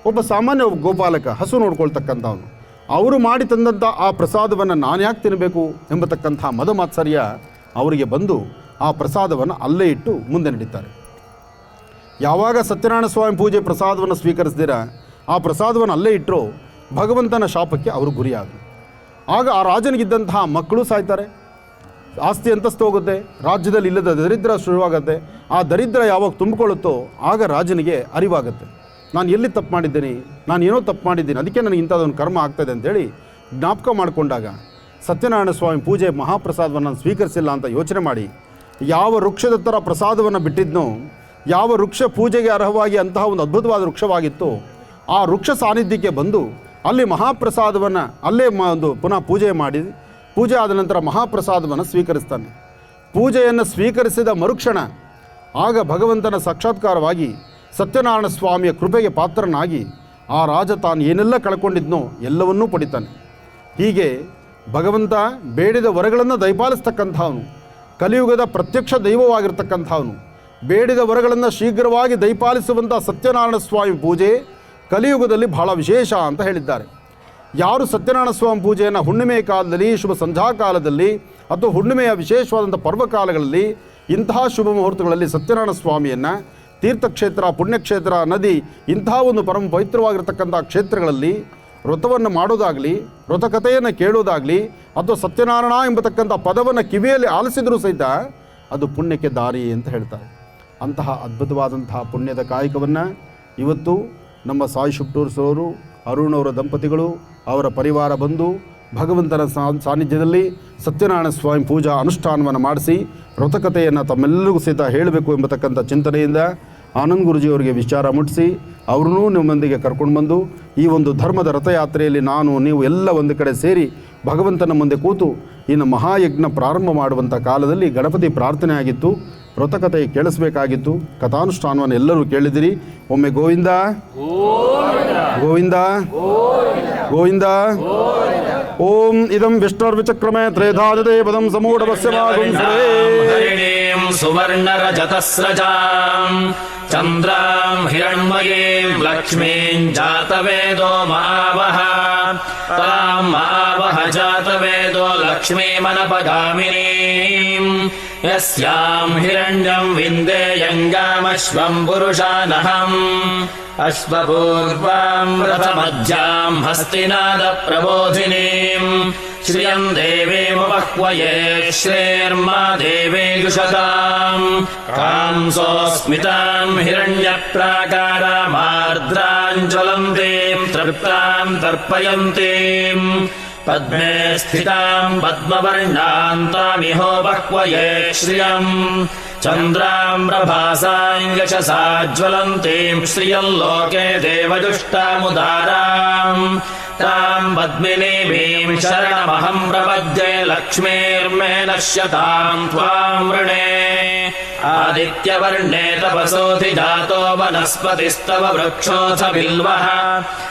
ಒಬ್ಬ ಸಾಮಾನ್ಯ ಗೋಪಾಲಕ ಹಸು ನೋಡ್ಕೊಳ್ತಕ್ಕಂಥವನು, ಅವರು ಮಾಡಿ ತಂದಂಥ ಆ ಪ್ರಸಾದವನ್ನು ನಾನು ಯಾಕೆ ತಿನ್ನಬೇಕು ಎಂಬತಕ್ಕಂಥ ಮದಮಾತ್ಸರ್ಯ ಅವರಿಗೆ ಬಂದು ಆ ಪ್ರಸಾದವನ್ನು ಅಲ್ಲೇ ಇಟ್ಟು ಮುಂದೆ ನಡೀತಾರೆ. ಯಾವಾಗ ಸತ್ಯನಾರಾಯಣ ಸ್ವಾಮಿ ಪೂಜೆ ಪ್ರಸಾದವನ್ನು ಸ್ವೀಕರಿಸ್ದಿರ ಆ ಪ್ರಸಾದವನ್ನು ಅಲ್ಲೇ ಇಟ್ಟರು ಭಗವಂತನ ಶಾಪಕ್ಕೆ ಅವರು ಗುರಿಯಾದರು. ಆಗ ಆ ರಾಜನಿಗಿದ್ದಂತಹ ಮಕ್ಕಳು ಸಾಯ್ತಾರೆ, ಆಸ್ತಿ ಅಂತಸ್ತು ಹೋಗುತ್ತೆ, ರಾಜ್ಯದಲ್ಲಿ ಇಲ್ಲದ ದರಿದ್ರ ಶುರುವಾಗುತ್ತೆ. ಆ ದರಿದ್ರ ಯಾವಾಗ ತುಂಬಿಕೊಳ್ಳುತ್ತೋ ಆಗ ರಾಜನಿಗೆ ಅರಿವಾಗುತ್ತೆ, ನಾನು ಎಲ್ಲಿ ತಪ್ಪು ಮಾಡಿದ್ದೀನಿ, ನಾನು ಏನೋ ತಪ್ಪು ಮಾಡಿದ್ದೀನಿ, ಅದಕ್ಕೆ ನನಗೆ ಇಂಥದ್ದೊಂದು ಕರ್ಮ ಆಗ್ತಾಯಿದೆ ಅಂತೇಳಿ ಜ್ಞಾಪಕ ಮಾಡಿಕೊಂಡಾಗ ಸತ್ಯನಾರಾಯಣ ಸ್ವಾಮಿ ಪೂಜೆ ಮಹಾಪ್ರಸಾದವನ್ನು ನಾನು ಸ್ವೀಕರಿಸಿಲ್ಲ ಅಂತ ಯೋಚನೆ ಮಾಡಿ ಯಾವ ವೃಕ್ಷದ ಥರ ಪ್ರಸಾದವನ್ನು ಬಿಟ್ಟಿದ್ನೋ, ಯಾವ ವೃಕ್ಷ ಪೂಜೆಗೆ ಅರ್ಹವಾಗಿ ಅಂತಹ ಒಂದು ಅದ್ಭುತವಾದ ವೃಕ್ಷವಾಗಿತ್ತು, ಆ ವೃಕ್ಷ ಸಾನ್ನಿಧ್ಯಕ್ಕೆ ಬಂದು ಅಲ್ಲಿ ಮಹಾಪ್ರಸಾದವನ್ನು ಅಲ್ಲೇ ಒಂದು ಪುನಃ ಪೂಜೆ ಆದ ನಂತರ ಮಹಾಪ್ರಸಾದವನ್ನು ಸ್ವೀಕರಿಸ್ತಾನೆ. ಪೂಜೆಯನ್ನು ಸ್ವೀಕರಿಸಿದ ಮರುಕ್ಷಣ ಆಗ ಭಗವಂತನ ಸಾಕ್ಷಾತ್ಕಾರವಾಗಿ ಸತ್ಯನಾರಾಯಣ ಸ್ವಾಮಿಯ ಕೃಪೆಗೆ ಪಾತ್ರನಾಗಿ ಆ ರಾಜ ತಾನು ಏನೆಲ್ಲ ಕಳ್ಕೊಂಡಿದ್ನೋ ಎಲ್ಲವನ್ನೂ ಪಡಿತಾನೆ. ಹೀಗೆ ಭಗವಂತ ಬೇಡಿದ ವರಗಳನ್ನು ದಯಪಾಲಿಸ್ತಕ್ಕಂಥವನು, ಕಲಿಯುಗದ ಪ್ರತ್ಯಕ್ಷ ದೈವವಾಗಿರ್ತಕ್ಕಂಥವನು. ಬೇಡಿದ ವರಗಳನ್ನು ಶೀಘ್ರವಾಗಿ ದಯಪಾಲಿಸುವಂಥ ಸತ್ಯನಾರಾಯಣ ಸ್ವಾಮಿ ಪೂಜೆ ಕಲಿಯುಗದಲ್ಲಿ ಬಹಳ ವಿಶೇಷ ಅಂತ ಹೇಳಿದ್ದಾರೆ. ಯಾರು ಸತ್ಯನಾರಾಯಣ ಸ್ವಾಮಿ ಪೂಜೆಯನ್ನು ಹುಣ್ಣಿಮೆಯ ಕಾಲದಲ್ಲಿ, ಶುಭ ಸಂಧ್ಯಾ ಕಾಲದಲ್ಲಿ ಅಥವಾ ಹುಣ್ಣಿಮೆಯ ವಿಶೇಷವಾದಂಥ ಪರ್ವಕಾಲಗಳಲ್ಲಿ, ಇಂತಹ ಶುಭ ಮುಹೂರ್ತಗಳಲ್ಲಿ ಸತ್ಯನಾರಾಯಣ ಸ್ವಾಮಿಯನ್ನು ತೀರ್ಥಕ್ಷೇತ್ರ, ಪುಣ್ಯಕ್ಷೇತ್ರ, ನದಿ, ಇಂತಹ ಒಂದು ಪರಮ ಪವಿತ್ರವಾಗಿರ್ತಕ್ಕಂಥ ಕ್ಷೇತ್ರಗಳಲ್ಲಿ ವ್ರತವನ್ನು ಮಾಡೋದಾಗಲಿ, ವ್ರತಕಥೆಯನ್ನು ಕೇಳೋದಾಗಲಿ ಅಥವಾ ಸತ್ಯನಾರಾಯಣ ಎಂಬತಕ್ಕಂಥ ಪದವನ್ನು ಕಿವಿಯಲ್ಲಿ ಆಲಿಸಿದರೂ ಸಹಿತ ಅದು ಪುಣ್ಯಕ್ಕೆ ದಾರಿ ಅಂತ ಹೇಳ್ತಾರೆ. ಅಂತಹ ಅದ್ಭುತವಾದಂತಹ ಪುಣ್ಯದ ಕಾಯಕವನ್ನು ಇವತ್ತು ನಮ್ಮ ಸಾಯಿ ಶುಪ್ಟೂರ್ಸ್ ಅವರು, ಅರುಣ್ ಅವರ ದಂಪತಿಗಳು, ಅವರ ಪರಿವಾರ ಬಂದು ಭಗವಂತನ ಸಾನ್ನಿಧ್ಯದಲ್ಲಿ ಸತ್ಯನಾರಾಯಣ ಸ್ವಾಮಿ ಪೂಜಾ ಅನುಷ್ಠಾನವನ್ನು ಮಾಡಿಸಿ ವ್ರತಕಥೆಯನ್ನು ತಮ್ಮೆಲ್ಲರಿಗೂ ಸಹಿತ ಹೇಳಬೇಕು ಎಂಬತಕ್ಕಂಥ ಚಿಂತನೆಯಿಂದ ಆನಂದ್ ಗುರುಜಿಯವರಿಗೆ ವಿಚಾರ ಮುಟ್ಟಿಸಿ ಅವ್ರನ್ನೂ ನಿಮ್ಮೊಂದಿಗೆ ಕರ್ಕೊಂಡು ಬಂದು ಈ ಒಂದು ಧರ್ಮದ ರಥಯಾತ್ರೆಯಲ್ಲಿ ನಾನು ನೀವು ಎಲ್ಲ ಒಂದು ಕಡೆ ಸೇರಿ ಭಗವಂತನ ಮುಂದೆ ಕೂತು ಇನ್ನು ಮಹಾಯಜ್ಞ ಪ್ರಾರಂಭ ಮಾಡುವಂಥ ಕಾಲದಲ್ಲಿ ಗಣಪತಿ ಪ್ರಾರ್ಥನೆ ಆಗಿತ್ತು, ವ್ರತಕಥೆ ಕೇಳಿಸ್ಬೇಕಾಗಿತ್ತು. ಕಥಾನುಷ್ಠಾನವನ್ನು ಎಲ್ಲರೂ ಕೇಳಿದಿರಿ. ಒಮ್ಮೆ ಗೋವಿಂದ ಗೋವಿಂದ ಗೋವಿಂದ. ಓಂ ಇದಂ ವಿಷ್ಣುರ್ವಿಚಕ್ರಮೇ ತ್ರೇಧಾಜತೆ ಪದಂ ಸಮೂಢವಸ್ಯ ಹರಿಣೀಂ ಸುವರ್ಣರಜತಸ್ರಜಾಂ ಚಂದ್ರಾಂ ಹಿರಣ್ಮಯೀಂ ಲಕ್ಷ್ಮೀಂ ಜಾತವೇದೋ ಮಾವಹ ತಾಂ ಮಾವಹ ಜಾತವೇದೋ ಲಕ್ಷ್ಮೀಮನಪಗಾಮಿನೀಂ ಯಸ್ಯಾಂ ಹಿರಣ್ಯಂ ವಿಂದೇಯಂಗಾಮಶ್ವಂ ಪುರುಷಾನಹಂ ಅಶ್ವಪೂರ್ವಾಂ ರಥಮಧ್ಯಾಂ ಹಸ್ತಿನಾದ ಪ್ರಬೋಧಿನೀಂ ಶ್ರಿಯಂ ದೇವೀಮುಪಹ್ವಯೇ ಶ್ರೇರ್ಮಾ ದೇವೇಯುಷತಾಂ ಕಾಂಸೋಸ್ಮಿತಾಂ ಹಿರಣ್ಯಪ್ರಾಕಾರಾಮಾರ್ದ್ರಾಂಜ್ವಲಂತೀಂ ತೃಪ್ತಾಂ ತರ್ಪಯಂತೀಂ ಪದ್ಮೇ ಸ್ಥಿತಾಂ ಪದ್ಮವರ್ಣಾಂ ತಾಮಿಹೋಪಹ್ವಯೇ ಶ್ರಿಯಂ ಚಂದ್ರಾಂ ಪ್ರಭಾಸಾಂ ಯಶಸಾ ಜ್ವಲಂತೀಂ ಶ್ರಿಯಂ ಲೋಕೆ ದೇವಜುಷ್ಟಾಮುದಾರಾಂ ತಾಂ ಪದ್ಮಿನೀಂ ಶರಣಮಹಂ ಪ್ರಪದ್ಯೆ ಲಕ್ಷ್ಮೀರ್ಮೇ ನಶ್ಯತಾಂ ತ್ವಾಂ ವೃಣೇ ಆದಿತ್ಯವರ್ಣೇ ತಪಸೋಧಿ ಜಾತೋ ವನಸ್ಪತಿಸ್ತವ ವೃಕ್ಷೋಥ ಬಿಲ್ವಃ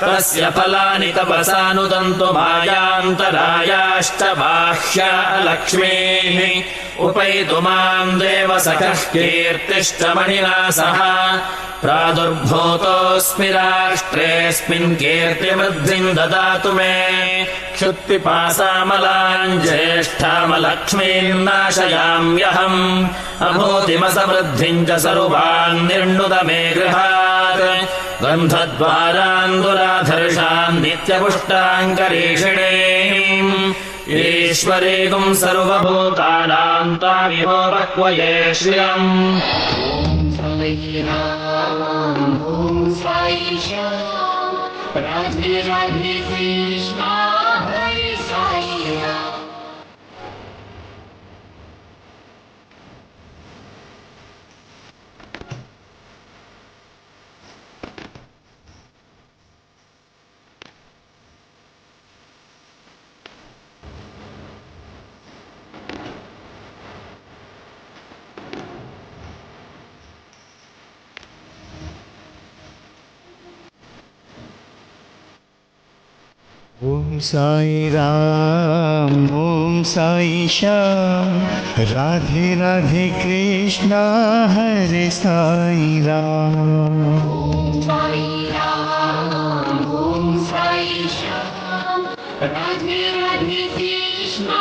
ತಸ್ಯ ಫಲಾನಿ ತಪಸಾನುದಂತು ಮಾಯಾಂತರಾಯಾಶ್ಚ ಬಾಹ್ಯ ಲಕ್ಷ್ಮೀಃ उपैतु मां देवसखः कीर्तिश्च मणिना सह प्रादुर्भूतोऽस्मि राष्ट्रेऽस्मिन् कीर्तिवृद्धिं ददातु मे क्षुत्पिपासामलां ज्येष्ठामलक्ष्मीं नाशयाम्यहम् अभूतिमसमृद्धिं च सर्वान् निर्णुत मे गृहात् गन्धद्वारान् दुराधर्षान् नित्यपुष्टाङ्करीषिणीम् ईश्वरीगुं सर्वभूतानां तामिहोपह्वये श्रियम् ॐ साई श्याम राधे राधे कृष्णा हरे साई राम. ओम साई राम, ओम साई श्याम, राधे राधे कृष्णा हरे साई राम. साई राम, ओम साई श्याम, राधे राधे कृष्णा